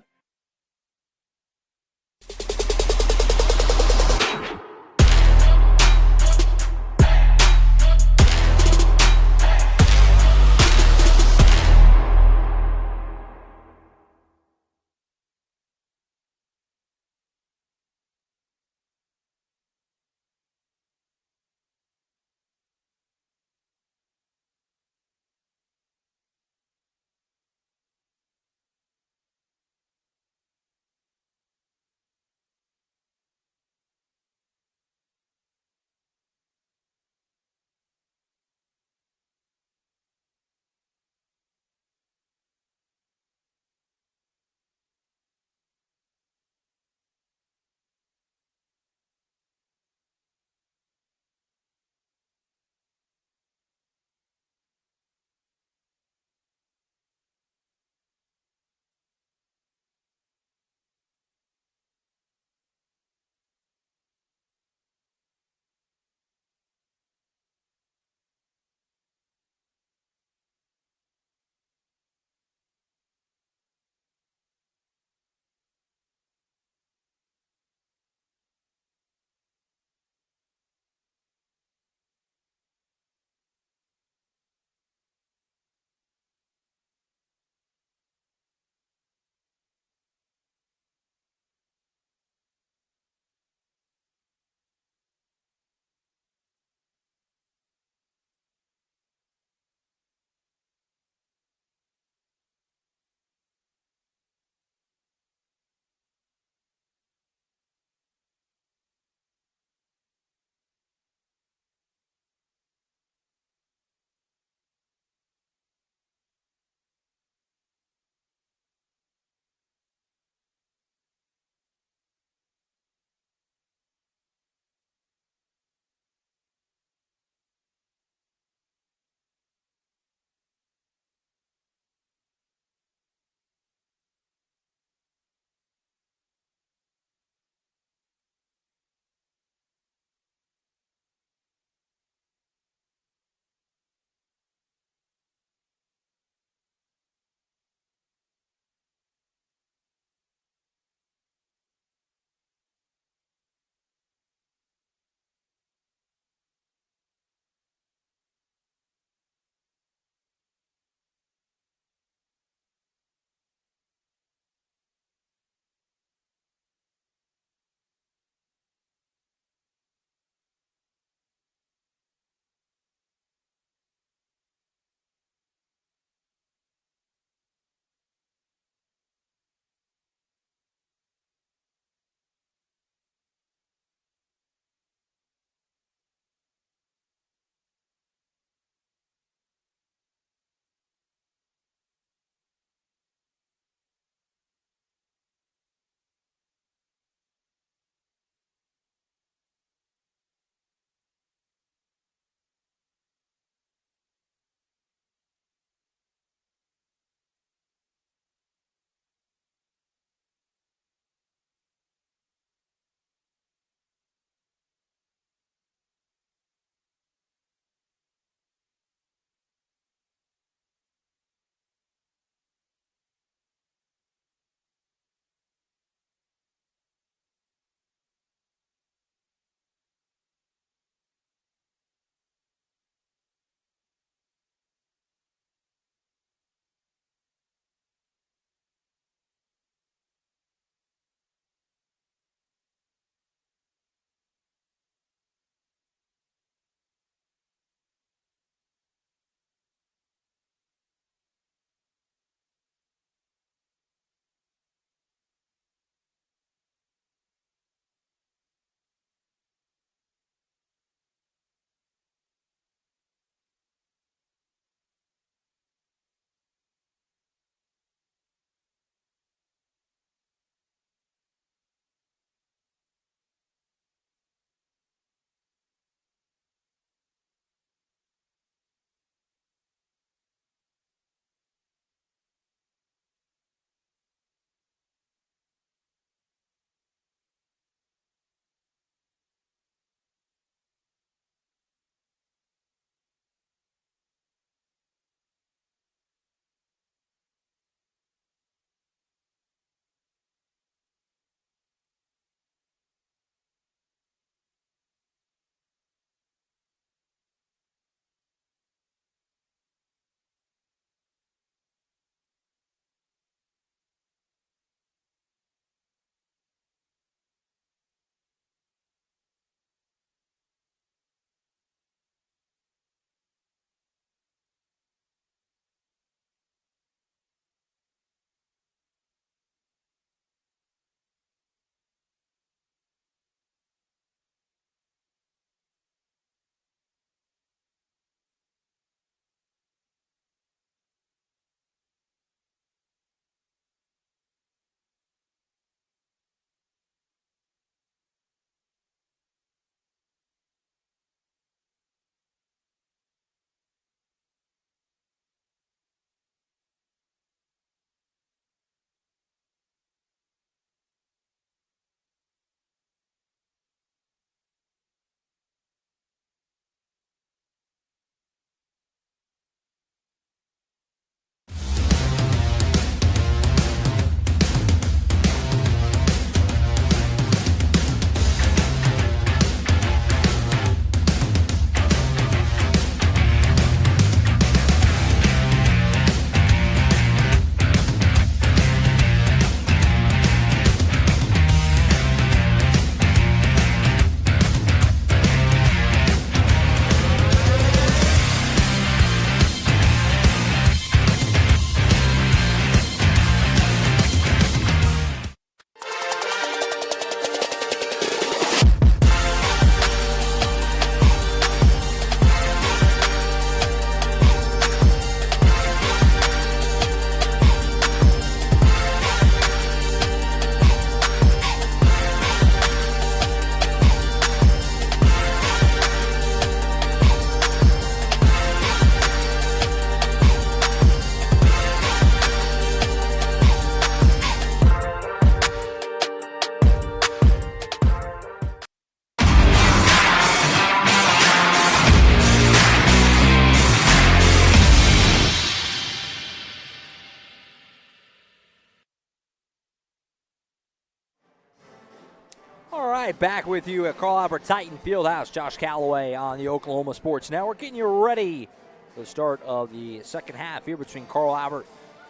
[SPEAKER 3] right, back with you at Carl Albert Titan Fieldhouse. Josh Calloway on the Oklahoma Sports Network, getting you ready for the start of the second half here between Carl Albert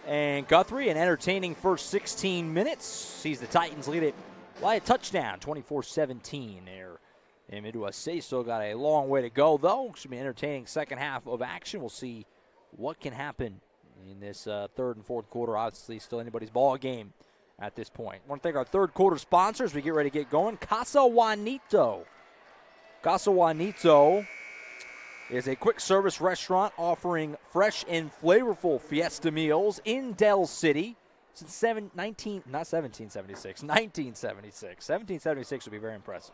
[SPEAKER 3] and Guthrie. An entertaining first 16 minutes sees the Titans lead it by a touchdown, 24-17 there in Midwest City. Still got a long way to go, though. Should be an entertaining second half of action. We'll see what can happen in this third and fourth quarter. Obviously, still anybody's ball game at this point. I want to thank our third quarter sponsors. We get ready to get going. Casa Juanito. Casa Juanito is a quick service restaurant offering fresh and flavorful fiesta meals in Del City since 1976. 1776 would be very impressive.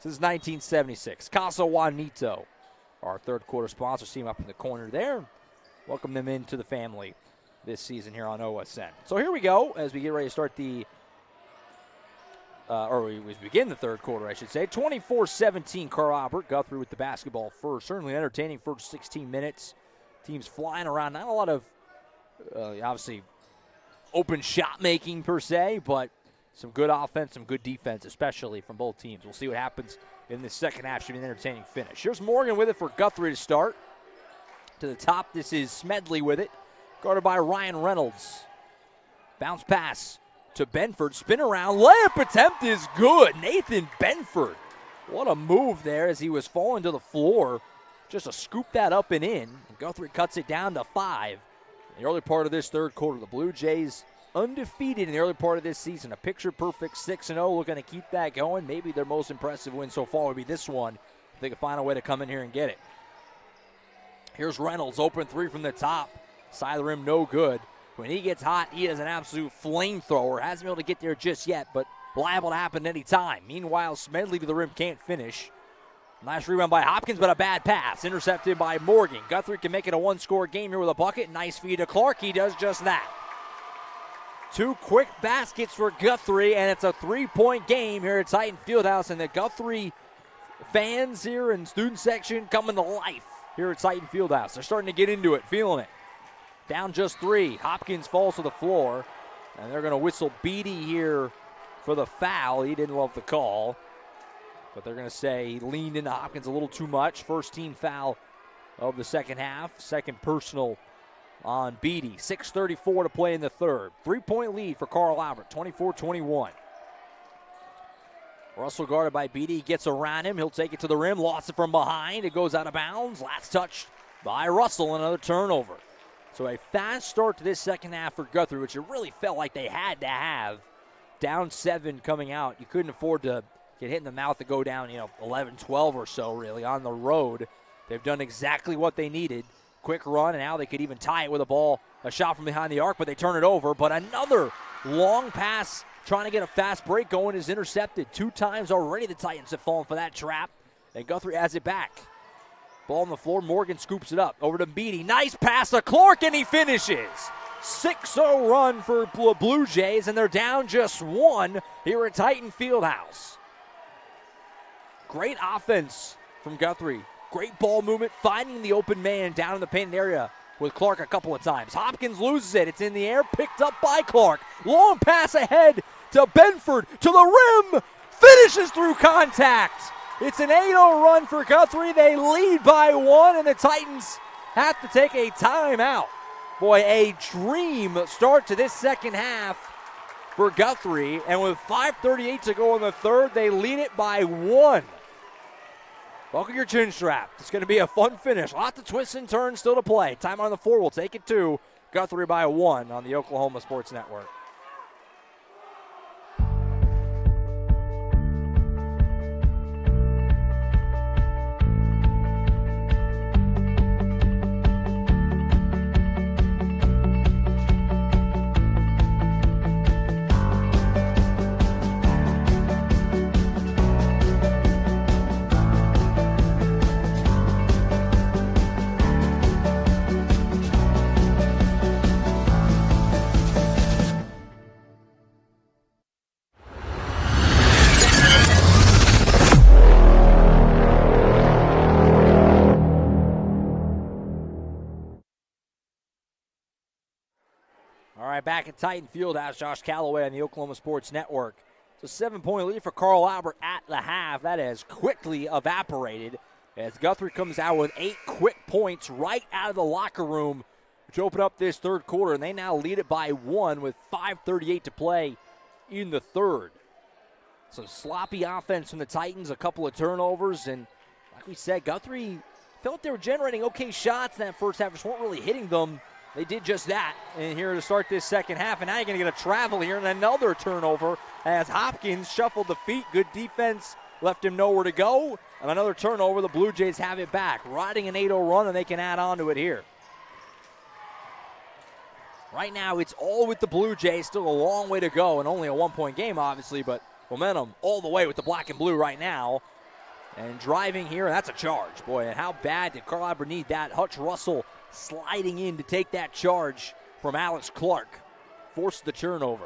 [SPEAKER 3] Since 1976. Casa Juanito, our third quarter sponsor. See them up in the corner there. Welcome them into the family this season here on OSN. So here we go as we get ready to start we begin the third quarter, I should say. 24-17, Carl Albert. Guthrie with the basketball first. Certainly entertaining first 16 minutes. Teams flying around. Not a lot of, obviously, open shot making per se, but some good offense, some good defense, especially from both teams. We'll see what happens in the second half. Should be an entertaining finish. Here's Morgan with it for Guthrie to start. To the top, this is Smedley with it. Guarded by Ryan Reynolds. Bounce pass to Benford. Spin around. Layup attempt is good. Nathan Benford. What a move there as he was falling to the floor. Just to scoop that up and in. And Guthrie cuts it down to 5. In the early part of this third quarter, the Blue Jays undefeated in the early part of this season. A picture-perfect 6-0. Looking to keep that going. Maybe their most impressive win so far would be this one. If they could find a way to come in here and get it. Here's Reynolds. Open three from the top. Side of the rim, no good. When he gets hot, he is an absolute flamethrower. Hasn't been able to get there just yet, but liable to happen any time. Meanwhile, Smedley to the rim can't finish. Nice rebound by Hopkins, but a bad pass. Intercepted by Morgan. Guthrie can make it a one-score game here with a bucket. Nice feed to Clark. He does just that. 2 quick baskets for Guthrie, and it's a 3-point game here at Titan Fieldhouse. And the Guthrie fans here and student section coming to life here at Titan Fieldhouse. They're starting to get into it, feeling it. Down just 3. Hopkins falls to the floor, and they're going to whistle Beatty here for the foul. He didn't love the call, but they're going to say he leaned into Hopkins a little too much. First team foul of the second half. Second personal on Beatty. 6:34 to play in the third. 3-point lead for Carl Albert, 24-21. Russell guarded by Beatty. He gets around him. He'll take it to the rim. Lost it from behind. It goes out of bounds. Last touch by Russell. Another turnover. So a fast start to this second half for Guthrie, which it really felt like they had to have. Down 7 coming out. You couldn't afford to get hit in the mouth to go down, 11, 12 or so, really, on the road. They've done exactly what they needed. Quick run, and now they could even tie it with a shot from behind the arc, but they turn it over. But another long pass trying to get a fast break going is intercepted. 2 times already the Titans have fallen for that trap, and Guthrie has it back. Ball on the floor. Morgan scoops it up. Over to Beatty. Nice pass to Clark, and he finishes. 6-0 run for Blue Jays, and they're down just 1 here at Titan Fieldhouse. Great offense from Guthrie. Great ball movement, finding the open man down in the painted area with Clark a couple of times. Hopkins loses it. It's in the air, picked up by Clark. Long pass ahead to Benford, to the rim. Finishes through contact. It's an 8-0 run for Guthrie. They lead by 1, and the Titans have to take a timeout. Boy, a dream start to this second half for Guthrie, and with 5:38 to go in the third, they lead it by 1. Buckle your chin strap. It's going to be a fun finish. Lots of twists and turns still to play. Time on the 4. We'll take it to Guthrie by 1 on the Oklahoma Sports Network. Back at Titan Fieldhouse, Josh Calloway on the Oklahoma Sports Network. It's a 7-point lead for Carl Albert at the half. That has quickly evaporated as Guthrie comes out with 8 quick points right out of the locker room to open up this third quarter, and they now lead it by 1 with 5:38 to play in the third. Some sloppy offense from the Titans, a couple of turnovers, and like we said, Guthrie felt they were generating okay shots in that first half, just weren't really hitting them. They did just that, and here to start this second half, and now you're going to get a travel here and another turnover as Hopkins shuffled the feet. Good defense, left him nowhere to go, and another turnover. The Blue Jays have it back, riding an 8-0 run, and they can add on to it here. Right now, it's all with the Blue Jays, still a long way to go, and only a 1-point game, obviously, but momentum all the way with the black and blue right now. And driving here, and that's a charge. Boy, and how bad did Carl Albert need that? Hutch Russell sliding in to take that charge from Alex Clark. Forced the turnover.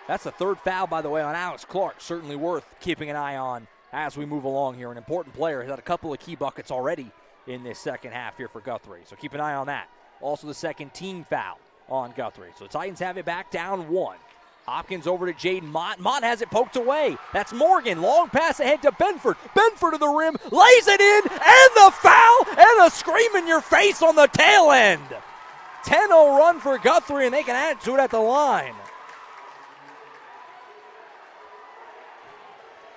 [SPEAKER 3] That's the third foul, by the way, on Alex Clark. Certainly worth keeping an eye on as we move along here. An important player. He's had a couple of key buckets already in this second half here for Guthrie. So keep an eye on that. Also the second team foul on Guthrie. So the Titans have it back down 1. Hopkins over to Jaden Mott. Mott has it poked away. That's Morgan. Long pass ahead to Benford. Benford to the rim. Lays it in. And the foul. And a scream in your face on the tail end. 10-0 run for Guthrie, and they can add to it at the line.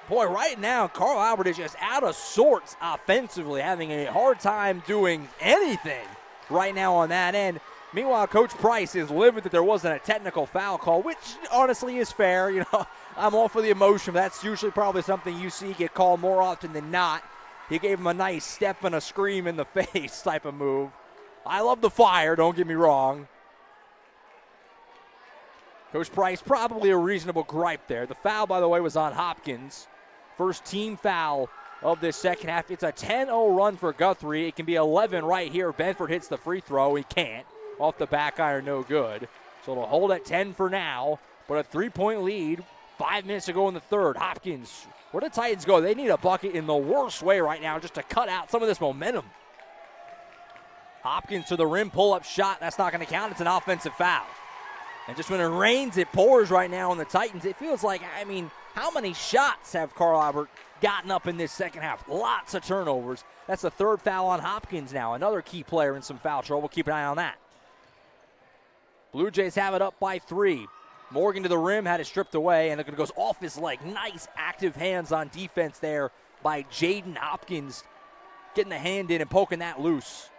[SPEAKER 3] Boy, right now, Carl Albert is just out of sorts offensively, having a hard time doing anything right now on that end. Meanwhile, Coach Price is livid that there wasn't a technical foul call, which honestly is fair. You know, I'm all for the emotion. That's usually probably something you see get called more often than not. He gave him a nice step and a scream in the face type of move. I love the fire, don't get me wrong. Coach Price, probably a reasonable gripe there. The foul, by the way, was on Hopkins. First team foul of this second half. It's a 10-0 run for Guthrie. It can be 11 right here. Benford hits the free throw. He can't. Off the back iron, no good. So it'll hold at 10 for now, but a 3-point lead. 5 minutes to go in the third. Hopkins, where the Titans go? They need a bucket in the worst way right now just to cut out some of this momentum. Hopkins to the rim, pull-up shot. That's not going to count. It's an offensive foul. And just when it rains, it pours right now on the Titans. It feels like, I mean, how many shots have Carl Albert gotten up in this second half? Lots of turnovers. That's the third foul on Hopkins now. Another key player in some foul trouble. Keep an eye on that. Blue Jays have it up by 3. Morgan to the rim, had it stripped away, and it goes off his leg. Nice active hands on defense there by Jaden Hopkins. Getting the hand in and poking that loose.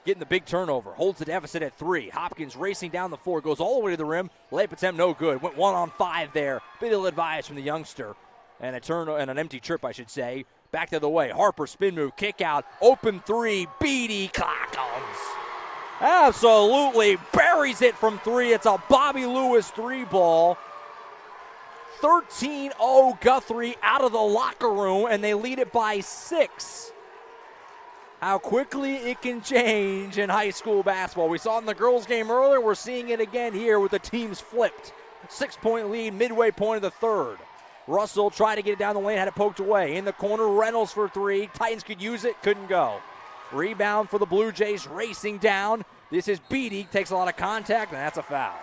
[SPEAKER 3] Getting the big turnover. Holds the deficit at 3. Hopkins racing down the floor, goes all the way to the rim. Layup attempt no good. Went 1-on-5 there. Bit of advice from the youngster. And an empty trip, I should say. Back the other way. Harper spin move, kick out. Open 3. Beatty Clackums. Absolutely buries it from 3. It's a Bobby Lewis 3 ball. 13-0 Guthrie out of the locker room, and they lead it by 6. How quickly it can change in high school basketball. We saw it in the girls' game earlier. We're seeing it again here with the teams flipped. 6-point lead, midway point of the third. Russell tried to get it down the lane, had it poked away. In the corner, Reynolds for 3. Titans could use it, couldn't go. Rebound for the Blue Jays, racing down. This is Beatty, takes a lot of contact, and that's a foul.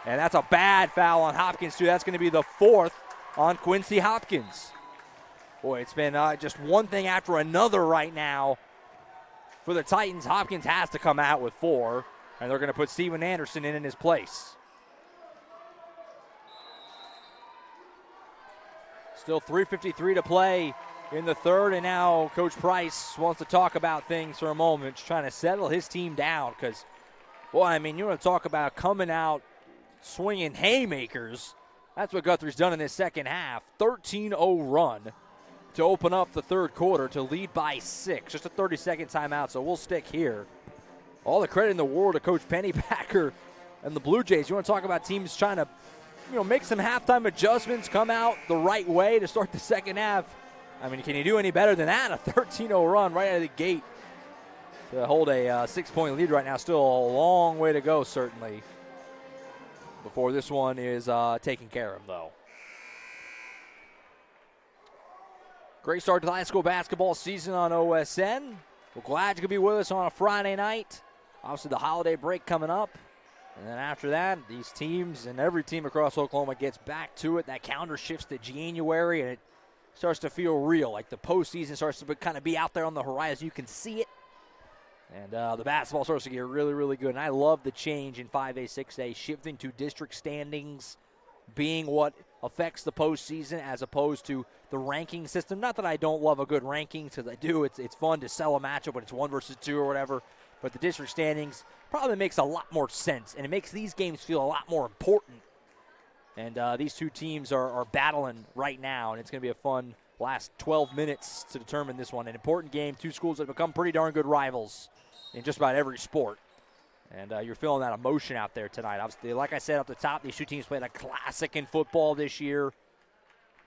[SPEAKER 3] And that's a bad foul on Hopkins, too. That's going to be the 4th on Quincy Hopkins. Boy, it's been just one thing after another right now for the Titans. Hopkins has to come out with 4, and they're going to put Steven Anderson in his place. Still 3:53 to play in the third, and now Coach Price wants to talk about things for a moment, just trying to settle his team down because, boy, I mean, you want to talk about coming out swinging haymakers. That's what Guthrie's done in this second half. 13-0 run to open up the third quarter to lead by 6. Just a 30-second timeout, so we'll stick here. All the credit in the world to Coach Pennypacker and the Blue Jays. You want to talk about teams trying to, make some halftime adjustments, come out the right way to start the second half. I mean, can you do any better than that? A 13-0 run right out of the gate to hold a 6-point lead right now. Still a long way to go, certainly, before this one is taken care of, though. Great start to the high school basketball season on OSN. We're glad you could be with us on a Friday night. Obviously, the holiday break coming up. And then after that, these teams and every team across Oklahoma gets back to it. That calendar shifts to January, and it starts to feel real. Like the postseason starts to kind of be out there on the horizon. You can see it. And the basketball starts to get really, really good. And I love the change in 5A, 6A, shifting to district standings being what affects the postseason as opposed to the ranking system. Not that I don't love a good ranking, because I do. It's fun to sell a matchup when it's 1 versus 2 or whatever. But the district standings probably makes a lot more sense, and it makes these games feel a lot more important. And these two teams are battling right now, and it's going to be a fun last 12 minutes to determine this one. An important game, two schools that have become pretty darn good rivals in just about every sport. And you're feeling that emotion out there tonight. Obviously, like I said at the top, these two teams played a classic in football this year.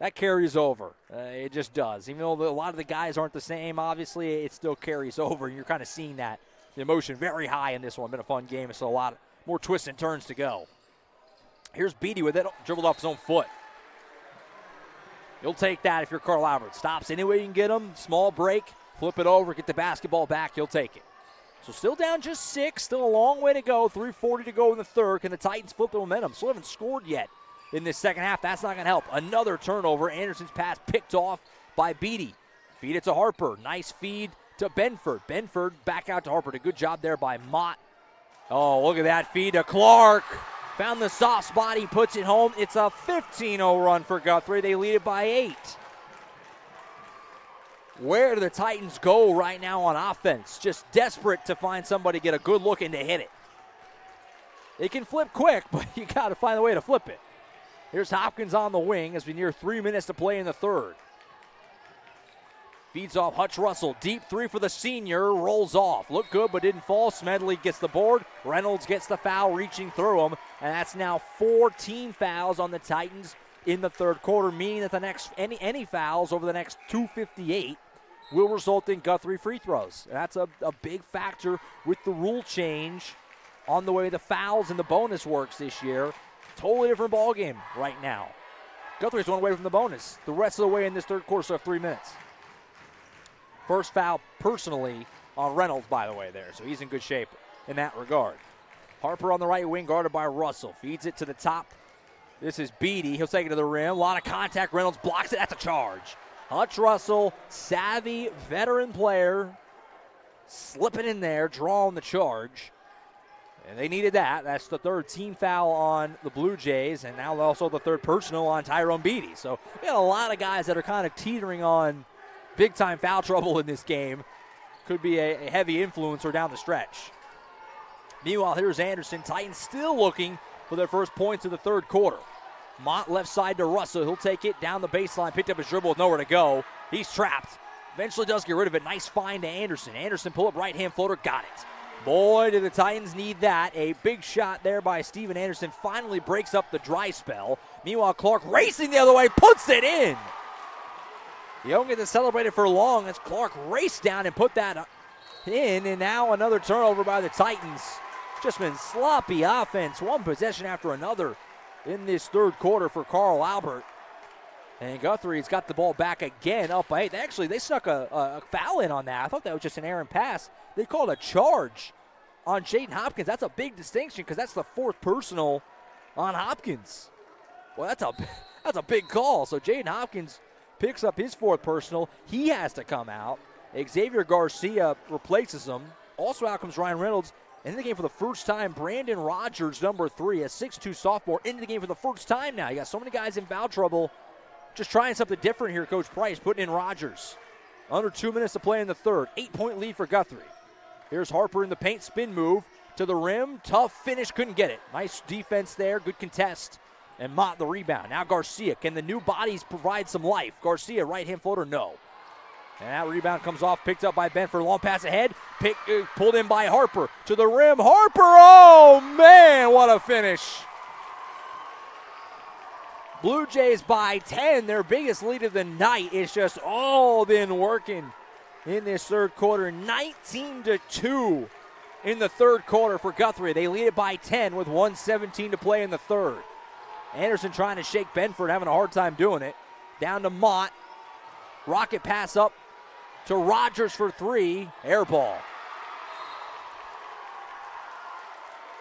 [SPEAKER 3] That carries over. It just does. Even though a lot of the guys aren't the same, obviously, it still carries over. You're kind of seeing that. The emotion very high in this one. Been a fun game. It's a lot more twists and turns to go. Here's Beatty with it, dribbled off his own foot. You'll take that if you're Carl Albert. Stops any way you can get him. Small break, flip it over, get the basketball back. You'll take it. So still down just 6, still a long way to go. 3:40 to go in the third. Can the Titans flip the momentum? Still haven't scored yet in this second half. That's not going to help. Another turnover. Anderson's pass picked off by Beatty. Feed it to Harper. Nice feed to Benford. Benford back out to Harper. A good job there by Mott. Oh, look at that feed to Clark. Found the soft spot. He puts it home. It's a 15-0 run for Guthrie. They lead it by 8. Where do the Titans go right now on offense? Just desperate to find somebody to get a good look and to hit it. It can flip quick, but you got to find a way to flip it. Here's Hopkins on the wing as we near 3 minutes to play in the third. Feeds off Hutch Russell. Deep three for the senior. Rolls off. Looked good but didn't fall. Smedley gets the board. Reynolds gets the foul reaching through him. And that's now 14 fouls on the Titans in the third quarter, meaning that the next any fouls over the next 2:58 will result in Guthrie free throws. And that's a big factor with the rule change on the way the fouls and the bonus works this year. Totally different ball game right now. Guthrie's one away from the bonus. The rest of the way in this third quarter, so have 3 minutes. First foul personally on Reynolds, by the way, there. So he's in good shape in that regard. Harper on the right wing, guarded by Russell. Feeds it to the top. This is Beatty. He'll take it to the rim. A lot of contact. Reynolds blocks it. That's a charge. Hutch Russell, savvy veteran player, slipping in there, drawing the charge. And they needed that. That's the third team foul on the Blue Jays, and now also the third personal on Tyrone Beatty. So we got a lot of guys that are kind of teetering on big-time foul trouble in this game. Could be a heavy influencer down the stretch. Meanwhile, here's Anderson. Titans still looking for their first points of the third quarter. Mott left side to Russell. He'll take it down the baseline. Picked up his dribble with nowhere to go. He's trapped. Eventually does get rid of it. Nice find to Anderson. Anderson pull up right-hand floater. Got it. Boy, do the Titans need that. A big shot there by Steven Anderson. Finally breaks up the dry spell. Meanwhile, Clark racing the other way. Puts it in. You don't get to celebrate it for long as Clark raced down and put that in. And now another turnover by the Titans. Just been sloppy offense. One possession after another in this third quarter for Carl Albert. And Guthrie's got the ball back again up by 8. Actually, they snuck a foul in on that. I thought that was just an errant pass. They called a charge on Jaden Hopkins. That's a big distinction because that's the fourth personal on Hopkins. Well, that's a big call. So Jaden Hopkins picks up his fourth personal. He has to come out. Xavier Garcia replaces him. Also out comes Ryan Reynolds. In the game for the first time, Brandon Rogers, number 3, a 6'2 sophomore, into the game for the first time now. You got so many guys in foul trouble. Just trying something different here, Coach Price, putting in Rogers. Under 2 minutes to play in the third. 8-point lead for Guthrie. Here's Harper in the paint, spin move to the rim. Tough finish, couldn't get it. Nice defense there, good contest. And Mott the rebound. Now Garcia, can the new bodies provide some life? Garcia, right-hand floater, no. And that rebound comes off, picked up by Benford. Long pass ahead, pulled in by Harper. To the rim, Harper, oh man, what a finish. Blue Jays by 10, their biggest lead of the night. It's just all been working in this third quarter. 19-2 in the third quarter for Guthrie. They lead it by 10 with 1:17 to play in the third. Anderson trying to shake Benford, having a hard time doing it. Down to Mott. Rocket pass up to Rogers for 3. Air ball.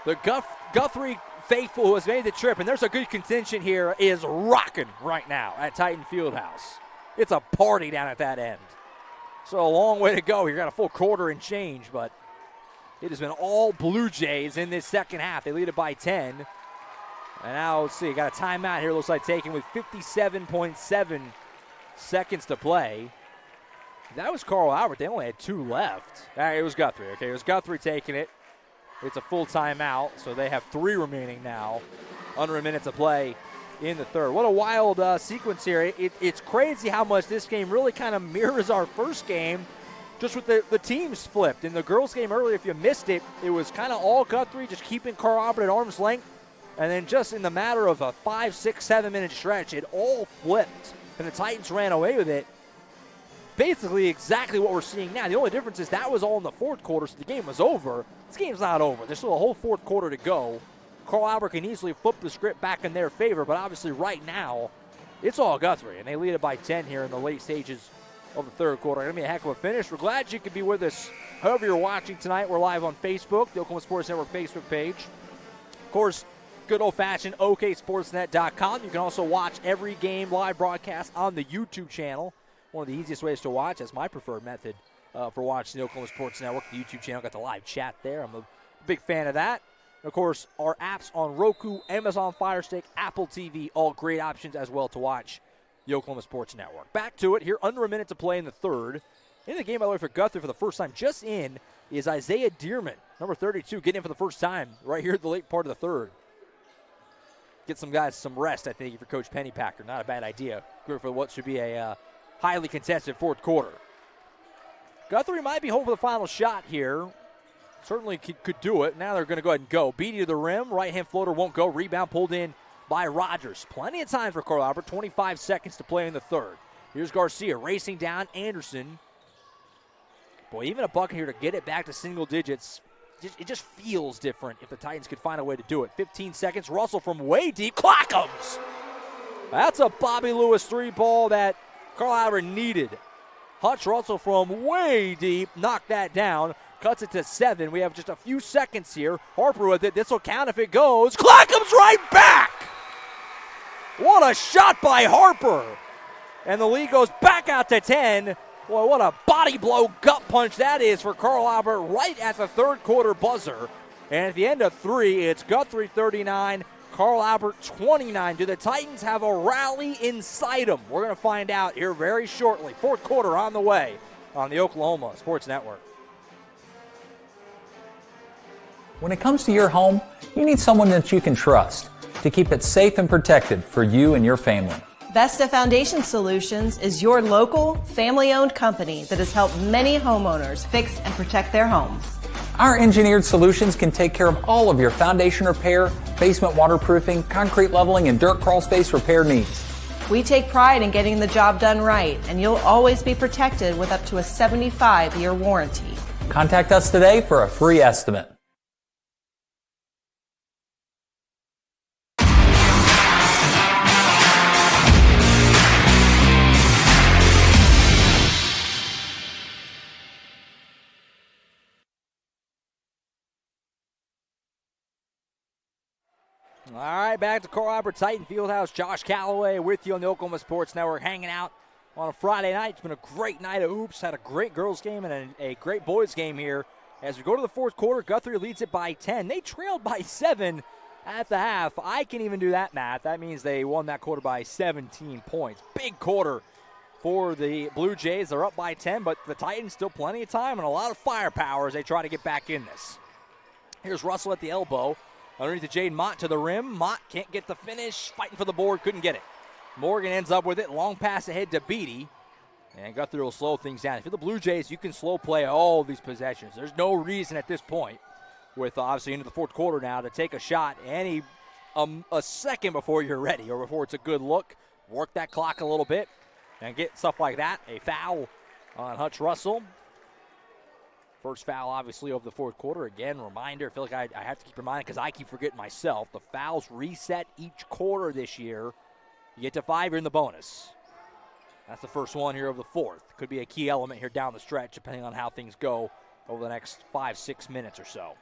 [SPEAKER 3] The Guthrie faithful who has made the trip, and there's a good contingent here, is rocking right now at Titan Fieldhouse. It's a party down at that end. So a long way to go. You got a full quarter and change, but it has been all Blue Jays in this second half. They lead it by 10. And now, let's see, got a timeout here, looks like taken with 57.7 seconds to play. That was Carl Albert. They only had 2 left. It was Guthrie. Okay, it was Guthrie taking it. It's a full timeout, so they have 3 remaining now. Under a minute to play in the third. What a wild sequence here. It's crazy how much this game really kind of mirrors our first game, just with the teams flipped. In the girls' game earlier, if you missed it, it was kind of all Guthrie, just keeping Carl Albert at arm's length. And then just in the matter of a 5, 6, 7 minute stretch, it all flipped. And the Titans ran away with it. Basically exactly what we're seeing now. The only difference is that was all in the fourth quarter, so the game was over. This game's not over. There's still a whole fourth quarter to go. Carl Albert can easily flip the script back in their favor, but obviously right now, it's all Guthrie. And they lead it by 10 here in the late stages of the third quarter. Going to be a heck of a finish. We're glad you could be with us however you're watching tonight. We're live on Facebook, the Oklahoma Sports Network Facebook page. Of course, good old-fashioned OKSportsNet.com. You can also watch every game live broadcast on the YouTube channel. One of the easiest ways to watch. That's my preferred method for watching the Oklahoma Sports Network. The YouTube channel got the live chat there. I'm a big fan of that. And of course, our apps on Roku, Amazon Fire Stick, Apple TV, all great options as well to watch the Oklahoma Sports Network. Back to it here, under a minute to play in the third. In the game, by the way, for Guthrie for the first time just in is Isaiah Dearman, number 32, getting in for the first time right here at the late part of the third. Get some guys some rest, I think, for Coach Pennypacker. Not a bad idea. Good for what should be a highly contested fourth quarter. Guthrie might be hoping for the final shot here. Certainly could do it. Now they're going to go ahead and go. Beatty to the rim. Right-hand floater won't go. Rebound pulled in by Rogers. Plenty of time for Carl Albert. 25 seconds to play in the third. Here's Garcia racing down Anderson. Boy, even a bucket here to get it back to single digits. It just feels different if the Titans could find a way to do it. 15 seconds. Russell from way deep. Clackums! That's a Bobby Lewis 3-ball that Carl Albert needed. Hutch Russell from way deep. Knocked that down. Cuts it to 7. We have just a few seconds here. Harper with it. This will count if it goes. Clackums right back! What a shot by Harper. And the lead goes back out to 10. Boy, what a body blow gut punch that is for Carl Albert right at the third quarter buzzer. And at the end of 3, it's Guthrie 39, Carl Albert 29. Do the Titans have a rally inside them? We're going to find out here very shortly. Fourth quarter on the way on the Oklahoma Sports Network.
[SPEAKER 5] When it comes to your home, you need someone that you can trust to keep it safe and protected for you and your family.
[SPEAKER 6] Vesta Foundation Solutions is your local, family-owned company that has helped many homeowners fix and protect their homes.
[SPEAKER 5] Our engineered solutions can take care of all of your foundation repair, basement waterproofing, concrete leveling, and dirt crawl space repair needs.
[SPEAKER 6] We take pride in getting the job done right, and you'll always be protected with up to a 75-year warranty.
[SPEAKER 5] Contact us today for a free estimate.
[SPEAKER 3] All right, back to Carl Albert Titan Fieldhouse. Josh Calloway with you on the Oklahoma Sports Network, hanging out on a Friday night. It's been a great night of hoops. Had a great girls game and a great boys game here. As we go to the fourth quarter, Guthrie leads it by 10. They trailed by 7 at the half. I can even do that math. That means they won that quarter by 17 points. Big quarter for the Blue Jays. They're up by 10, but the Titans still plenty of time and a lot of firepower as they try to get back in this. Here's Russell at the elbow. Underneath to Jaden Mott to the rim. Mott can't get the finish. Fighting for the board. Couldn't get it. Morgan ends up with it. Long pass ahead to Beatty. And Guthrie will slow things down. If you're the Blue Jays, you can slow play all these possessions. There's no reason at this point, with obviously into the fourth quarter now, to take a shot a second before you're ready or before it's a good look. Work that clock a little bit and get stuff like that. A foul on Hutch Russell. First foul, obviously, of the fourth quarter. Again, reminder, I feel like I have to keep reminding because I keep forgetting myself. The fouls reset each quarter this year. You get to 5, you're in the bonus. That's the first one here of the fourth. Could be a key element here down the stretch, depending on how things go over the next 5-6 minutes or so.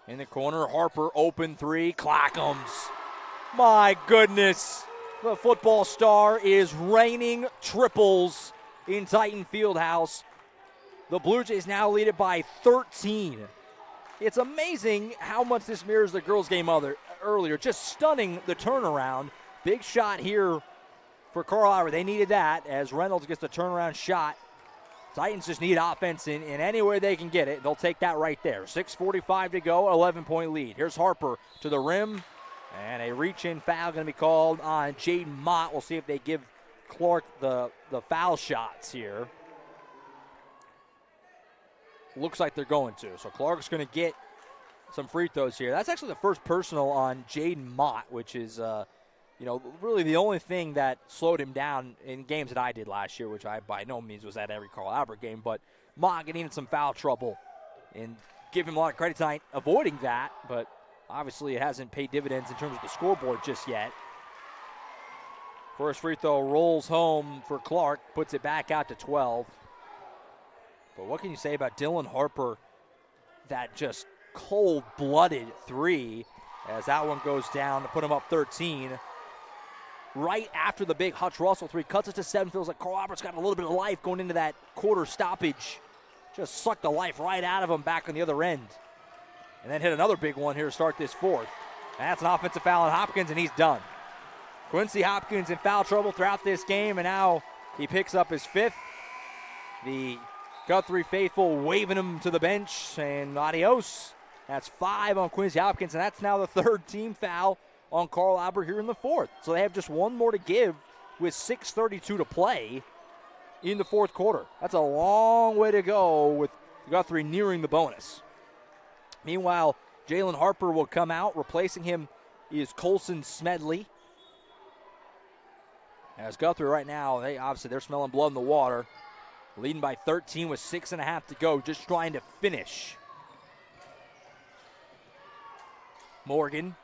[SPEAKER 3] In the corner, Harper, open three, Clackham's. My goodness, the football star is raining triples in Titan Fieldhouse. The Blue Jays now lead it by 13. It's amazing how much this mirrors the girls' game earlier. Just stunning the turnaround. Big shot here for Carl Albert. They needed that as Reynolds gets the turnaround shot. Titans just need offense in any way they can get it. They'll take that right there. 6:45 to go, 11-point lead. Here's Harper to the rim, and a reach-in foul going to be called on Jaden Mott. We'll see if they give Clark the foul shots here. Looks like they're going to. So Clark's going to get some free throws here. That's actually the first personal on Jaden Mott, which is really the only thing that slowed him down in games that I did last year, which I by no means was at every Carl Albert game. But Mott getting in some foul trouble, and give him a lot of credit tonight avoiding that. But obviously it hasn't paid dividends in terms of the scoreboard just yet. First free throw rolls home for Clark, puts it back out to 12. But what can you say about Dylan Harper? That just cold-blooded three as that one goes down to put him up 13. Right after the big Hutch Russell three, cuts it to 7. Feels like Carl Albert's got a little bit of life going into that quarter stoppage. Just sucked the life right out of him back on the other end. And then hit another big one here to start this fourth. And that's an offensive foul on Hopkins, and he's done. Quincy Hopkins in foul trouble throughout this game, and now he picks up his 5th. The Guthrie faithful waving him to the bench, and adios. That's 5 on Quincy Hopkins, and that's now the 3rd team foul on Carl Albert here in the 4th. So they have just one more to give with 6:32 to play in the 4th quarter. That's a long way to go with Guthrie nearing the bonus. Meanwhile, Jalen Harper will come out. Replacing him is Colson Smedley. As Guthrie right now, they're smelling blood in the water. Leading by 13 with 6.5 to go, just trying to finish. Morgan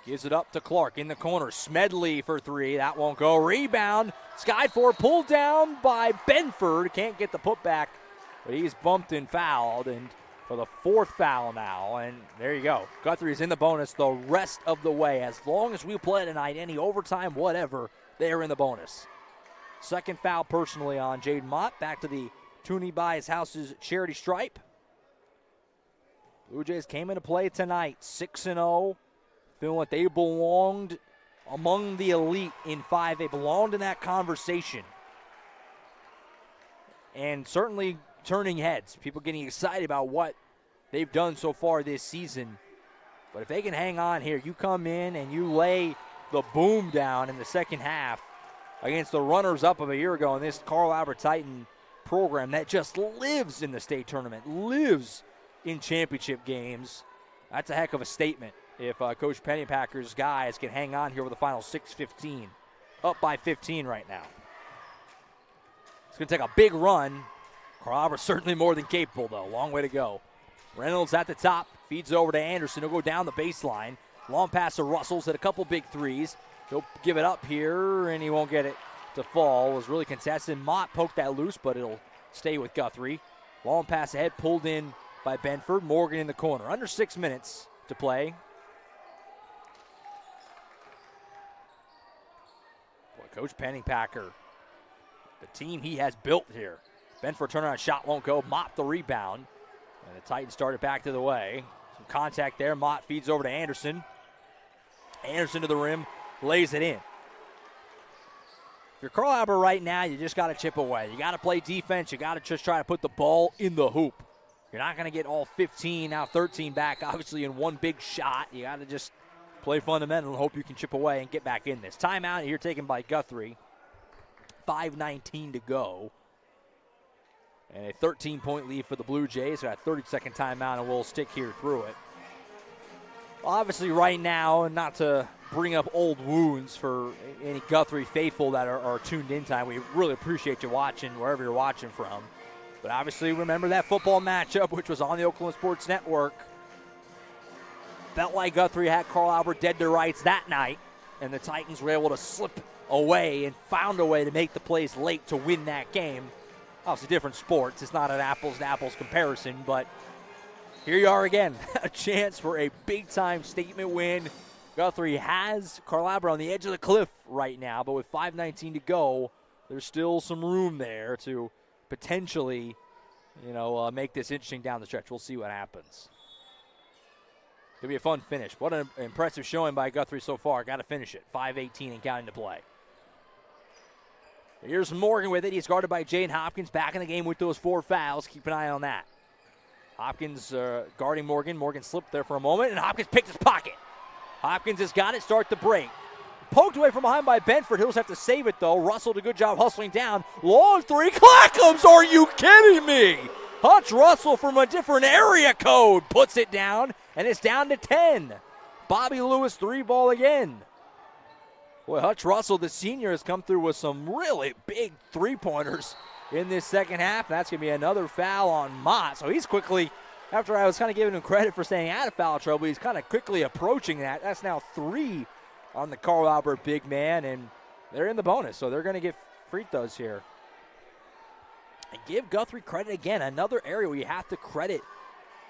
[SPEAKER 3] gives it up to Clark in the corner. Smedley for 3. That won't go. Rebound. Skyford pulled down by Benford. Can't get the putback, but he's bumped and fouled. And for the 4th foul now. And there you go. Guthrie is in the bonus the rest of the way. As long as we play tonight, any overtime, whatever, they're in the bonus. 2nd foul personally on Jaden Mott. Back to the Tooney by his house's charity stripe. Blue Jays came into play tonight, 6-0. Feeling like they belonged among the elite in 5. They belonged in that conversation. And certainly turning heads. People getting excited about what they've done so far this season. But if they can hang on here, you come in and you lay the boom down in the second half against the runners-up of a year ago in this Carl Albert Titan program that just lives in the state tournament, lives in championship games. That's a heck of a statement if Coach Pennypacker's guys can hang on here with the final 6:15. Up by 15 right now. It's going to take a big run. Carl Albert's certainly more than capable, though. Long way to go. Reynolds at the top, feeds over to Anderson. He'll go down the baseline. Long pass to Russell's, hit a couple big threes. He'll give it up here, and he won't get it to fall. It was really contested. Mott poked that loose, but it'll stay with Guthrie. Long pass ahead, pulled in by Benford. Morgan in the corner. Under 6 minutes to play. Boy, Coach Pennypacker, the team he has built here. Benford turnaround shot won't go. Mott the rebound. And the Titans started back to the way. Some contact there. Mott feeds over to Anderson. Anderson to the rim. Lays it in. If you're Carl Albert right now, you just got to chip away. You got to play defense. You got to just try to put the ball in the hoop. You're not going to get all 15, now 13 back, obviously, in one big shot. You got to just play fundamental and hope you can chip away and get back in this. Timeout here taken by Guthrie. 5:19 to go. And a 13-point lead for the Blue Jays. So a 30-second timeout, and we'll stick here through it. Obviously, right now, and not to bring up old wounds for any Guthrie faithful that are tuned in time, we really appreciate you watching wherever you're watching from. But obviously, remember that football matchup, which was on the Oklahoma Sports Network. Felt like Guthrie had Carl Albert dead to rights that night, and the Titans were able to slip away and found a way to make the plays late to win that game. Obviously, different sports. It's not an apples-to-apples comparison, but here you are again. A chance for a big-time statement win. Guthrie has Carl Albert on the edge of the cliff right now, but with 5:19 to go, there's still some room there to potentially, make this interesting down the stretch. We'll see what happens. Could be a fun finish. What an impressive showing by Guthrie so far. Got to finish it. 5:18 and counting to play. Here's Morgan with it. He's guarded by Jaden Hopkins. Back in the game with those 4 fouls. Keep an eye on that. Hopkins guarding Morgan. Morgan slipped there for a moment, and Hopkins picked his pocket. Hopkins has got it. Start the break. Poked away from behind by Benford. He'll just have to save it, though. Russell did a good job hustling down. Long 3. Clackham's, are you kidding me? Hutch Russell from a different area code puts it down, and it's down to 10. Bobby Lewis 3 ball again. Boy, Hutch Russell, the senior, has come through with some really big 3-pointers in this second half. That's going to be another foul on Mott. So he's quickly, after I was kind of giving him credit for staying out of foul trouble, he's kind of quickly approaching that. That's now 3 on the Carl Albert big man, and they're in the bonus, so they're going to get free throws here. And give Guthrie credit again, another area where you have to credit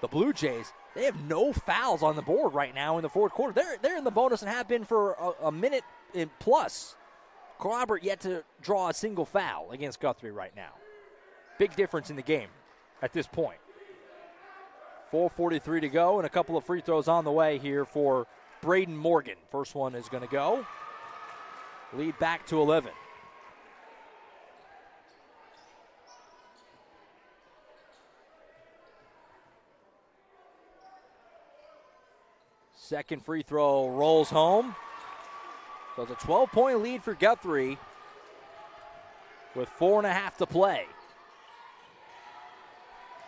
[SPEAKER 3] the Blue Jays. They have no fouls on the board right now in the fourth quarter. They're in the bonus and have been for a minute and plus. Carl Albert yet to draw a single foul against Guthrie right now. Big difference in the game at this point. 4:43 to go and a couple of free throws on the way here for Braden Morgan. First one is going to go. Lead back to 11. Second free throw rolls home. So it's a 12-point lead for Guthrie with 4.5 to play.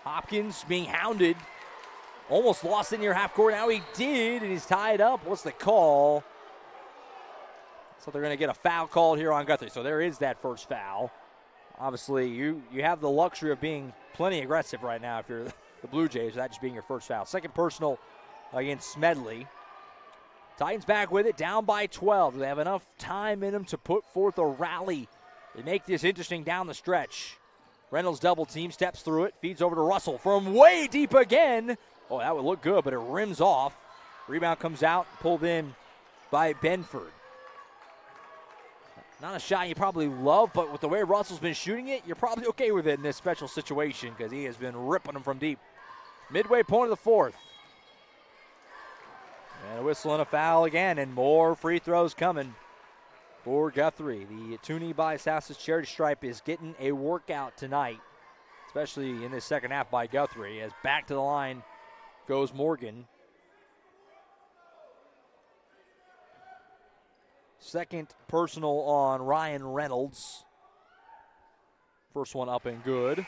[SPEAKER 3] Hopkins being hounded. Almost lost in near half court. Now he did, and he's tied up. What's the call? So they're going to get a foul called here on Guthrie. So there is that first foul. Obviously, you have the luxury of being plenty aggressive right now if you're the Blue Jays, that just being your first foul. Second personal against Smedley. Titans back with it, down by 12. They have enough time in them to put forth a rally. They make this interesting down the stretch. Reynolds double team, steps through it, feeds over to Russell from way deep again. Oh, that would look good, but it rims off. Rebound comes out, pulled in by Benford. Not a shot you probably love, but with the way Russell's been shooting it, you're probably okay with it in this special situation because he has been ripping them from deep. Midway point of the fourth. And a whistle and a foul again, and more free throws coming for Guthrie. The Toonie by South's Charity Stripe is getting a workout tonight, especially in this second half by Guthrie, as back to the line goes Morgan. Second personal on Ryan Reynolds. First one up and good.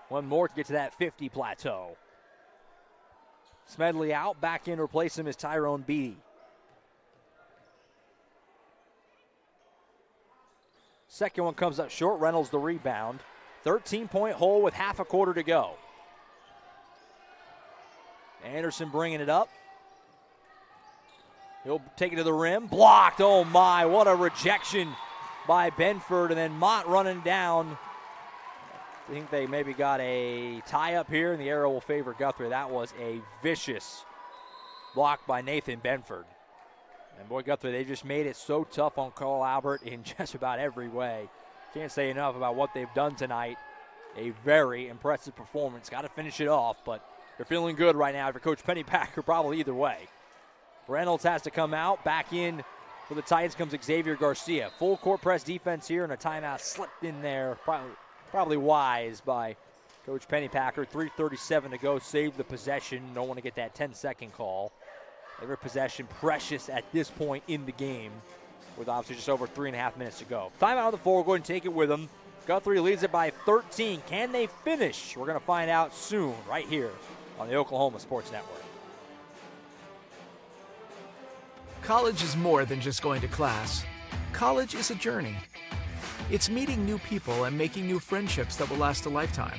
[SPEAKER 3] One more to get to that 50 plateau. Smedley out, back in to replace him is Tyrone Beatty. Second one comes up short, Reynolds the rebound. 13-point hole with half a quarter to go. Anderson bringing it up. He'll take it to the rim. Blocked. Oh, my. What a rejection by Benford. And then Mott running down. I think they maybe got a tie up here, and the arrow will favor Guthrie. That was a vicious block by Nathan Benford. And, boy, Guthrie, they just made it so tough on Carl Albert in just about every way. Can't say enough about what they've done tonight. A very impressive performance. Got to finish it off, but they're feeling good right now for Coach Pennypacker, probably either way. Reynolds has to come out. Back in for the Titans comes Xavier Garcia. Full court press defense here, and a timeout slipped in there. Probably wise by Coach Pennypacker. 3:37 to go. Save the possession. Don't want to get that 10-second call. Every possession precious at this point in the game, with obviously just over 3.5 minutes to go. Timeout on the floor. Go ahead and take it with them. Guthrie leads it by 13. Can they finish? We're going to find out soon right here on the Oklahoma Sports Network.
[SPEAKER 4] College is more than just going to class. College is a journey. It's meeting new people and making new friendships that will last a lifetime.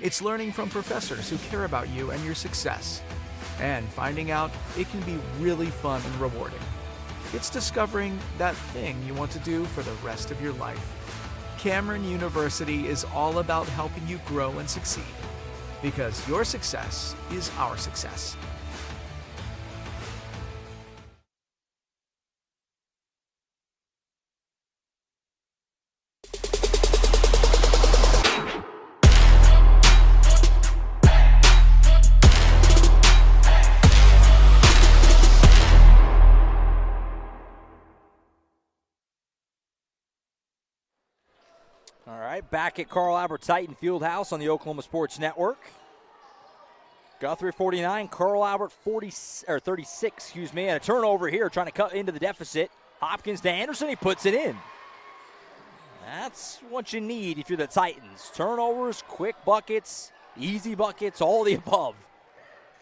[SPEAKER 4] It's learning from professors who care about you and your success. And finding out it can be really fun and rewarding. It's discovering that thing you want to do for the rest of your life. Cameron University is all about helping you grow and succeed, because your success is our success.
[SPEAKER 3] All right, back at Carl Albert Titan Fieldhouse on the Oklahoma Sports Network. Guthrie 49, Carl Albert 36, and a turnover here trying to cut into the deficit. Hopkins to Anderson, he puts it in. That's what you need if you're the Titans. Turnovers, quick buckets, easy buckets, all the above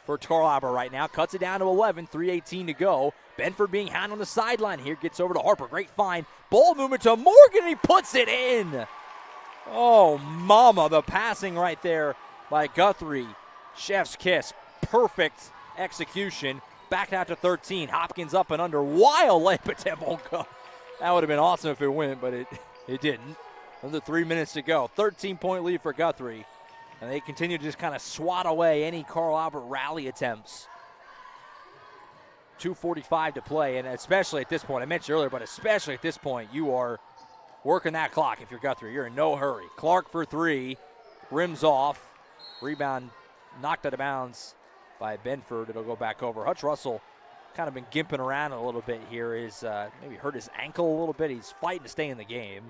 [SPEAKER 3] for Carl Albert right now. Cuts it down to 11, 3:18 to go. Benford being hounded on the sideline here, gets over to Harper. Great find. Ball movement to Morgan, and he puts it in. Oh, mama, the passing right there by Guthrie. Chef's kiss. Perfect execution. Back out to 13. Hopkins up and under. Wild layup attempt won't go. That would have been awesome if it went, but it didn't. Under 3 minutes to go. 13-point lead for Guthrie. And they continue to just kind of swat away any Carl Albert rally attempts. 2:45 to play, and especially at this point, I mentioned earlier, but especially at this point, you are working that clock if you're Guthrie. You're in no hurry. Clark for three. Rims off. Rebound knocked out of bounds by Benford. It'll go back over. Hutch Russell kind of been gimping around a little bit here. Is maybe hurt his ankle a little bit. He's fighting to stay in the game.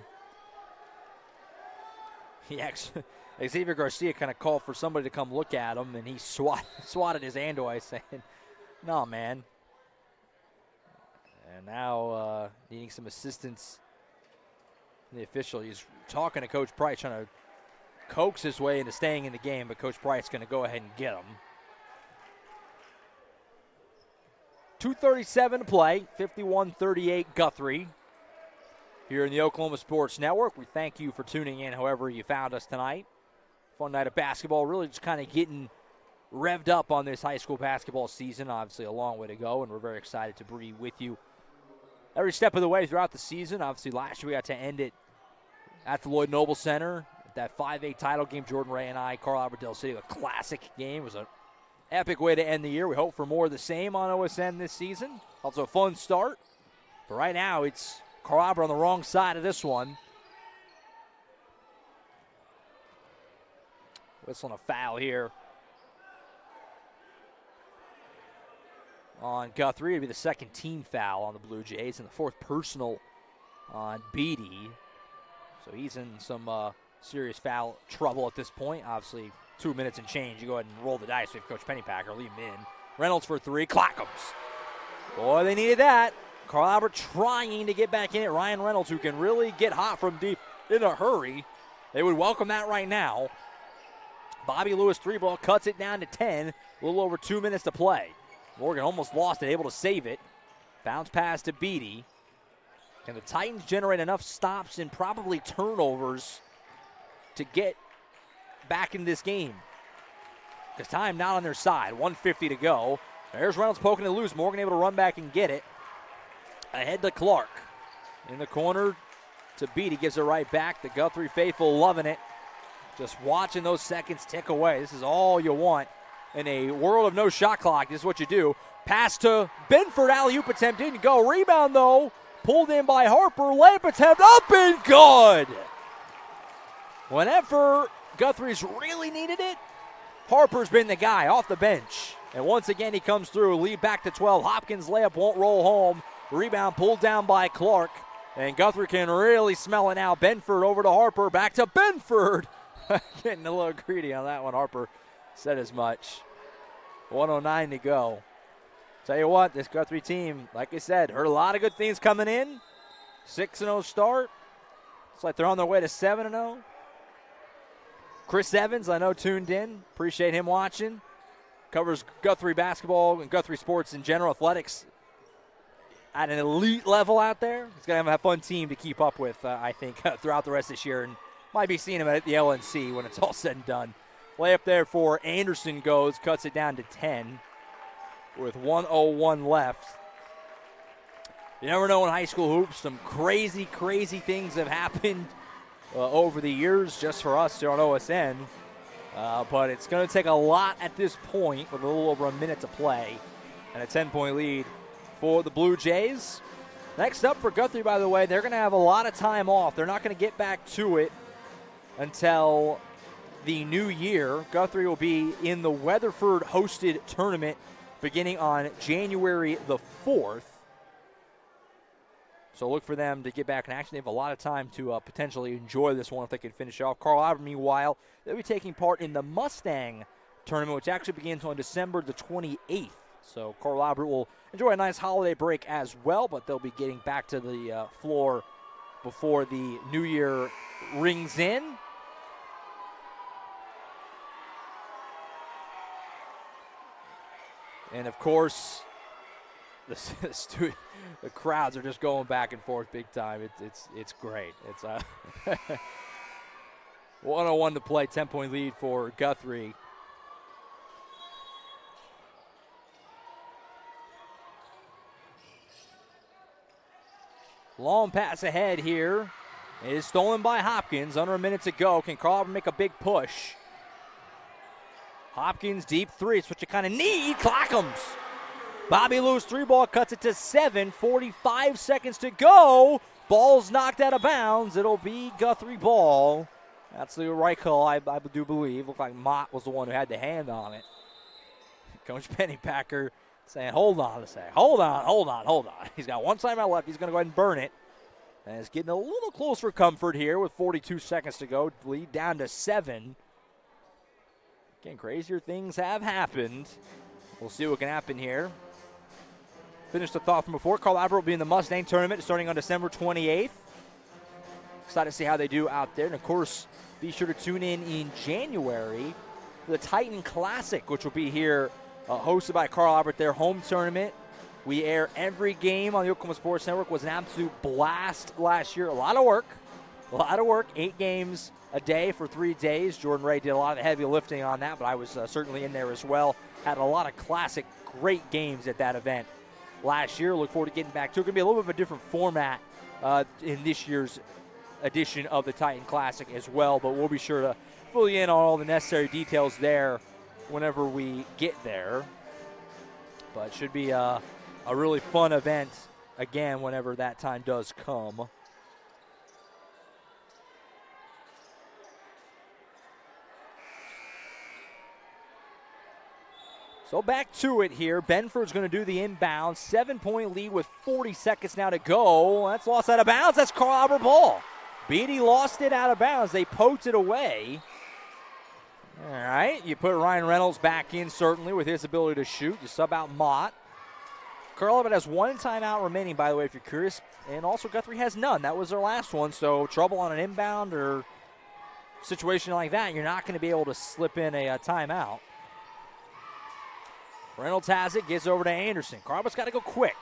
[SPEAKER 3] He actually, Xavier Garcia kind of called for somebody to come look at him, and he swatted his hand away saying, no, man. And now needing some assistance. The official, he's talking to Coach Price, trying to coax his way into staying in the game, but Coach Price is going to go ahead and get him. 2:37 to play, 51-38 Guthrie. Here in the Oklahoma Sports Network, we thank you for tuning in however you found us tonight. Fun night of basketball, really just kind of getting revved up on this high school basketball season. Obviously a long way to go, and we're very excited to be with you every step of the way throughout the season. Obviously last year we got to end it at the Lloyd Noble Center. That 5A title game, Jordan Ray and I, Carl Albert Del City, a classic game. It was an epic way to end the year. We hope for more of the same on OSN this season. Also a fun start. But right now it's Carl Albert on the wrong side of this one. Whistling a foul here on Guthrie. It'll be the second team foul on the Blue Jays and the fourth personal on Beatty. So he's in some serious foul trouble at this point. Obviously, 2 minutes and change. You go ahead and roll the dice with Coach Pennypacker. Leave him in. Reynolds for three. Clackums. Boy, they needed that. Carl Albert trying to get back in it. Ryan Reynolds, who can really get hot from deep in a hurry. They would welcome that right now. Bobby Lewis, three ball, cuts it down to 10. A little over 2 minutes to play. Morgan almost lost it, able to save it. Bounce pass to Beatty. Can the Titans generate enough stops and probably turnovers to get back in this game? Because time not on their side. 1:50 to go. There's Reynolds poking it loose. Morgan able to run back and get it. Ahead to Clark. In the corner to Beatty. Gives it right back. The Guthrie faithful loving it. Just watching those seconds tick away. This is all you want in a world of no shot clock. This is what you do. Pass to Benford. Alley-oop attempt didn't go. Rebound, though. Pulled in by Harper. Layup attempt up and good. Whenever Guthrie's really needed it, Harper's been the guy off the bench. And once again, he comes through. Lead back to 12. Hopkins' layup won't roll home. Rebound pulled down by Clark. And Guthrie can really smell it now. Benford over to Harper. Back to Benford. Getting a little greedy on that one. Harper said as much. 1:09 to go. Tell you what, this Guthrie team, like I said, heard a lot of good things coming in. 6-0 start. It's like they're on their way to 7-0. Chris Evans, I know, tuned in. Appreciate him watching. Covers Guthrie basketball and Guthrie sports in general, athletics at an elite level out there. He's going to have a fun team to keep up with, I think, throughout the rest of this year. And might be seeing him at the LNC when it's all said and done. Layup there for Anderson goes, cuts it down to 10 with 1:01 left. You never know in high school hoops. Some crazy, crazy things have happened over the years just for us here on OSN. But it's going to take a lot at this point with a little over a minute to play and a 10-point lead for the Blue Jays. Next up for Guthrie, by the way, they're going to have a lot of time off. They're not going to get back to it until the new year. Guthrie will be in the Weatherford-hosted tournament beginning on January the 4th. So look for them to get back in action. They have a lot of time to potentially enjoy this one if they can finish off. Carl Albert, meanwhile, they'll be taking part in the Mustang tournament, which actually begins on December the 28th. So Carl Albert will enjoy a nice holiday break as well, but they'll be getting back to the floor before the new year rings in. And, of course, the crowds are just going back and forth big time. It's great. It's 101 to play, 10-point lead for Guthrie. Long pass ahead here. It is stolen by Hopkins. Under a minute to go. Can Carl make a big push? Hopkins, deep three. It's what you kind of need. Clackham's. Bobby Lewis, 3-ball, cuts it to 7. 45 seconds to go. Ball's knocked out of bounds. It'll be Guthrie ball. That's the right call, I do believe. Looked like Mott was the one who had the hand on it. Coach Pennypacker saying, hold on a sec. Hold on. He's got one timeout left. He's going to go ahead and burn it. And it's getting a little close for comfort here with 42 seconds to go. Lead down to 7. Again, crazier things have happened. We'll see what can happen here. Finished the thought from before. Carl Albert will be in the Mustang tournament starting on December 28th. Excited to see how they do out there. And, of course, be sure to tune in January for the Titan Classic, which will be here hosted by Carl Albert, their home tournament. We air every game on the Oklahoma Sports Network. It was an absolute blast last year. A lot of work. 8 games a day for 3 days. Jordan Ray did a lot of the heavy lifting on that, but I was certainly in there as well. Had a lot of classic, great games at that event last year. Look forward to getting back to it. It's going to be a little bit of a different format in this year's edition of the Titan Classic as well, but we'll be sure to fill you in on all the necessary details there whenever we get there. But it should be a really fun event, again, whenever that time does come. So back to it here. Benford's going to do the inbound. 7-point lead with 40 seconds now to go. That's lost out of bounds. That's Carl Albert ball. Beatty lost it out of bounds. They poked it away. All right, you put Ryan Reynolds back in, certainly, with his ability to shoot. You sub out Mott. Carl Albert has 1 timeout remaining, by the way, if you're curious. And also Guthrie has none. That was their last one, so trouble on an inbound or situation like that, you're not going to be able to slip in a timeout. Reynolds has it, gets over to Anderson. Carl Albert's got to go quick.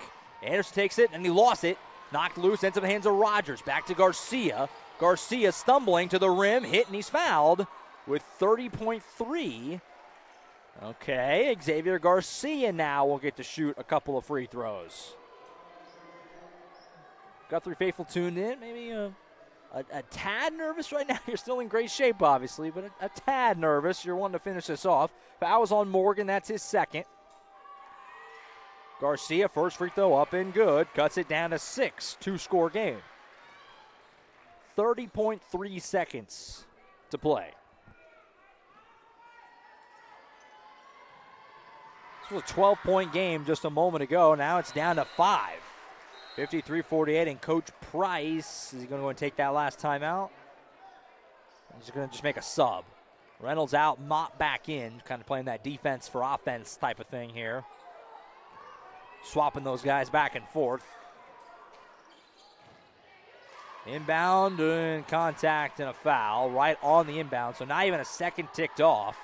[SPEAKER 3] Anderson takes it, and he lost it. Knocked loose, ends up in the hands of Rogers. Back to Garcia. Garcia stumbling to the rim, hit, and he's fouled with 30.3. Okay, Xavier Garcia now will get to shoot a couple of free throws. Guthrie faithful tuned in, maybe a tad nervous right now. You're still in great shape, obviously, but a tad nervous. You're wanting to finish this off. Fouls on Morgan, that's his second. Garcia, first free throw up and good. Cuts it down to 6, 2-score game. 30.3 seconds to play. This was a 12-point game just a moment ago. Now it's down to 5. 53-48, and Coach Price, is he going to go and take that last timeout? He's going to just make a sub. Reynolds out, Mott back in, kind of playing that defense for offense type of thing here. Swapping those guys back and forth. Inbound and contact and a foul right on the inbound. So not even a second ticked off.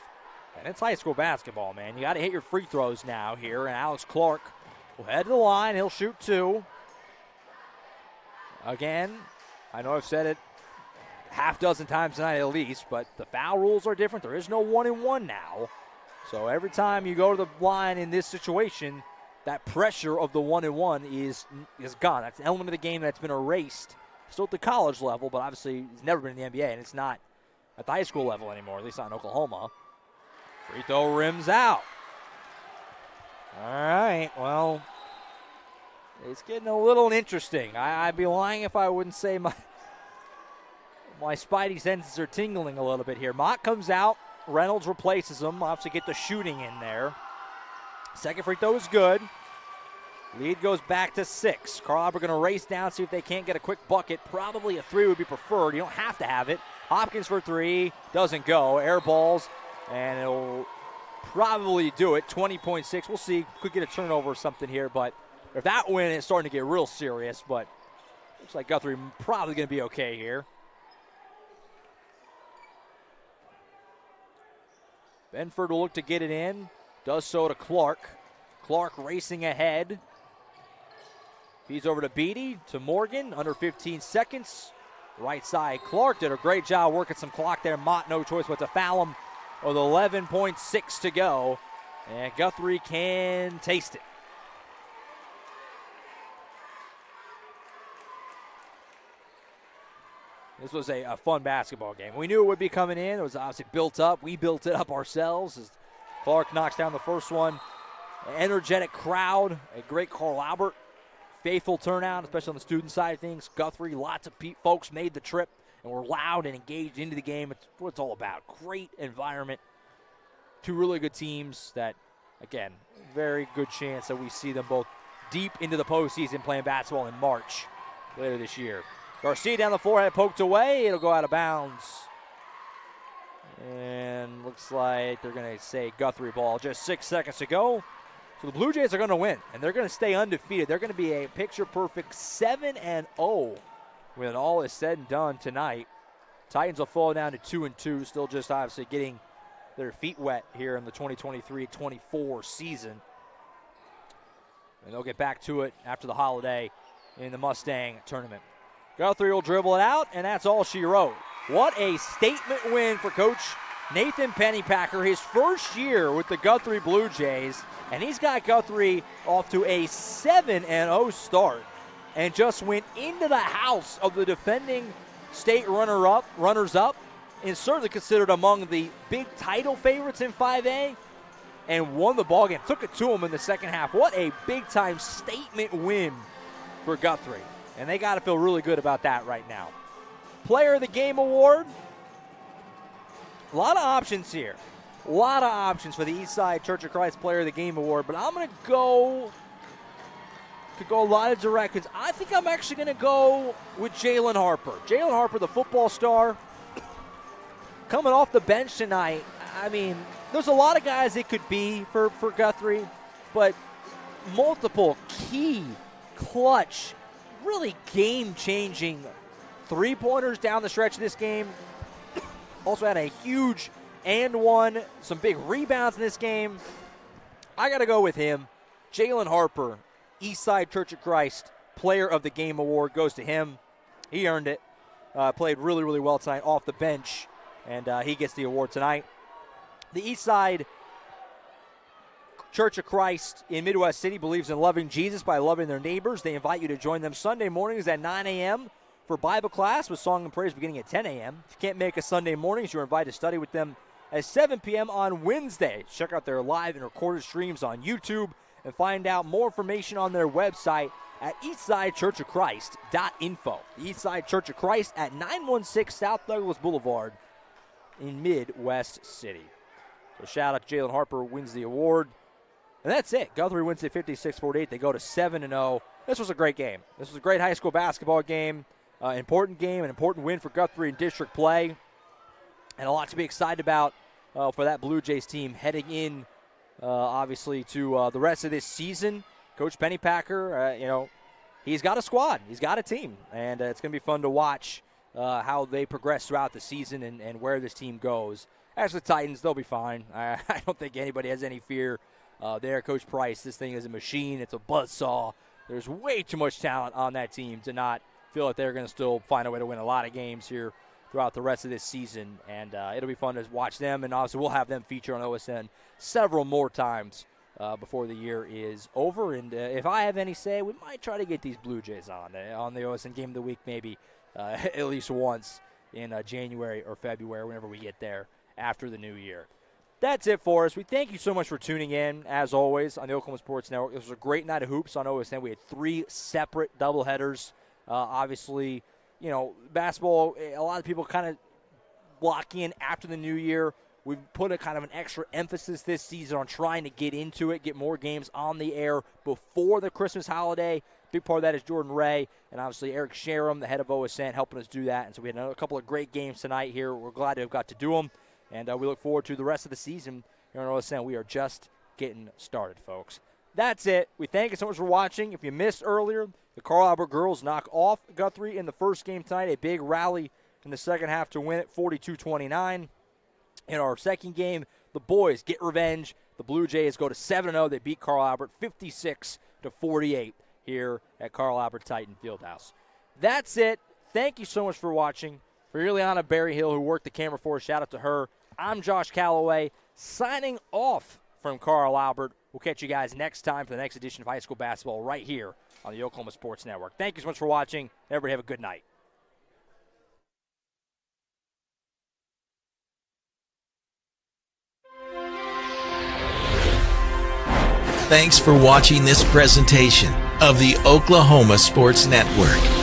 [SPEAKER 3] And it's high school basketball, man. You got to hit your free throws now here. And Alex Clark will head to the line. He'll shoot 2. Again, I know I've said it half dozen times tonight at least, but the foul rules are different. There is no 1-and-1 now. So every time you go to the line in this situation, that pressure of the 1-and-1 is gone. That's an element of the game that's been erased still at the college level, but obviously he's never been in the NBA, and it's not at the high school level anymore, at least not in Oklahoma. Free throw rims out. All right, well, it's getting a little interesting. I'd be lying if I wouldn't say my spidey senses are tingling a little bit here. Mott comes out. Reynolds replaces him. Obviously get the shooting in there. Second free throw is good. Lead goes back to 6. Carl Albert going to race down, see if they can't get a quick bucket. Probably a 3 would be preferred. You don't have to have it. Hopkins for 3. Doesn't go. Air balls. And it'll probably do it. 20.6. We'll see. Could get a turnover or something here. But if that win, it's starting to get real serious. But looks like Guthrie probably going to be okay here. Benford will look to get it in. Does so to Clark. Clark racing ahead. Feeds over to Beatty, to Morgan, under 15 seconds. Right side, Clark did a great job working some clock there. Mott, no choice but to foul him with 11.6 to go. And Guthrie can taste it. This was a fun basketball game. We knew it would be coming in. It was obviously built up. We built it up ourselves as Clark knocks down the first one. An energetic crowd, a great Carl Albert. Faithful turnout, especially on the student side of things. Guthrie, lots of folks made the trip and were loud and engaged into the game. It's what it's all about. Great environment. Two really good teams that, again, very good chance that we see them both deep into the postseason playing basketball in March later this year. Garcia down the floor, had poked away. It'll go out of bounds. And looks like they're going to say Guthrie ball. Just 6 seconds to go. So the Blue Jays are going to win, and they're going to stay undefeated. They're going to be a picture-perfect 7-0 when all is said and done tonight. Titans will fall down to 2-2, still just obviously getting their feet wet here in the 2023-24 season. And they'll get back to it after the holiday in the Mustang tournament. Guthrie will dribble it out, and that's all she wrote. What a statement win for Coach Nathan Pennypacker, his first year with the Guthrie Blue Jays, and he's got Guthrie off to a 7-0 start and just went into the house of the defending state runners-up, and certainly considered among the big title favorites in 5A, and won the ballgame. Took it to him in the second half. What a big-time statement win for Guthrie. And they got to feel really good about that right now. Player of the Game award. A lot of options here. A lot of options for the Eastside Church of Christ Player of the Game award. But I'm going to go. Could go a lot of directions. I think I'm actually going to go with Jalen Harper. Jalen Harper, the football star, coming off the bench tonight. I mean, there's a lot of guys it could be for Guthrie, but multiple key, clutch, really game-changing three-pointers down the stretch of this game. Also had a huge and one, some big rebounds in this game. I got to go with him. Jalen Harper, Eastside Church of Christ Player of the Game award goes to him. He earned it. Played really, really well tonight off the bench, and he gets the award tonight. The Eastside Church of Christ in Midwest City believes in loving Jesus by loving their neighbors. They invite you to join them Sunday mornings at 9 a.m. for Bible class with song and praise beginning at 10 a.m. If you can't make a Sunday mornings, you're invited to study with them at 7 p.m. on Wednesday. Check out their live and recorded streams on YouTube and find out more information on their website at eastsidechurchofchrist.info. The Eastside Church of Christ at 916 South Douglas Boulevard in Midwest City. So shout out to Jalen Harper, wins the award. And that's it. Guthrie wins it 56-48. They go to 7-0. This was a great game. This was a great high school basketball game. Important game, an important win for Guthrie in district play. And a lot to be excited about for that Blue Jays team heading in, obviously, to the rest of this season. Coach Pennypacker, he's got a squad. He's got a team. And it's going to be fun to watch how they progress throughout the season and where this team goes. As for the Titans, they'll be fine. I don't think anybody has any fear there. Coach Price, this thing is a machine. It's a buzzsaw. There's way too much talent on that team to not feel like they're going to still find a way to win a lot of games here throughout the rest of this season. And it'll be fun to watch them. And obviously we'll have them feature on OSN several more times before the year is over. And if I have any say, we might try to get these Blue Jays on the OSN Game of the Week maybe at least once in January or February, whenever we get there after the new year. That's it for us. We thank you so much for tuning in, as always, on the Oklahoma Sports Network. This was a great night of hoops on OSN. We had 3 separate doubleheaders. Obviously, basketball, a lot of people kind of block in after the new year. We've put a kind of an extra emphasis this season on trying to get into it, get more games on the air before the Christmas holiday. Big part of that is Jordan Ray and obviously Eric Sharam, the head of OSN, helping us do that. And so we had a couple of great games tonight here. We're glad to have got to do them. And we look forward to the rest of the season here on OSN. We are just getting started, folks. That's it. We thank you so much for watching. If you missed earlier, the Carl Albert girls knock off Guthrie in the first game tonight. A big rally in the second half to win it, 42-29. In our second game, the boys get revenge. The Blue Jays go to 7-0. They beat Carl Albert 56-48 here at Carl Albert Titan Fieldhouse. That's it. Thank you so much for watching. For Ileana Berryhill, who worked the camera for us, shout out to her. I'm Josh Calloway, signing off from Carl Albert. We'll catch you guys next time for the next edition of high school basketball right here on the Oklahoma Sports Network. Thank you so much for watching. Everybody have a good night.
[SPEAKER 2] Thanks for watching this presentation of the Oklahoma Sports Network.